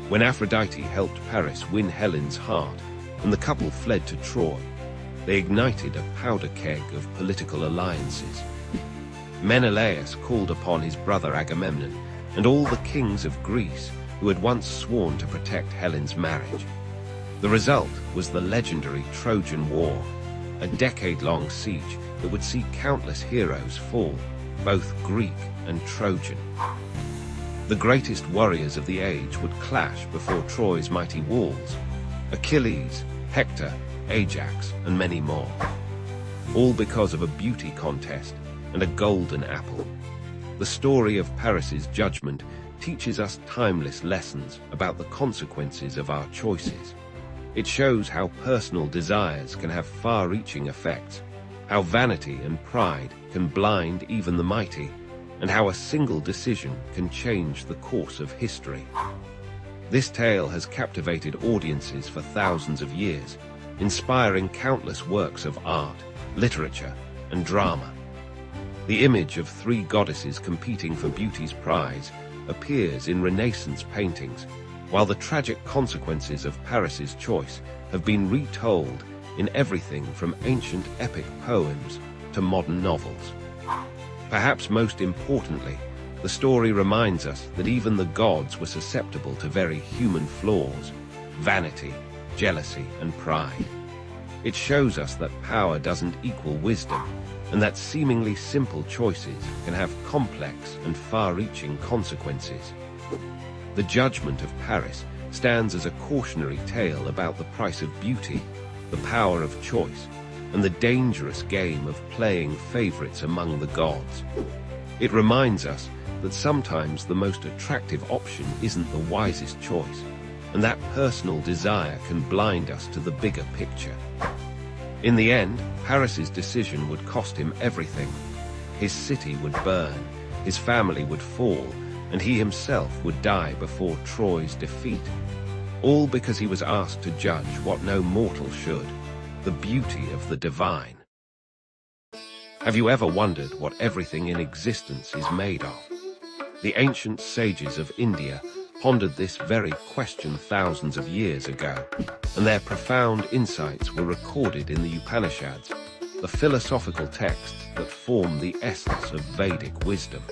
When Aphrodite helped Paris win Helen's heart and the couple fled to Troy, they ignited a powder keg of political alliances. Menelaus called upon his brother Agamemnon and all the kings of Greece who had once sworn to protect Helen's marriage. The result was the legendary Trojan War, a decade-long siege that would see countless heroes fall, both Greek and Trojan. The greatest warriors of the age would clash before Troy's mighty walls: Achilles, Hector, Ajax, and many more. All because of a beauty contest and a golden apple. The story of Paris's judgment teaches us timeless lessons about the consequences of our choices. It shows how personal desires can have far-reaching effects, how vanity and pride can blind even the mighty, and how a single decision can change the course of history. This tale has captivated audiences for thousands of years, inspiring countless works of art, literature, and drama. The image of three goddesses competing for beauty's prize appears in Renaissance paintings, while the tragic consequences of Paris's choice have been retold in everything from ancient epic poems to modern novels. Perhaps most importantly, the story reminds us that even the gods were susceptible to very human flaws: vanity, jealousy, and pride. It shows us that power doesn't equal wisdom, and that seemingly simple choices can have complex and far-reaching consequences. The judgment of Paris stands as a cautionary tale about the price of beauty, the power of choice, and the dangerous game of playing favorites among the gods. It reminds us that sometimes the most attractive option isn't the wisest choice, and that personal desire can blind us to the bigger picture. In the end, Paris's decision would cost him everything. His city would burn, his family would fall, and he himself would die before Troy's defeat. All because he was asked to judge what no mortal should: the beauty of the divine. Have you ever wondered what everything in existence is made of? The ancient sages of India pondered this very question thousands of years ago, and their profound insights were recorded in the Upanishads, the philosophical texts that form the essence of Vedic wisdom.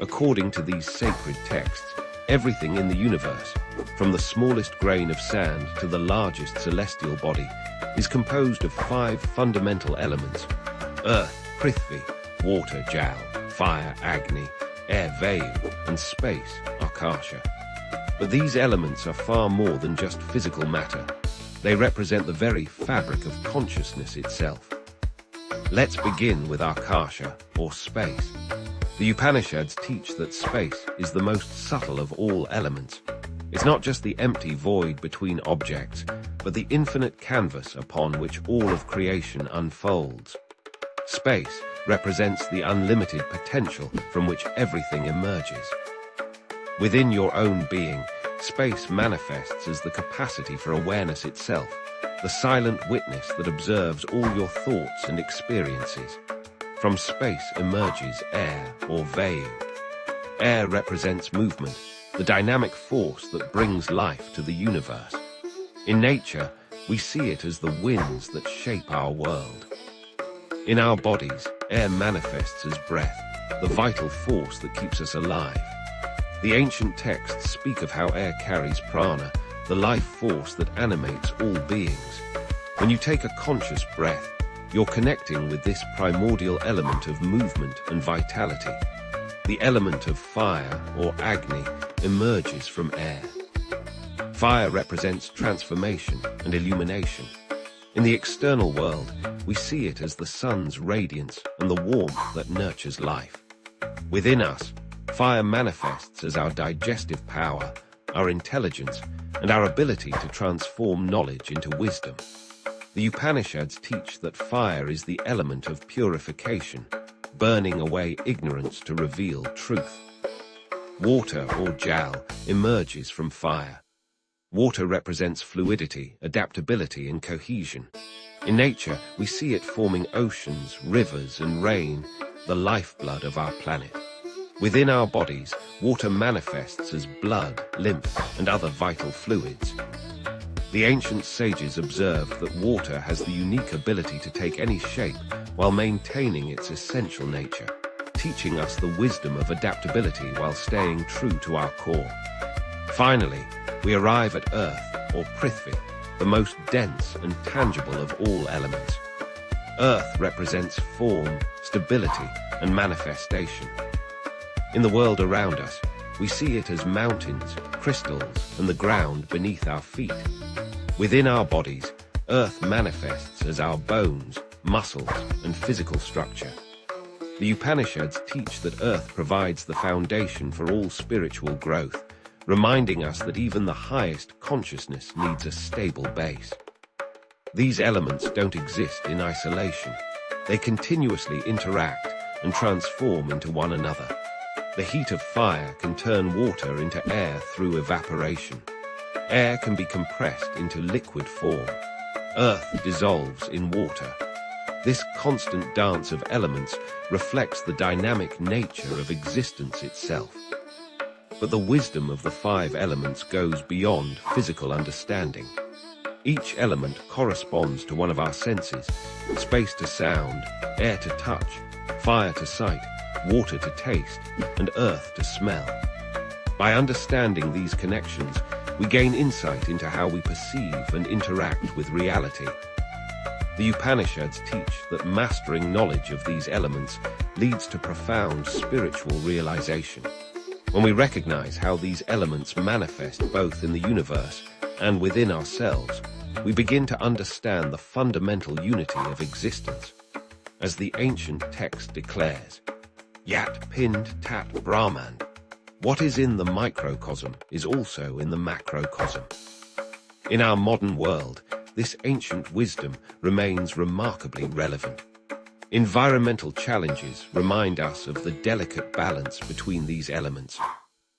According to these sacred texts, everything in the universe, from the smallest grain of sand to the largest celestial body, is composed of 5 fundamental elements: earth, Prithvi; water, Jal; fire, Agni; air, Vayu; and space, Akasha. But these elements are far more than just physical matter. They represent the very fabric of consciousness itself. Let's begin with Akasha, or space. The Upanishads teach that space is the most subtle of all elements. It's not just the empty void between objects, but the infinite canvas upon which all of creation unfolds. Space represents the unlimited potential from which everything emerges. Within your own being, space manifests as the capacity for awareness itself, the silent witness that observes all your thoughts and experiences. From space emerges air or vayu. Air represents movement, the dynamic force that brings life to the universe. In nature, we see it as the winds that shape our world. In our bodies, air manifests as breath, the vital force that keeps us alive. The ancient texts speak of how air carries prana, the life force that animates all beings. When you take a conscious breath, you're connecting with this primordial element of movement and vitality. The element of fire, or Agni, emerges from air. Fire represents transformation and illumination. In the external world, we see it as the sun's radiance and the warmth that nurtures life. Within us, fire manifests as our digestive power, our intelligence, and our ability to transform knowledge into wisdom. The Upanishads teach that fire is the element of purification, burning away ignorance to reveal truth. Water, or jal, emerges from fire. Water represents fluidity, adaptability, and cohesion. In nature, we see it forming oceans, rivers, and rain, the lifeblood of our planet. Within our bodies, water manifests as blood, lymph, and other vital fluids. The ancient sages observed that water has the unique ability to take any shape while maintaining its essential nature, teaching us the wisdom of adaptability while staying true to our core. Finally, we arrive at Earth, or Prithvi, the most dense and tangible of all elements. Earth represents form, stability, and manifestation. In the world around us, we see it as mountains, crystals, and the ground beneath our feet. Within our bodies, Earth manifests as our bones, muscles, and physical structure. The Upanishads teach that Earth provides the foundation for all spiritual growth, reminding us that even the highest consciousness needs a stable base. These elements don't exist in isolation. They continuously interact and transform into one another. The heat of fire can turn water into air through evaporation. Air can be compressed into liquid form. Earth dissolves in water. This constant dance of elements reflects the dynamic nature of existence itself. But the wisdom of the five elements goes beyond physical understanding. Each element corresponds to one of our senses: space to sound, air to touch, fire to sight, water to taste, and earth to smell. By understanding these connections, we gain insight into how we perceive and interact with reality. The Upanishads teach that mastering knowledge of these elements leads to profound spiritual realization. When we recognize how these elements manifest both in the universe and within ourselves, we begin to understand the fundamental unity of existence. As the ancient text declares, Yat Pind Tat Brahman. What is in the microcosm is also in the macrocosm. In our modern world, this ancient wisdom remains remarkably relevant. Environmental challenges remind us of the delicate balance between these elements.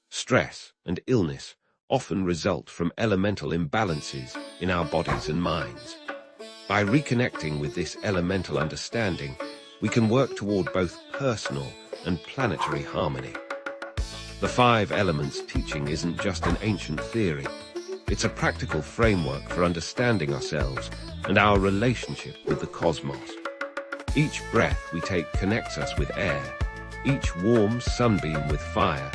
Stress and illness often result from elemental imbalances in our bodies and minds. By reconnecting with this elemental understanding, we can work toward both personal and planetary harmony. The five elements teaching isn't just an ancient theory. It's a practical framework for understanding ourselves and our relationship with the cosmos. Each breath we take connects us with air, each warm sunbeam with fire,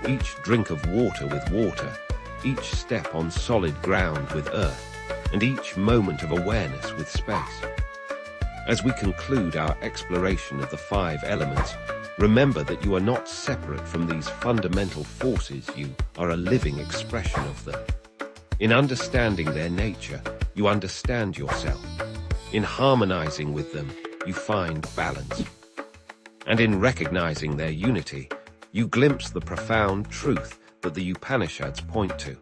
each drink of water with water, each step on solid ground with earth, and each moment of awareness with space. As we conclude our exploration of the five elements, remember that you are not separate from these fundamental forces. You are a living expression of them. In understanding their nature, you understand yourself. In harmonizing with them, you find balance. And in recognizing their unity, you glimpse the profound truth that the Upanishads point to,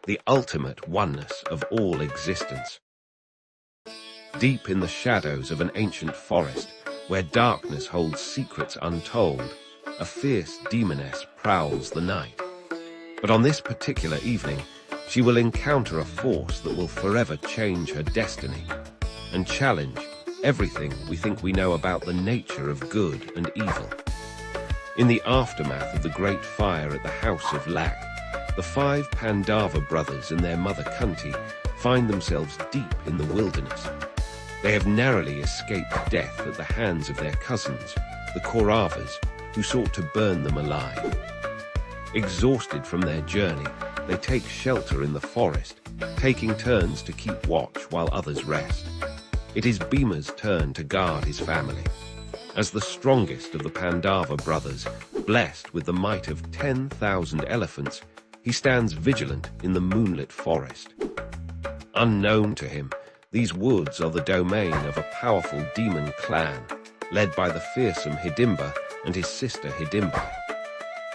the ultimate oneness of all existence. Deep in the shadows of an ancient forest, where darkness holds secrets untold, a fierce demoness prowls the night. But on this particular evening, she will encounter a force that will forever change her destiny and challenge everything we think we know about the nature of good and evil. In the aftermath of the great fire at the House of Lac, the 5 Pandava brothers and their mother Kunti find themselves deep in the wilderness. They have narrowly escaped death at the hands of their cousins, the Kauravas, who sought to burn them alive. Exhausted from their journey, they take shelter in the forest, taking turns to keep watch while others rest. It is Bhima's turn to guard his family. As the strongest of the Pandava brothers, blessed with the might of 10,000 elephants, he stands vigilant in the moonlit forest. Unknown to him, these woods are the domain of a powerful demon clan, led by the fearsome Hidimba and his sister Hidimbai.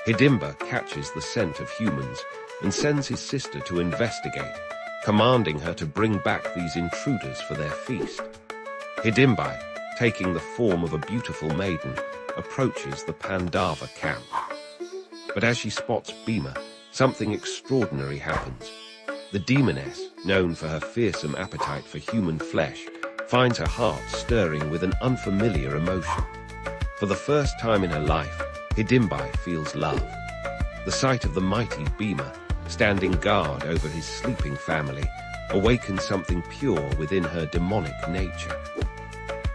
Hidimba catches the scent of humans and sends his sister to investigate, commanding her to bring back these intruders for their feast. Hidimbai, taking the form of a beautiful maiden, approaches the Pandava camp. But as she spots Bhima, something extraordinary happens. The demoness, known for her fearsome appetite for human flesh, finds her heart stirring with an unfamiliar emotion. For the first time in her life, Hidimbai feels love. The sight of the mighty Bhima, standing guard over his sleeping family, awakens something pure within her demonic nature.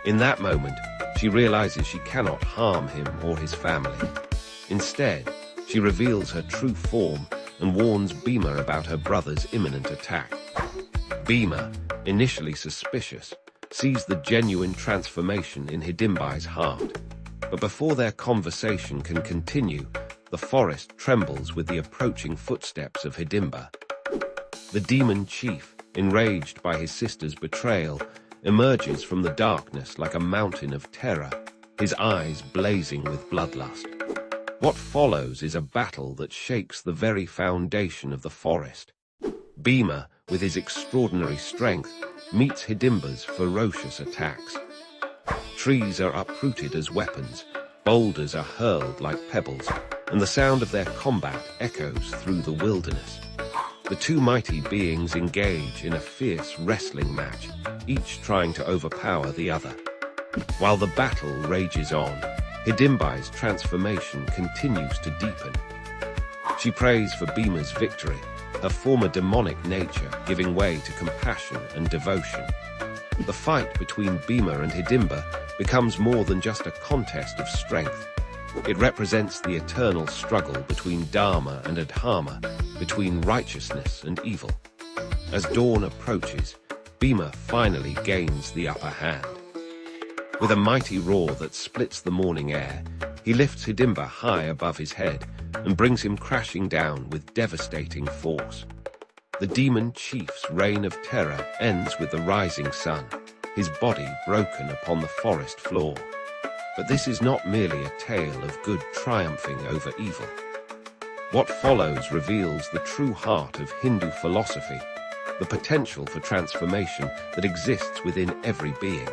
In that moment, she realizes she cannot harm him or his family. Instead, she reveals her true form and warns Bhima about her brother's imminent attack. Bhima, initially suspicious, sees the genuine transformation in Hidimbai's heart. But before their conversation can continue, the forest trembles with the approaching footsteps of Hidimba. The demon chief, enraged by his sister's betrayal, emerges from the darkness like a mountain of terror, his eyes blazing with bloodlust. What follows is a battle that shakes the very foundation of the forest. Bhima, with his extraordinary strength, meets Hidimba's ferocious attacks. Trees are uprooted as weapons, boulders are hurled like pebbles, and the sound of their combat echoes through the wilderness. The two mighty beings engage in a fierce wrestling match, each trying to overpower the other. While the battle rages on, Hidimbai's transformation continues to deepen. She prays for Bhima's victory, her former demonic nature giving way to compassion and devotion. The fight between Bhima and Hidimba becomes more than just a contest of strength. It represents the eternal struggle between Dharma and Adharma, between righteousness and evil. As dawn approaches, Bhima finally gains the upper hand. With a mighty roar that splits the morning air, he lifts Hidimba high above his head and brings him crashing down with devastating force. The demon chief's reign of terror ends with the rising sun, his body broken upon the forest floor. But this is not merely a tale of good triumphing over evil. What follows reveals the true heart of Hindu philosophy, the potential for transformation that exists within every being.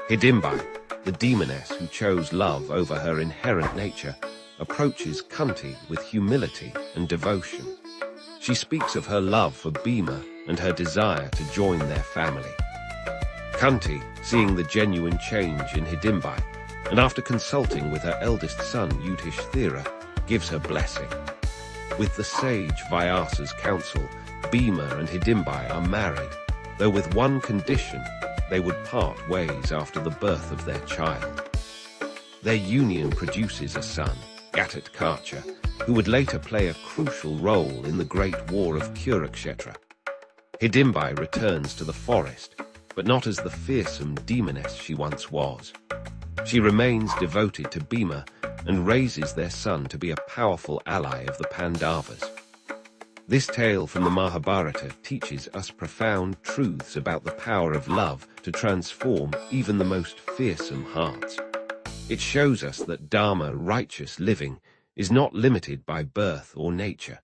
Hidimbai, the demoness who chose love over her inherent nature, approaches Kunti with humility and devotion. She speaks of her love for Bhima and her desire to join their family. Kunti, seeing the genuine change in Hidimbai, and after consulting with her eldest son Yudhishthira, gives her blessing. With the sage Vyasa's counsel, Bhima and Hidimbai are married, though with one condition: they would part ways after the birth of their child. Their union produces a son, Ghatotkacha, who would later play a crucial role in the Great War of Kurukshetra. Hidimbai returns to the forest, but not as the fearsome demoness she once was. She remains devoted to Bhima and raises their son to be a powerful ally of the Pandavas. This tale from the Mahabharata teaches us profound truths about the power of love to transform even the most fearsome hearts. It shows us that Dharma, righteous living, is not limited by birth or nature,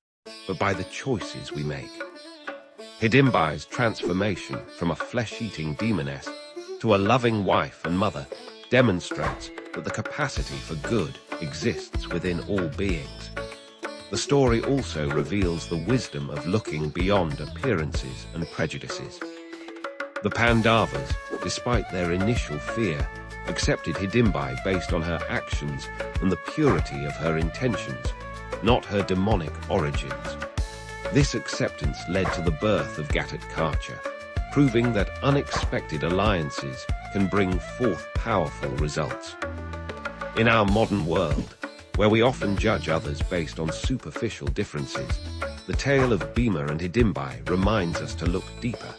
but by the choices we make. Hidimbai's transformation from a flesh-eating demoness to a loving wife and mother demonstrates that the capacity for good exists within all beings. The story also reveals the wisdom of looking beyond appearances and prejudices. The Pandavas, despite their initial fear, accepted Hidimbai based on her actions and the purity of her intentions, not her demonic origins. This acceptance led to the birth of Ghatotkacha, proving that unexpected alliances can bring forth powerful results. In our modern world, where we often judge others based on superficial differences, the tale of Bhima and Hidimbai reminds us to look deeper.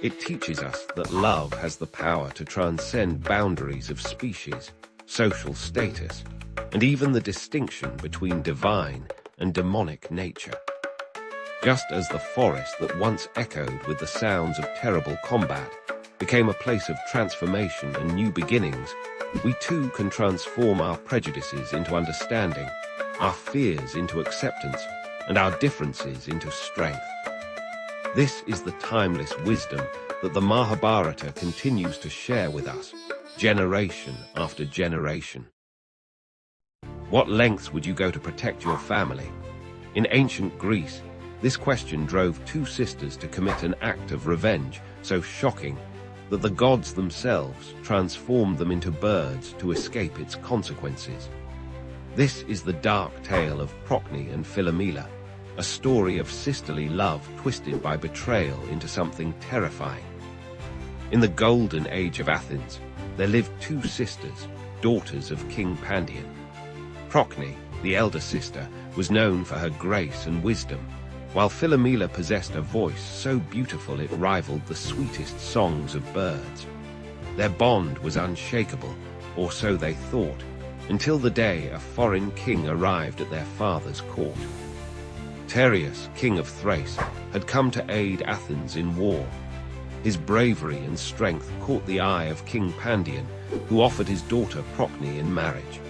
It teaches us that love has the power to transcend boundaries of species, social status, and even the distinction between divine and demonic nature. Just as the forest that once echoed with the sounds of terrible combat became a place of transformation and new beginnings, we too can transform our prejudices into understanding, our fears into acceptance, and our differences into strength. This is the timeless wisdom that the Mahabharata continues to share with us, generation after generation. What lengths would you go to protect your family? In ancient Greece, this question drove two sisters to commit an act of revenge so shocking that the gods themselves transformed them into birds to escape its consequences. This is the dark tale of Procne and Philomela, a story of sisterly love twisted by betrayal into something terrifying. In the golden age of Athens, there lived two sisters, daughters of King Pandion. Procne, the elder sister, was known for her grace and wisdom, while Philomela possessed a voice so beautiful it rivaled the sweetest songs of birds. Their bond was unshakable, or so they thought, until the day a foreign king arrived at their father's court. Tereus, king of Thrace, had come to aid Athens in war. His bravery and strength caught the eye of King Pandion, who offered his daughter Procne in marriage.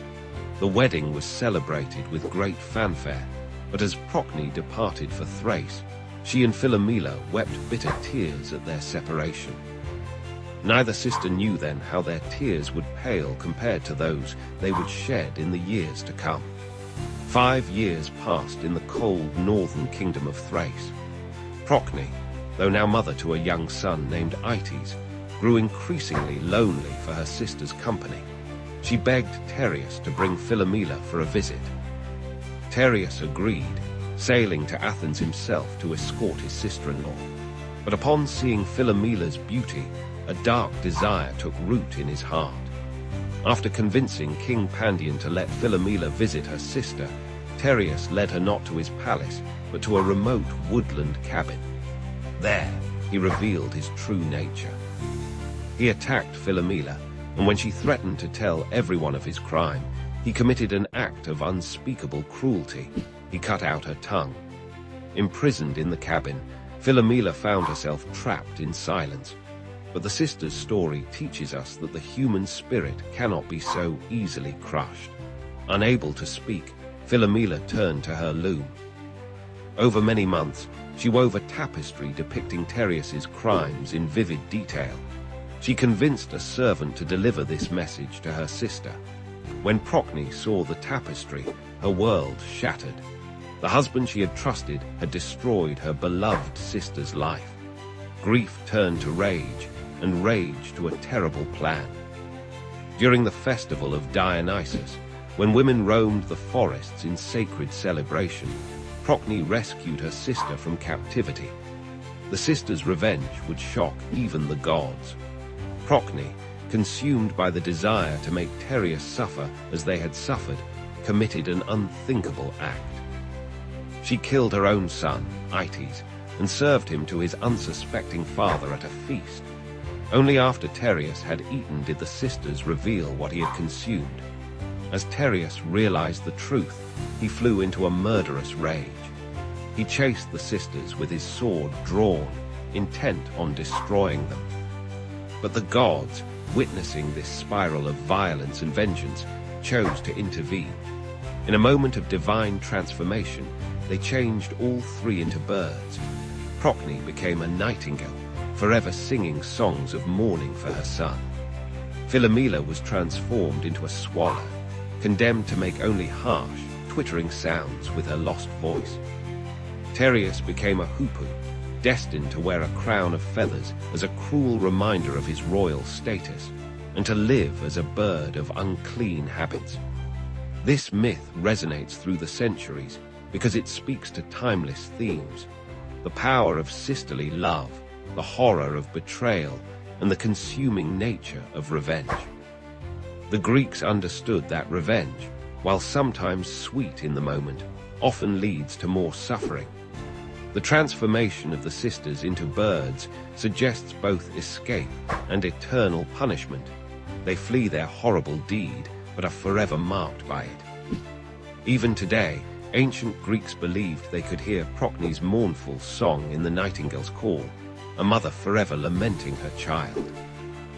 The wedding was celebrated with great fanfare, but as Procne departed for Thrace, she and Philomela wept bitter tears at their separation. Neither sister knew then how their tears would pale compared to those they would shed in the years to come. 5 years passed in the cold northern kingdom of Thrace. Procne, though now mother to a young son named Archilles, grew increasingly lonely for her sister's company. She begged Tereus to bring Philomela for a visit. Tereus agreed, sailing to Athens himself to escort his sister-in-law. But upon seeing Philomela's beauty, a dark desire took root in his heart. After convincing King Pandion to let Philomela visit her sister, Tereus led her not to his palace, but to a remote woodland cabin. There, he revealed his true nature. He attacked Philomela, and when she threatened to tell everyone of his crime, he committed an act of unspeakable cruelty. He cut out her tongue. Imprisoned in the cabin, Philomela found herself trapped in silence. But the sisters' story teaches us that the human spirit cannot be so easily crushed. Unable to speak, Philomela turned to her loom. Over many months, she wove a tapestry depicting Tereus's crimes in vivid detail. She convinced a servant to deliver this message to her sister. When Procne saw the tapestry, her world shattered. The husband she had trusted had destroyed her beloved sister's life. Grief turned to rage, and rage to a terrible plan. During the festival of Dionysus, when women roamed the forests in sacred celebration, Procne rescued her sister from captivity. The sister's revenge would shock even the gods. Procne, consumed by the desire to make Tereus suffer as they had suffered, committed an unthinkable act. She killed her own son, Archilles, and served him to his unsuspecting father at a feast. Only after Tereus had eaten did the sisters reveal what he had consumed. As Tereus realized the truth, he flew into a murderous rage. He chased the sisters with his sword drawn, intent on destroying them. But the gods, witnessing this spiral of violence and vengeance, chose to intervene. In a moment of divine transformation, they changed all three into birds. Procne became a nightingale, forever singing songs of mourning for her son. Philomela was transformed into a swallow, condemned to make only harsh, twittering sounds with her lost voice. Tereus became a hoopoe, destined to wear a crown of feathers as a cruel reminder of his royal status, and to live as a bird of unclean habits. This myth resonates through the centuries because it speaks to timeless themes: the power of sisterly love, the horror of betrayal, and the consuming nature of revenge. The Greeks understood that revenge, while sometimes sweet in the moment, often leads to more suffering. The transformation of the sisters into birds suggests both escape and eternal punishment. They flee their horrible deed, but are forever marked by it. Even today, ancient Greeks believed they could hear Procne's mournful song in the nightingale's call, a mother forever lamenting her child.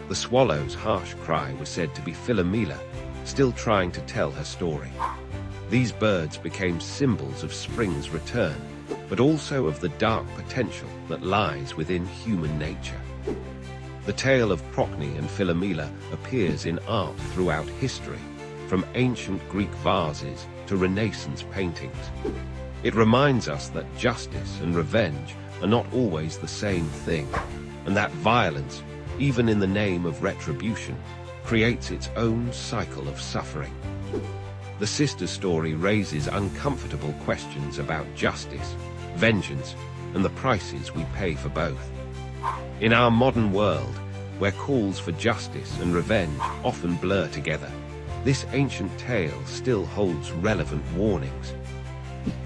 The swallow's harsh cry was said to be Philomela, still trying to tell her story. These birds became symbols of spring's return, but also of the dark potential that lies within human nature. The tale of Procne and Philomela appears in art throughout history, from ancient Greek vases to Renaissance paintings. It reminds us that justice and revenge are not always the same thing, and that violence, even in the name of retribution, creates its own cycle of suffering. The sister story raises uncomfortable questions about justice, vengeance, and the prices we pay for both. In our modern world, where calls for justice and revenge often blur together, this ancient tale still holds relevant warnings.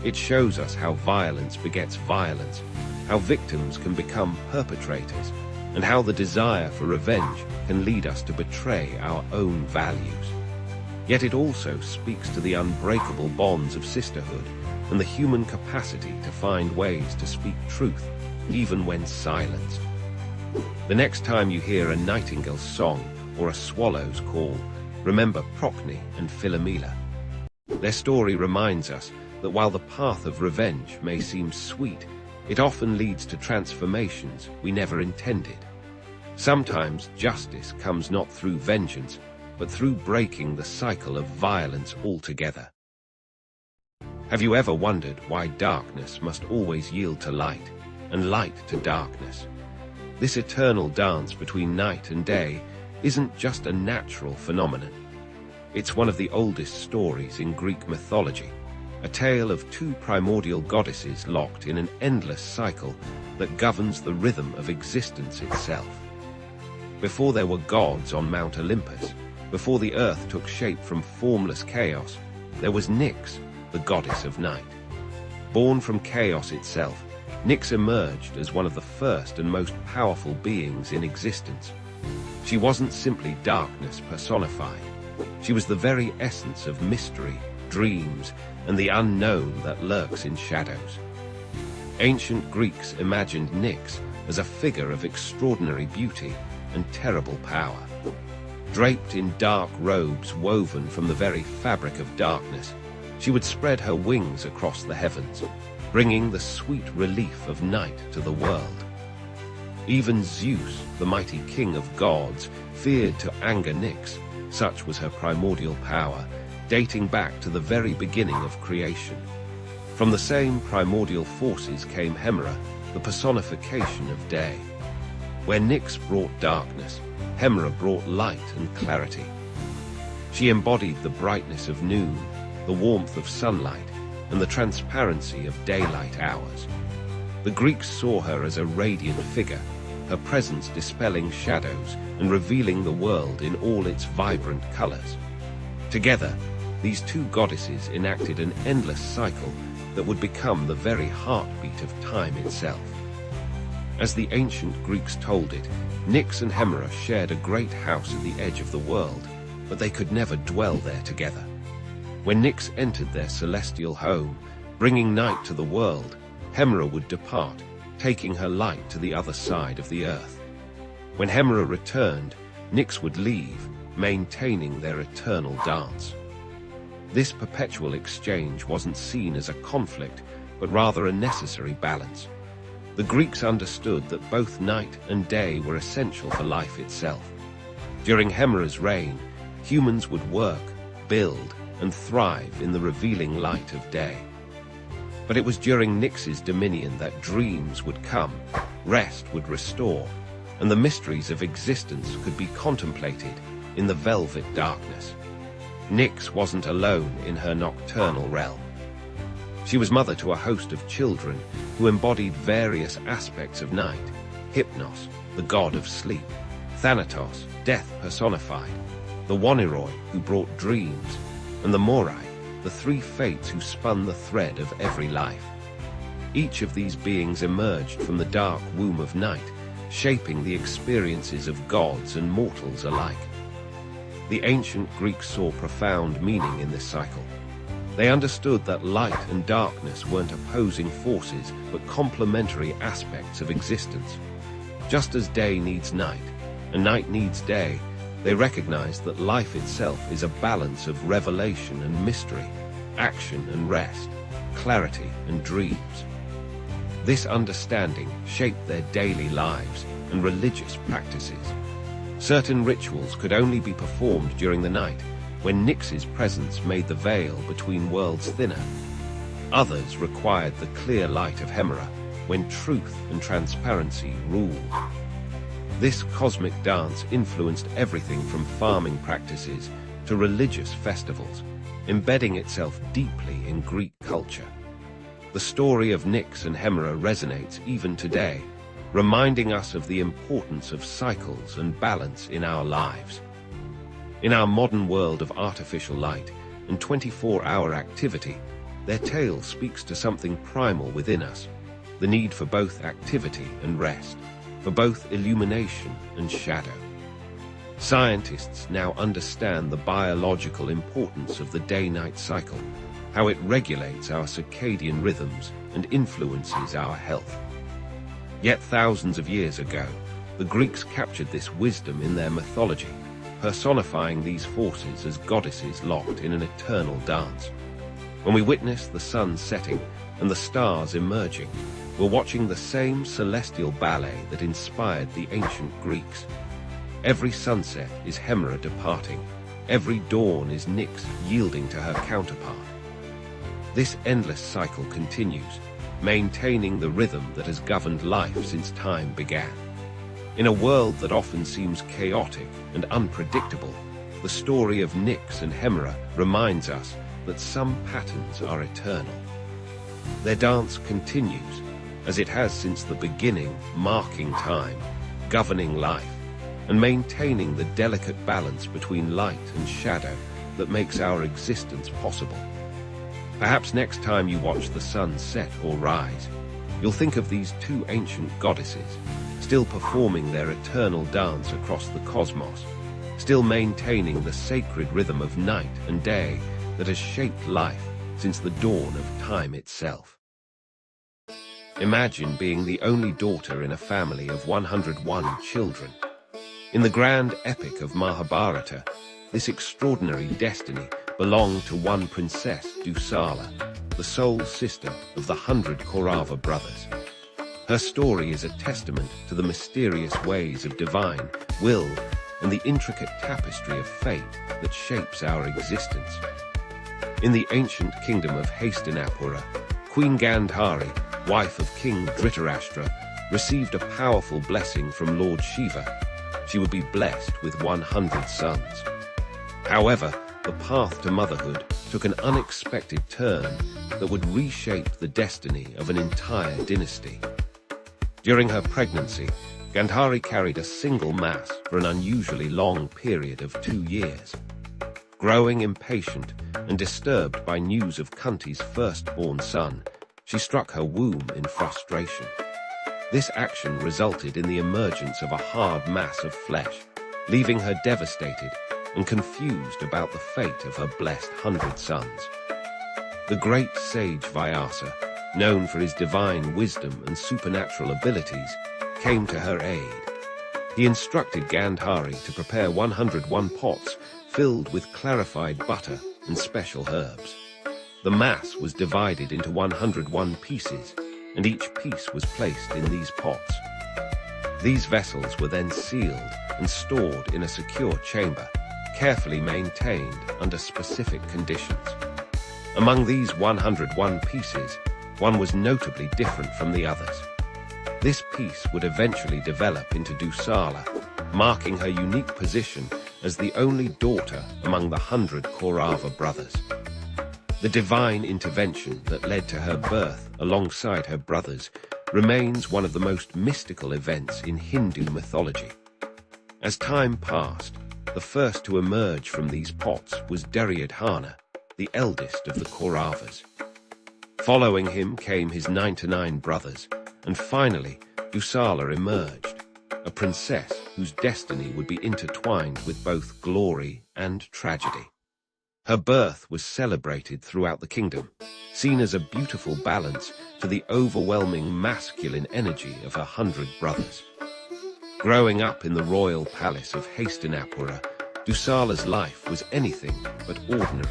It shows us how violence begets violence, how victims can become perpetrators, and how the desire for revenge can lead us to betray our own values. Yet it also speaks to the unbreakable bonds of sisterhood and the human capacity to find ways to speak truth, even when silenced. The next time you hear a nightingale's song or a swallow's call, remember Procne and Philomela. Their story reminds us that while the path of revenge may seem sweet, it often leads to transformations we never intended. Sometimes justice comes not through vengeance, but through breaking the cycle of violence altogether. Have you ever wondered why darkness must always yield to light, and light to darkness? This eternal dance between night and day isn't just a natural phenomenon. It's one of the oldest stories in Greek mythology, a tale of two primordial goddesses locked in an endless cycle that governs the rhythm of existence itself. Before there were gods on Mount Olympus, before the earth took shape from formless chaos, there was Nyx, the goddess of night. Born from chaos itself, Nyx emerged as one of the first and most powerful beings in existence. She wasn't simply darkness personified. She was the very essence of mystery, dreams, and the unknown that lurks in shadows. Ancient Greeks imagined Nyx as a figure of extraordinary beauty and terrible power. Draped in dark robes woven from the very fabric of darkness, she would spread her wings across the heavens, bringing the sweet relief of night to the world. Even Zeus, the mighty king of gods, feared to anger Nyx, such was her primordial power, dating back to the very beginning of creation. From the same primordial forces came Hemera, the personification of day. Where Nyx brought darkness, Hemera brought light and clarity. She embodied the brightness of noon, the warmth of sunlight, and the transparency of daylight hours. The Greeks saw her as a radiant figure, her presence dispelling shadows and revealing the world in all its vibrant colors. Together, these two goddesses enacted an endless cycle that would become the very heartbeat of time itself. As the ancient Greeks told it, Nyx and Hemera shared a great house at the edge of the world, but they could never dwell there together. When Nyx entered their celestial home, bringing night to the world, Hemera would depart, taking her light to the other side of the earth. When Hemera returned, Nyx would leave, maintaining their eternal dance. This perpetual exchange wasn't seen as a conflict, but rather a necessary balance. The Greeks understood that both night and day were essential for life itself. During Hemera's reign, humans would work, build, and thrive in the revealing light of day. But it was during Nyx's dominion that dreams would come, rest would restore, and the mysteries of existence could be contemplated in the velvet darkness. Nyx wasn't alone in her nocturnal realm. She was mother to a host of children who embodied various aspects of night: Hypnos, the god of sleep; Thanatos, death personified; the Waniroi, who brought dreams; and the Morai, the three fates who spun the thread of every life. Each of these beings emerged from the dark womb of night, shaping the experiences of gods and mortals alike. The ancient Greeks saw profound meaning in this cycle. They understood that light and darkness weren't opposing forces, but complementary aspects of existence. Just as day needs night, and night needs day, they recognized that life itself is a balance of revelation and mystery, action and rest, clarity and dreams. This understanding shaped their daily lives and religious practices. Certain rituals could only be performed during the night, when Nyx's presence made the veil between worlds thinner. Others required the clear light of Hemera, when truth and transparency ruled. This cosmic dance influenced everything from farming practices to religious festivals, embedding itself deeply in Greek culture. The story of Nyx and Hemera resonates even today, reminding us of the importance of cycles and balance in our lives. In our modern world of artificial light and 24-hour activity, their tale speaks to something primal within us: the need for both activity and rest, for both illumination and shadow. Scientists now understand the biological importance of the day-night cycle, how it regulates our circadian rhythms and influences our health. Yet thousands of years ago, the Greeks captured this wisdom in their mythology, personifying these forces as goddesses locked in an eternal dance. When we witness the sun setting and the stars emerging, we're watching the same celestial ballet that inspired the ancient Greeks. Every sunset is Hemera departing. Every dawn is Nyx yielding to her counterpart. This endless cycle continues, maintaining the rhythm that has governed life since time began. In a world that often seems chaotic and unpredictable, the story of Nyx and Hemera reminds us that some patterns are eternal. Their dance continues, as it has since the beginning, marking time, governing life, and maintaining the delicate balance between light and shadow that makes our existence possible. Perhaps next time you watch the sun set or rise, you'll think of these two ancient goddesses, still performing their eternal dance across the cosmos, still maintaining the sacred rhythm of night and day that has shaped life since the dawn of time itself. Imagine being the only daughter in a family of 101 children. In the grand epic of Mahabharata, this extraordinary destiny belonged to one princess, Dusala, the sole sister of the 100 Kaurava brothers. Her story is a testament to the mysterious ways of divine will and the intricate tapestry of fate that shapes our existence. In the ancient kingdom of Hastinapura, Queen Gandhari, wife of King Dhritarashtra, received a powerful blessing from Lord Shiva. She would be blessed with 100 sons. However, the path to motherhood took an unexpected turn that would reshape the destiny of an entire dynasty. During her pregnancy, Gandhari carried a single mass for an unusually long period of 2 years. Growing impatient and disturbed by news of Kunti's firstborn son, she struck her womb in frustration. This action resulted in the emergence of a hard mass of flesh, leaving her devastated and confused about the fate of her blessed 100 sons. The great sage Vyasa, known for his divine wisdom and supernatural abilities, came to her aid. He instructed Gandhari to prepare 101 pots filled with clarified butter and special herbs. The mass was divided into 101 pieces, and each piece was placed in these pots. These vessels were then sealed and stored in a secure chamber, carefully maintained under specific conditions. Among these 101 pieces, one was notably different from the others. This piece would eventually develop into Dusala, marking her unique position as the only daughter among the 100 Kaurava brothers. The divine intervention that led to her birth alongside her brothers remains one of the most mystical events in Hindu mythology. As time passed, the first to emerge from these pots was Duryodhana, the eldest of the Kauravas. Following him came his 99 brothers, and finally, Dusala emerged, a princess whose destiny would be intertwined with both glory and tragedy. Her birth was celebrated throughout the kingdom, seen as a beautiful balance to the overwhelming masculine energy of her 100 brothers. Growing up in the royal palace of Hastinapura, Dusala's life was anything but ordinary.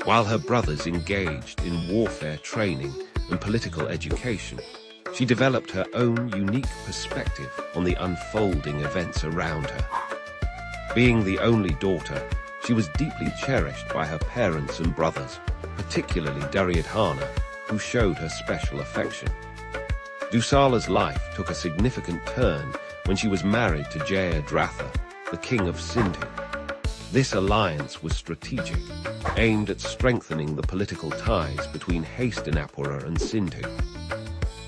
While her brothers engaged in warfare training and political education, she developed her own unique perspective on the unfolding events around her. Being the only daughter, she was deeply cherished by her parents and brothers, particularly Duryodhana, who showed her special affection. Dusala's life took a significant turn when she was married to Jayadratha, the king of Sindhu. This alliance was strategic, aimed at strengthening the political ties between Hastinapura and Sindhu.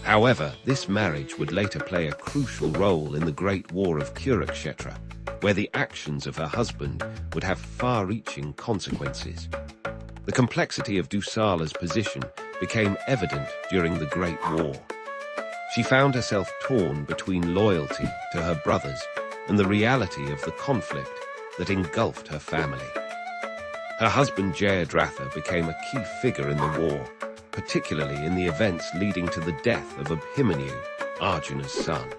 However, this marriage would later play a crucial role in the Great War of Kurukshetra, where the actions of her husband would have far-reaching consequences. The complexity of Dusala's position became evident during the Great War. She found herself torn between loyalty to her brothers and the reality of the conflict that engulfed her family. Her husband Jayadratha became a key figure in the war, particularly in the events leading to the death of Abhimanyu, Arjuna's son.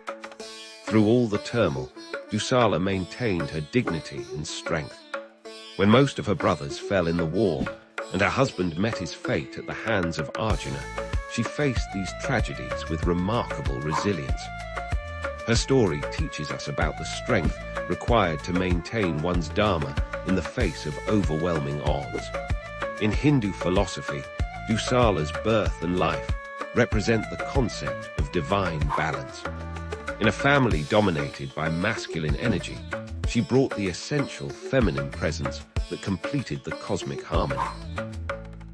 Through all the turmoil, Dusala maintained her dignity and strength. When most of her brothers fell in the war, and her husband met his fate at the hands of Arjuna, she faced these tragedies with remarkable resilience. Her story teaches us about the strength required to maintain one's dharma in the face of overwhelming odds. In Hindu philosophy, Dusala's birth and life represent the concept of divine balance. In a family dominated by masculine energy, she brought the essential feminine presence that completed the cosmic harmony.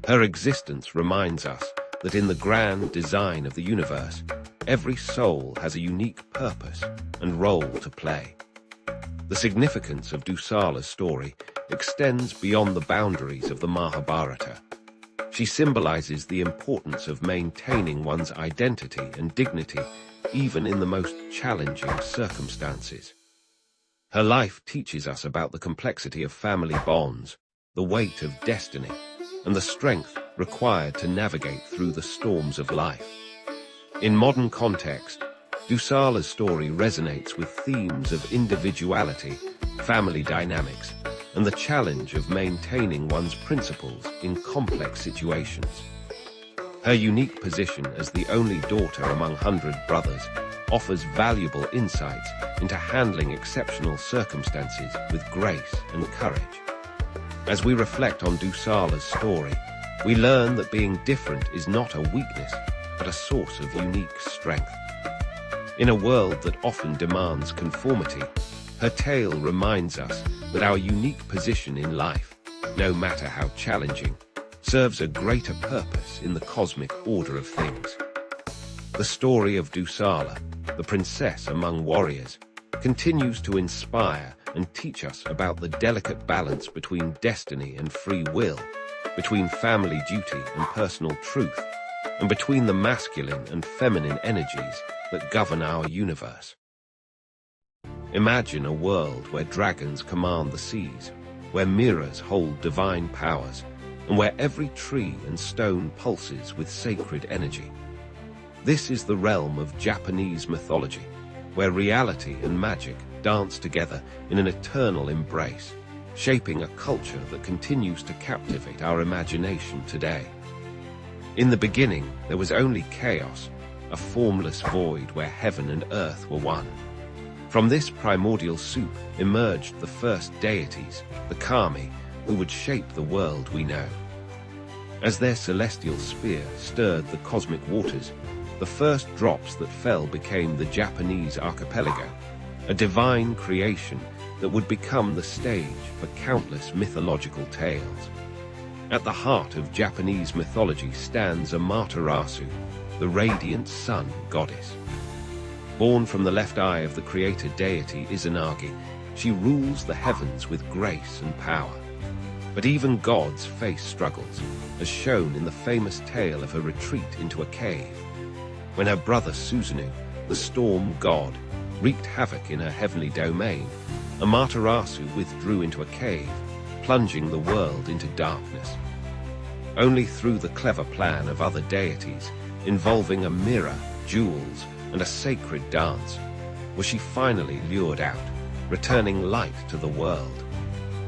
Her existence reminds us that in the grand design of the universe, every soul has a unique purpose and role to play. The significance of Dusala's story extends beyond the boundaries of the Mahabharata. She symbolizes the importance of maintaining one's identity and dignity even in the most challenging circumstances. Her life teaches us about the complexity of family bonds, the weight of destiny, and the strength required to navigate through the storms of life. In modern context, Dusala's story resonates with themes of individuality, family dynamics, and the challenge of maintaining one's principles in complex situations. Her unique position as the only daughter among 100 brothers offers valuable insights into handling exceptional circumstances with grace and courage. As we reflect on Dusala's story, we learn that being different is not a weakness, but a source of unique strength. In a world that often demands conformity, her tale reminds us that our unique position in life, no matter how challenging, serves a greater purpose in the cosmic order of things. The story of Dusala, the princess among warriors, continues to inspire and teach us about the delicate balance between destiny and free will, between family duty and personal truth, and between the masculine and feminine energies that govern our universe. Imagine a world where dragons command the seas, where mirrors hold divine powers, and where every tree and stone pulses with sacred energy. This is the realm of Japanese mythology, where reality and magic dance together in an eternal embrace, shaping a culture that continues to captivate our imagination today. In the beginning, there was only chaos, a formless void where heaven and earth were one. From this primordial soup emerged the first deities, the kami, who would shape the world we know. As their celestial spear stirred the cosmic waters, the first drops that fell became the Japanese archipelago, a divine creation that would become the stage for countless mythological tales. At the heart of Japanese mythology stands Amaterasu, the radiant sun goddess. Born from the left eye of the creator deity Izanagi, she rules the heavens with grace and power. But even gods face struggles, as shown in the famous tale of her retreat into a cave. When her brother Susanoo, the storm god, wreaked havoc in her heavenly domain, Amaterasu withdrew into a cave, plunging the world into darkness. Only through the clever plan of other deities, involving a mirror, jewels, and a sacred dance, was she finally lured out, returning light to the world.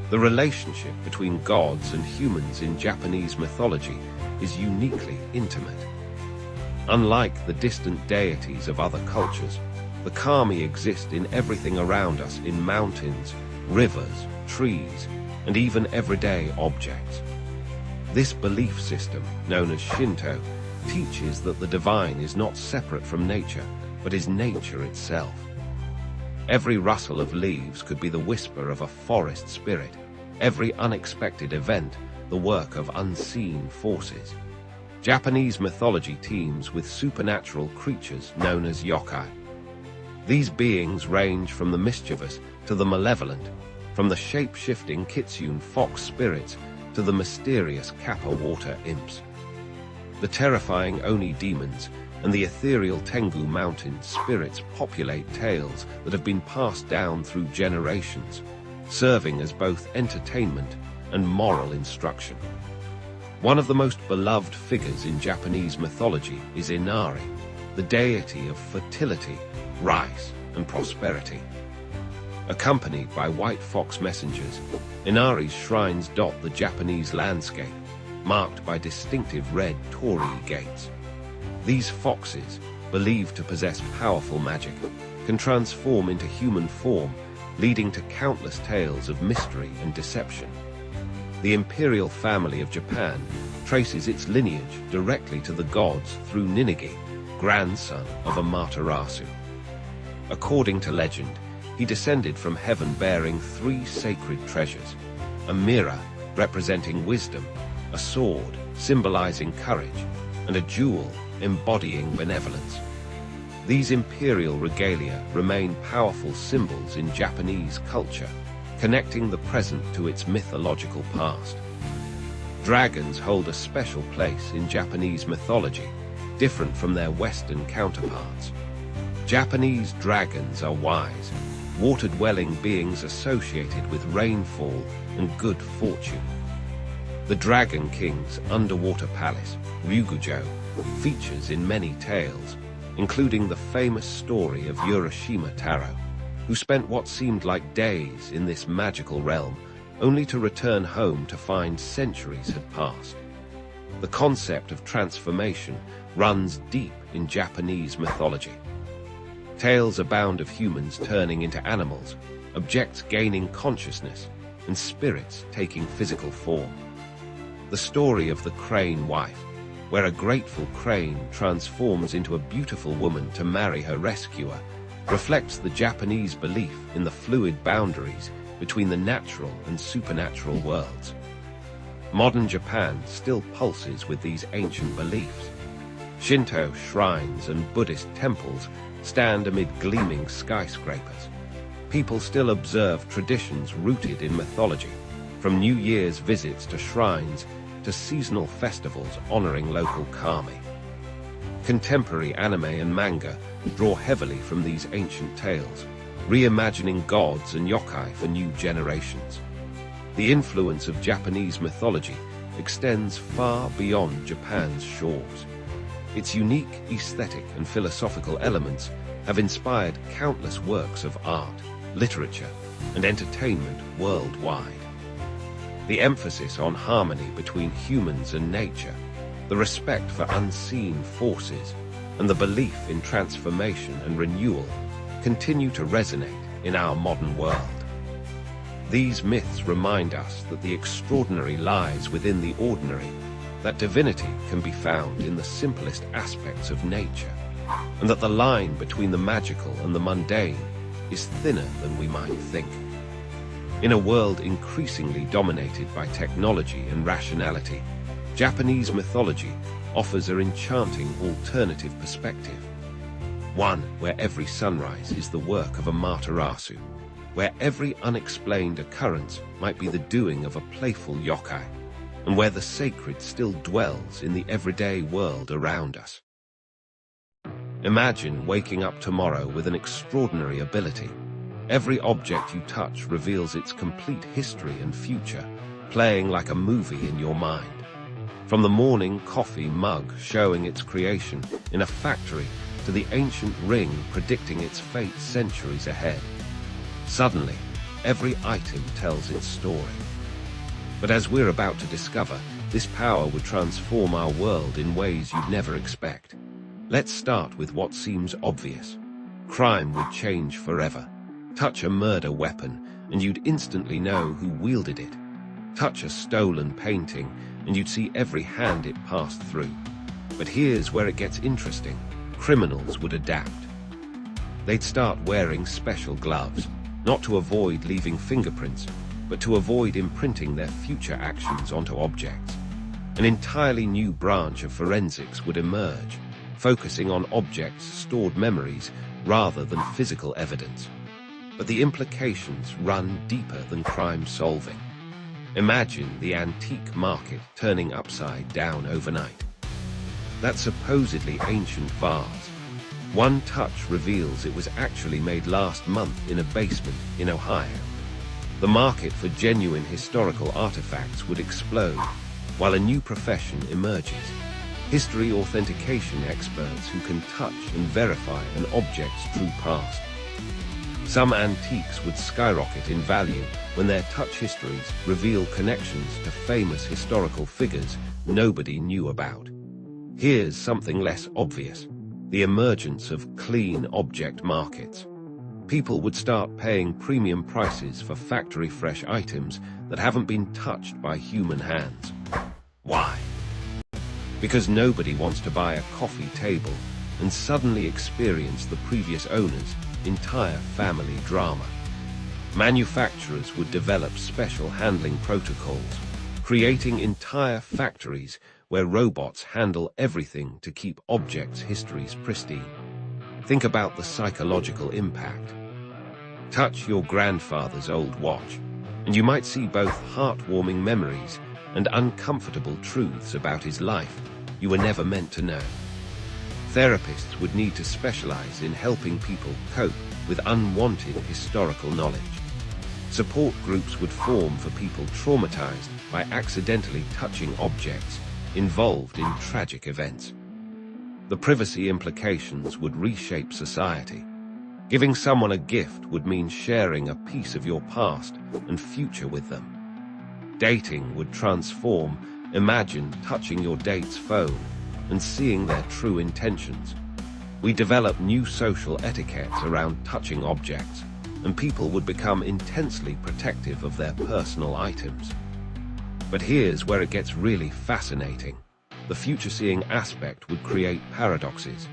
The relationship between gods and humans in Japanese mythology is uniquely intimate. Unlike the distant deities of other cultures, the kami exist in everything around us, in mountains, rivers, trees, and even everyday objects. This belief system, known as Shinto, teaches that the divine is not separate from nature, but is nature itself. Every rustle of leaves could be the whisper of a forest spirit, every unexpected event the work of unseen forces. Japanese mythology teems with supernatural creatures known as yokai. These beings range from the mischievous to the malevolent, from the shape-shifting kitsune fox spirits to the mysterious kappa water imps. The terrifying Oni demons and the ethereal Tengu mountain spirits populate tales that have been passed down through generations, serving as both entertainment and moral instruction. One of the most beloved figures in Japanese mythology is Inari, the deity of fertility, rice, and prosperity. Accompanied by white fox messengers, Inari's shrines dot the Japanese landscape, marked by distinctive red torii gates. These foxes, believed to possess powerful magic, can transform into human form, leading to countless tales of mystery and deception. The imperial family of Japan traces its lineage directly to the gods through Ninigi, grandson of Amaterasu. According to legend, he descended from heaven bearing 3 sacred treasures: a mirror representing wisdom, a sword symbolizing courage, and a jewel embodying benevolence. These imperial regalia remain powerful symbols in Japanese culture, connecting the present to its mythological past. Dragons hold a special place in Japanese mythology, different from their Western counterparts. Japanese dragons are wise, water-dwelling beings associated with rainfall and good fortune. The Dragon King's underwater palace, Ryugujo, features in many tales, including the famous story of Urashima Taro, who spent what seemed like days in this magical realm, only to return home to find centuries had passed. The concept of transformation runs deep in Japanese mythology. Tales abound of humans turning into animals, objects gaining consciousness, and spirits taking physical form. The story of the crane wife, where a grateful crane transforms into a beautiful woman to marry her rescuer, reflects the Japanese belief in the fluid boundaries between the natural and supernatural worlds. Modern Japan still pulses with these ancient beliefs. Shinto shrines and Buddhist temples stand amid gleaming skyscrapers. People still observe traditions rooted in mythology, from New Year's visits to shrines to seasonal festivals honoring local kami. Contemporary anime and manga draw heavily from these ancient tales, reimagining gods and yokai for new generations. The influence of Japanese mythology extends far beyond Japan's shores. Its unique aesthetic and philosophical elements have inspired countless works of art, literature, and entertainment worldwide. The emphasis on harmony between humans and nature, the respect for unseen forces, and the belief in transformation and renewal continue to resonate in our modern world. These myths remind us that the extraordinary lies within the ordinary, that divinity can be found in the simplest aspects of nature, and that the line between the magical and the mundane is thinner than we might think. In a world increasingly dominated by technology and rationality, Japanese mythology offers an enchanting alternative perspective. One where every sunrise is the work of a Materasu, where every unexplained occurrence might be the doing of a playful yokai, and where the sacred still dwells in the everyday world around us. Imagine waking up tomorrow with an extraordinary ability. Every object you touch reveals its complete history and future, playing like a movie in your mind. From the morning coffee mug showing its creation in a factory to the ancient ring predicting its fate centuries ahead. Suddenly, every item tells its story. But as we're about to discover, this power would transform our world in ways you'd never expect. Let's start with what seems obvious. Crime would change forever. Touch a murder weapon, and you'd instantly know who wielded it. Touch a stolen painting, and you'd see every hand it passed through. But here's where it gets interesting. Criminals would adapt. They'd start wearing special gloves, not to avoid leaving fingerprints, but to avoid imprinting their future actions onto objects. An entirely new branch of forensics would emerge, focusing on objects' stored memories rather than physical evidence. But the implications run deeper than crime solving. Imagine the antique market turning upside down overnight. That supposedly ancient vase, one touch reveals it was actually made last month in a basement in Ohio. The market for genuine historical artifacts would explode, while a new profession emerges. History authentication experts who can touch and verify an object's true past. Some antiques would skyrocket in value when their touch histories reveal connections to famous historical figures nobody knew about. Here's something less obvious: the emergence of clean object markets. People would start paying premium prices for factory-fresh items that haven't been touched by human hands. Why? Because nobody wants to buy a coffee table and suddenly experience the previous owner's entire family drama. Manufacturers would develop special handling protocols, creating entire factories where robots handle everything to keep objects' histories pristine. Think about the psychological impact. Touch your grandfather's old watch, and you might see both heartwarming memories and uncomfortable truths about his life you were never meant to know. Therapists would need to specialize in helping people cope with unwanted historical knowledge. Support groups would form for people traumatized by accidentally touching objects involved in tragic events. The privacy implications would reshape society. Giving someone a gift would mean sharing a piece of your past and future with them. Dating would transform. Imagine touching your date's phone and seeing their true intentions. We develop new social etiquettes around touching objects, and people would become intensely protective of their personal items. But here's where it gets really fascinating. The future-seeing aspect would create paradoxes.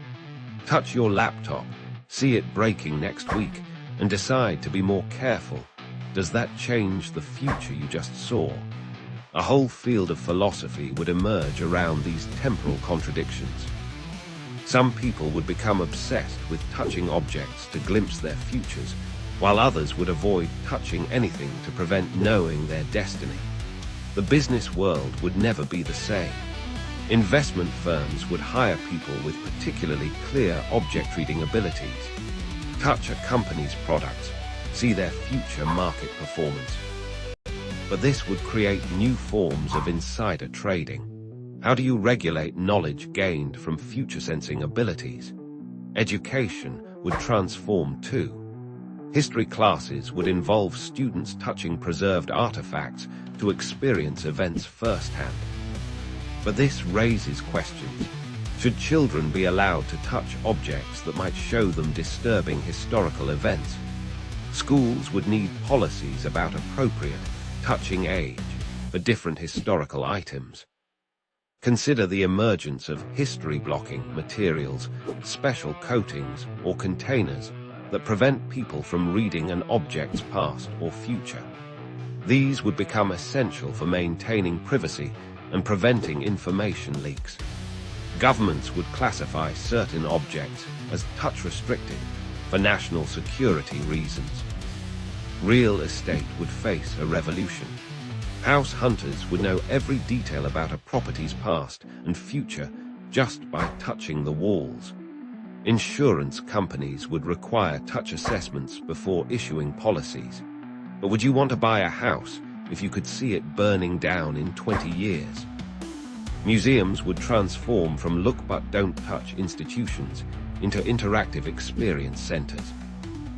Touch your laptop, see it breaking next week, and decide to be more careful. Does that change the future you just saw? A whole field of philosophy would emerge around these temporal contradictions. Some people would become obsessed with touching objects to glimpse their futures, while others would avoid touching anything to prevent knowing their destiny. The business world would never be the same. Investment firms would hire people with particularly clear object-reading abilities. Touch a company's products, see their future market performance. But this would create new forms of insider trading. How do you regulate knowledge gained from future-sensing abilities? Education would transform too. History classes would involve students touching preserved artifacts to experience events firsthand. But this raises questions. Should children be allowed to touch objects that might show them disturbing historical events? Schools would need policies about appropriate touching age for different historical items. Consider the emergence of history-blocking materials, special coatings, or containers that prevent people from reading an object's past or future. These would become essential for maintaining privacy and preventing information leaks. Governments would classify certain objects as touch-restricted for national security reasons. Real estate would face a revolution. House hunters would know every detail about a property's past and future just by touching the walls. Insurance companies would require touch assessments before issuing policies. But would you want to buy a house if you could see it burning down in 20 years? Museums would transform from look-but-don't-touch institutions into interactive experience centers.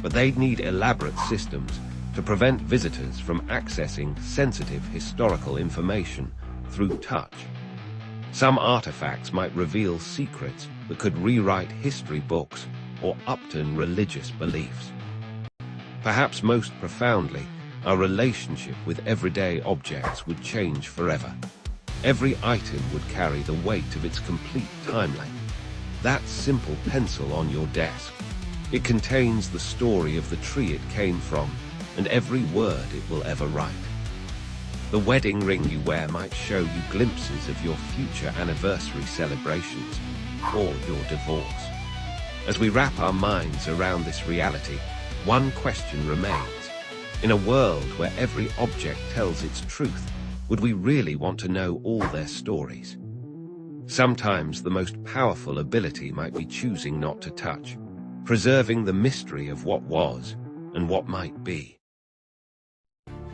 But they'd need elaborate systems to prevent visitors from accessing sensitive historical information through touch. Some artifacts might reveal secrets that could rewrite history books or upturn religious beliefs. Perhaps most profoundly, our relationship with everyday objects would change forever. Every item would carry the weight of its complete time length. That simple pencil on your desk. It contains the story of the tree it came from and every word it will ever write. The wedding ring you wear might show you glimpses of your future anniversary celebrations or your divorce. As we wrap our minds around this reality, one question remains. In a world where every object tells its truth, would we really want to know all their stories? Sometimes the most powerful ability might be choosing not to touch, preserving the mystery of what was and what might be.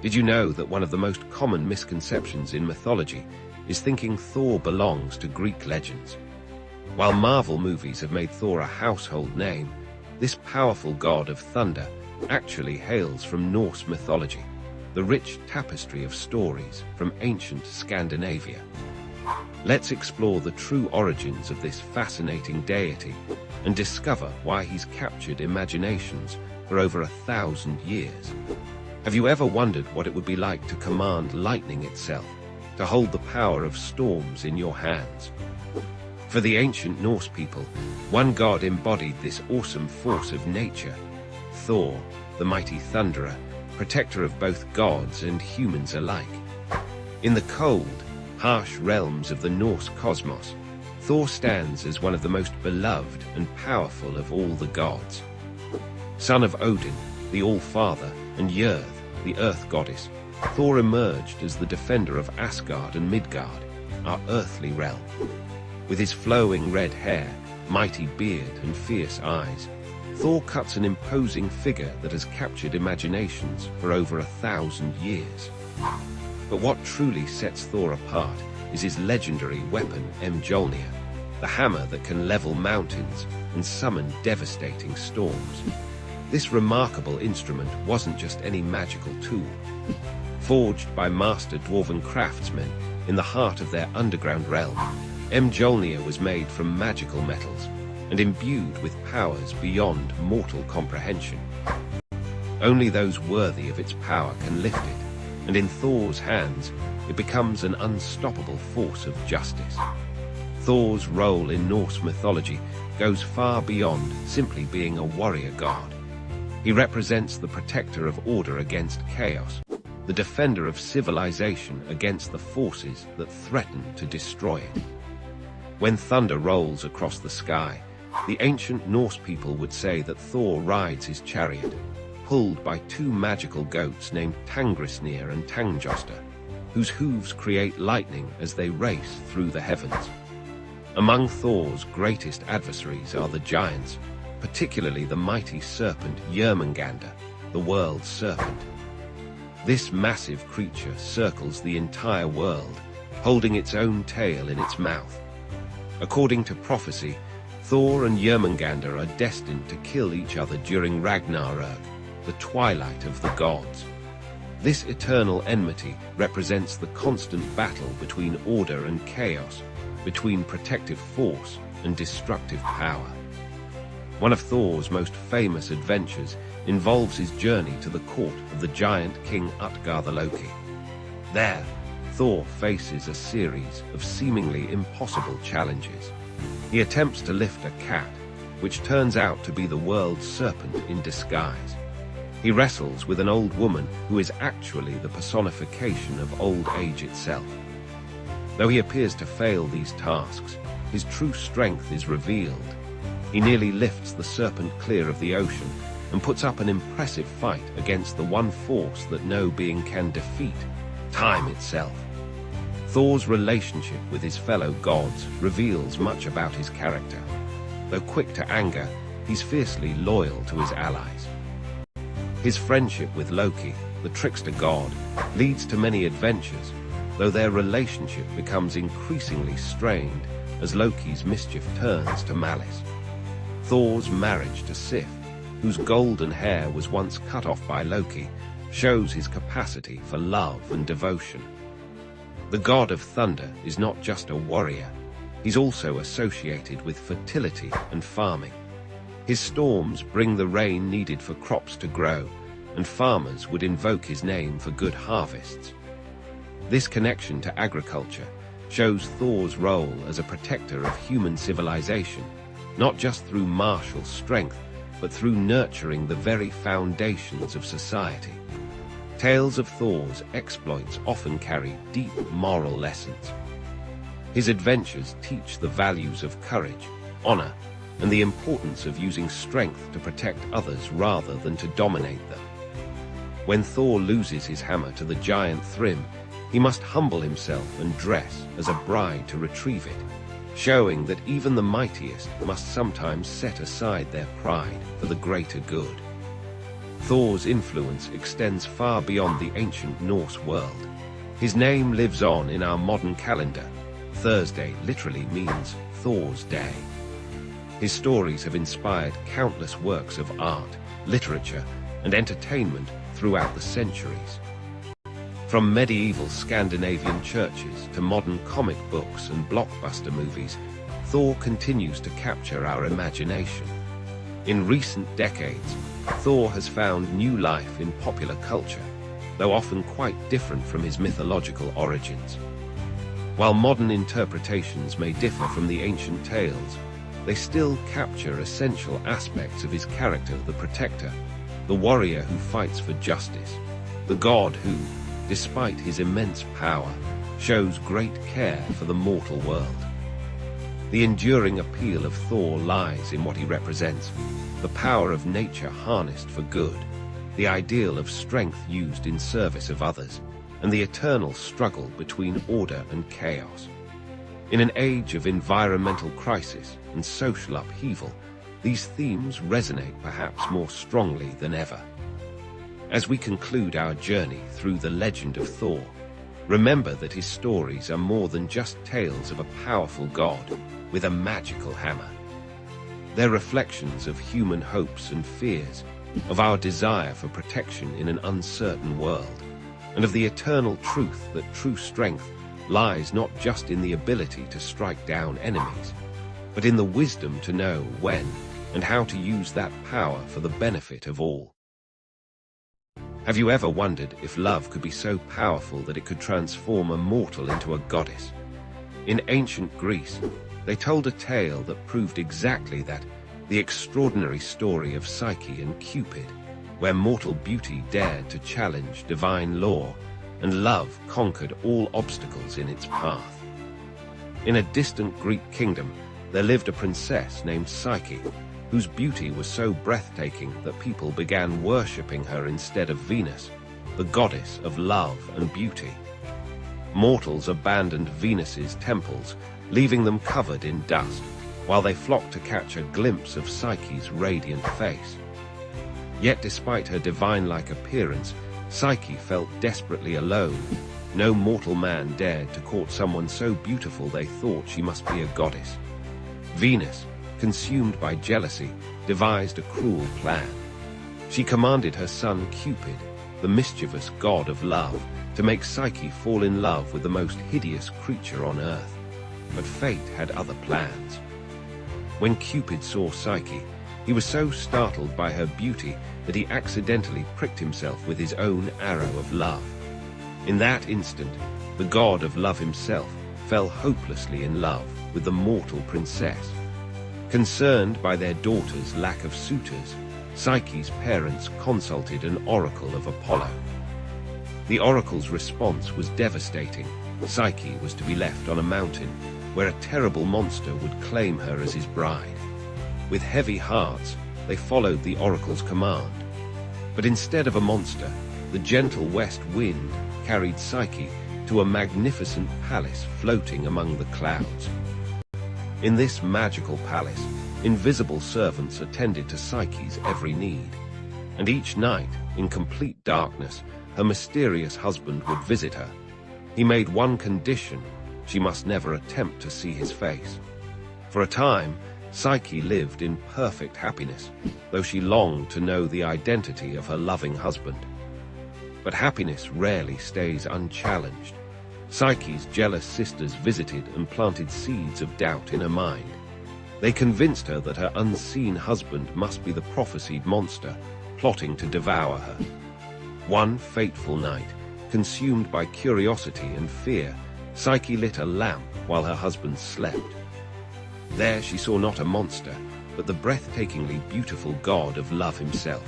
Did you know that one of the most common misconceptions in mythology is thinking Thor belongs to Greek legends? While Marvel movies have made Thor a household name, this powerful god of thunder actually hails from Norse mythology, the rich tapestry of stories from ancient Scandinavia. Let's explore the true origins of this fascinating deity and discover why he's captured imaginations for over 1,000 years. Have you ever wondered what it would be like to command lightning itself, to hold the power of storms in your hands? For the ancient Norse people, one god embodied this awesome force of nature: Thor, the mighty thunderer, protector of both gods and humans alike. In the cold, harsh realms of the Norse cosmos, Thor stands as one of the most beloved and powerful of all the gods. Son of Odin, the All-Father, and Jörð, the Earth Goddess, Thor emerged as the defender of Asgard and Midgard, our earthly realm. With his flowing red hair, mighty beard, and fierce eyes, Thor cuts an imposing figure that has captured imaginations for over 1,000 years. But what truly sets Thor apart is his legendary weapon, Mjolnir, the hammer that can level mountains and summon devastating storms. This remarkable instrument wasn't just any magical tool. Forged by master dwarven craftsmen in the heart of their underground realm, Mjolnir was made from magical metals and imbued with powers beyond mortal comprehension. Only those worthy of its power can lift it, and in Thor's hands, it becomes an unstoppable force of justice. Thor's role in Norse mythology goes far beyond simply being a warrior god. He represents the protector of order against chaos, the defender of civilization against the forces that threaten to destroy it. When thunder rolls across the sky, the ancient Norse people would say that Thor rides his chariot, pulled by two magical goats named Tangrisnir and Tangjosta, whose hooves create lightning as they race through the heavens. Among Thor's greatest adversaries are the giants, particularly the mighty serpent Jörmungandr, the world's serpent. This massive creature circles the entire world, holding its own tail in its mouth. According to prophecy, Thor and Jörmungandr are destined to kill each other during Ragnarök, the twilight of the gods. This eternal enmity represents the constant battle between order and chaos, between protective force and destructive power. One of Thor's most famous adventures involves his journey to the court of the giant king Utgarda-Loki. There, Thor faces a series of seemingly impossible challenges. He attempts to lift a cat, which turns out to be the world's serpent in disguise. He wrestles with an old woman who is actually the personification of old age itself. Though he appears to fail these tasks, his true strength is revealed. He nearly lifts the serpent clear of the ocean and puts up an impressive fight against the one force that no being can defeat, time itself. Thor's relationship with his fellow gods reveals much about his character. Though quick to anger, he's fiercely loyal to his allies. His friendship with Loki, the trickster god, leads to many adventures, though their relationship becomes increasingly strained as Loki's mischief turns to malice. Thor's marriage to Sif, whose golden hair was once cut off by Loki, shows his capacity for love and devotion. The god of thunder is not just a warrior, he's also associated with fertility and farming. His storms bring the rain needed for crops to grow, and farmers would invoke his name for good harvests. This connection to agriculture shows Thor's role as a protector of human civilization, not just through martial strength, but through nurturing the very foundations of society. Tales of Thor's exploits often carry deep moral lessons. His adventures teach the values of courage, honor, and the importance of using strength to protect others rather than to dominate them. When Thor loses his hammer to the giant Thrym, he must humble himself and dress as a bride to retrieve it, showing that even the mightiest must sometimes set aside their pride for the greater good. Thor's influence extends far beyond the ancient Norse world. His name lives on in our modern calendar. Thursday literally means Thor's Day. His stories have inspired countless works of art, literature, and entertainment throughout the centuries. From medieval Scandinavian churches to modern comic books and blockbuster movies, Thor continues to capture our imagination. In recent decades, Thor has found new life in popular culture, though often quite different from his mythological origins. While modern interpretations may differ from the ancient tales, they still capture essential aspects of his character, the protector, the warrior who fights for justice, the god who, despite his immense power, shows great care for the mortal world. The enduring appeal of Thor lies in what he represents: the power of nature harnessed for good, the ideal of strength used in service of others, and the eternal struggle between order and chaos. In an age of environmental crisis and social upheaval, these themes resonate perhaps more strongly than ever. As we conclude our journey through the legend of Thor, remember that his stories are more than just tales of a powerful god with a magical hammer. They're reflections of human hopes and fears, of our desire for protection in an uncertain world, and of the eternal truth that true strength lies not just in the ability to strike down enemies, but in the wisdom to know when and how to use that power for the benefit of all. Have you ever wondered if love could be so powerful that it could transform a mortal into a goddess? In ancient Greece, they told a tale that proved exactly that, the extraordinary story of Psyche and Cupid, where mortal beauty dared to challenge divine law, and love conquered all obstacles in its path. In a distant Greek kingdom, there lived a princess named Psyche, whose beauty was so breathtaking that people began worshipping her instead of Venus, the goddess of love and beauty. Mortals abandoned Venus's temples, leaving them covered in dust, while they flocked to catch a glimpse of Psyche's radiant face. Yet despite her divine-like appearance, Psyche felt desperately alone. No mortal man dared to court someone so beautiful they thought she must be a goddess. Venus, consumed by jealousy, devised a cruel plan. She commanded her son Cupid, the mischievous god of love, to make Psyche fall in love with the most hideous creature on earth. But fate had other plans. When Cupid saw Psyche, he was so startled by her beauty that he accidentally pricked himself with his own arrow of love. In that instant, the god of love himself fell hopelessly in love with the mortal princess. Concerned by their daughter's lack of suitors, Psyche's parents consulted an oracle of Apollo. The oracle's response was devastating. Psyche was to be left on a mountain where a terrible monster would claim her as his bride. With heavy hearts, they followed the oracle's command. But instead of a monster, the gentle west wind carried Psyche to a magnificent palace floating among the clouds. In this magical palace, invisible servants attended to Psyche's every need. And each night, in complete darkness, her mysterious husband would visit her. He made one condition: she must never attempt to see his face. For a time, Psyche lived in perfect happiness, though she longed to know the identity of her loving husband. But happiness rarely stays unchallenged. Psyche's jealous sisters visited and planted seeds of doubt in her mind. They convinced her that her unseen husband must be the prophesied monster, plotting to devour her. One fateful night, consumed by curiosity and fear, Psyche lit a lamp while her husband slept. There she saw not a monster, but the breathtakingly beautiful god of love himself.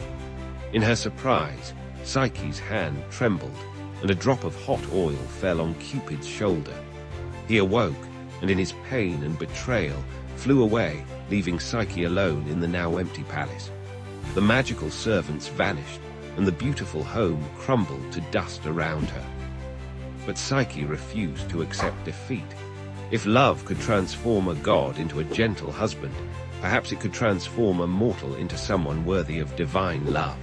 In her surprise, Psyche's hand trembled, and a drop of hot oil fell on Cupid's shoulder. He awoke, and in his pain and betrayal, flew away, leaving Psyche alone in the now empty palace. The magical servants vanished, and the beautiful home crumbled to dust around her. But Psyche refused to accept defeat. If love could transform a god into a gentle husband, perhaps it could transform a mortal into someone worthy of divine love.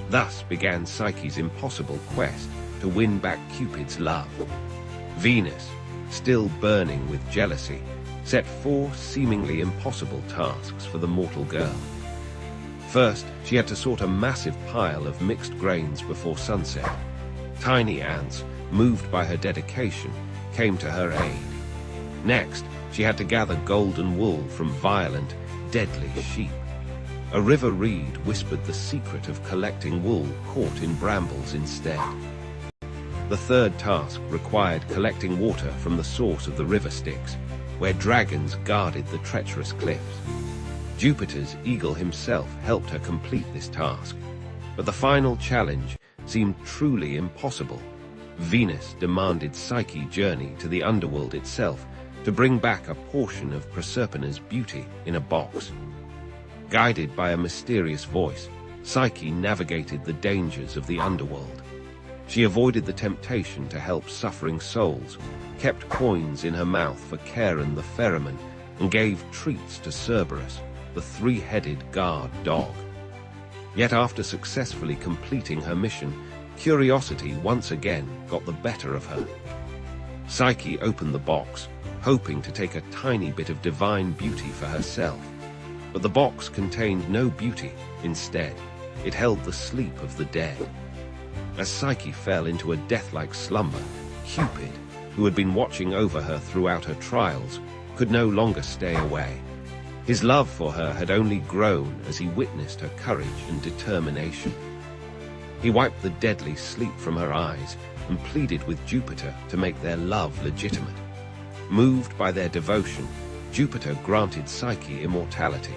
Thus began Psyche's impossible quest to win back Cupid's love. Venus, still burning with jealousy, set 4 seemingly impossible tasks for the mortal girl. First, she had to sort a massive pile of mixed grains before sunset. Tiny ants, moved by her dedication, came to her aid. Next, she had to gather golden wool from violent, deadly sheep. A river reed whispered the secret of collecting wool caught in brambles instead. The third task required collecting water from the source of the river Styx, where dragons guarded the treacherous cliffs. Jupiter's eagle himself helped her complete this task, but the final challenge seemed truly impossible. Venus demanded Psyche journey to the underworld itself to bring back a portion of Prosperna's beauty in a box. Guided by a mysterious voice, Psyche navigated the dangers of the underworld. She avoided the temptation to help suffering souls, kept coins in her mouth for Charon the ferryman, and gave treats to Cerberus, the 3-headed guard dog. Yet after successfully completing her mission, curiosity once again got the better of her. Psyche opened the box, hoping to take a tiny bit of divine beauty for herself. But the box contained no beauty. Instead, it held the sleep of the dead. As Psyche fell into a death-like slumber, Cupid, who had been watching over her throughout her trials, could no longer stay away. His love for her had only grown as he witnessed her courage and determination. He wiped the deadly sleep from her eyes and pleaded with Jupiter to make their love legitimate. Moved by their devotion, Jupiter granted Psyche immortality.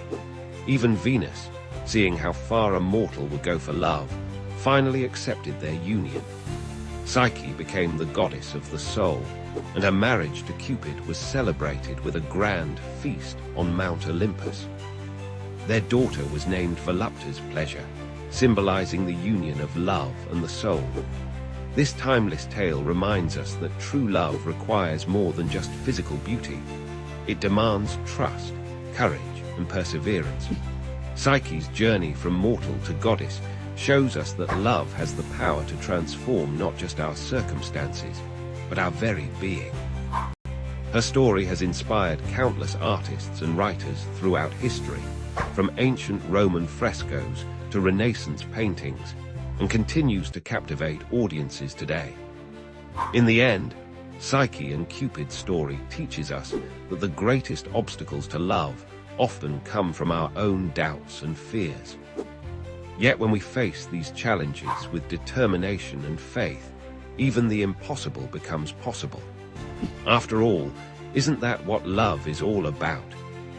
Even Venus, seeing how far a mortal would go for love, finally accepted their union. Psyche became the goddess of the soul, and her marriage to Cupid was celebrated with a grand feast on Mount Olympus. Their daughter was named Volupta's pleasure, symbolizing the union of love and the soul. This timeless tale reminds us that true love requires more than just physical beauty. It demands trust, courage, and perseverance. Psyche's journey from mortal to goddess shows us that love has the power to transform not just our circumstances, but our very being. Her story has inspired countless artists and writers throughout history, from ancient Roman frescoes to Renaissance paintings, and continues to captivate audiences today. In the end, Psyche and Cupid's story teaches us that the greatest obstacles to love often come from our own doubts and fears. Yet when we face these challenges with determination and faith, even the impossible becomes possible. After all, isn't that what love is all about?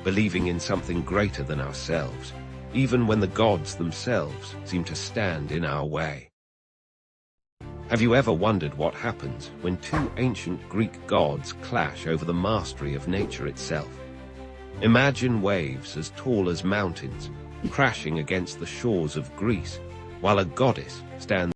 Believing in something greater than ourselves, even when the gods themselves seem to stand in our way. Have you ever wondered what happens when two ancient Greek gods clash over the mastery of nature itself? Imagine waves as tall as mountains crashing against the shores of Greece, while a goddess stands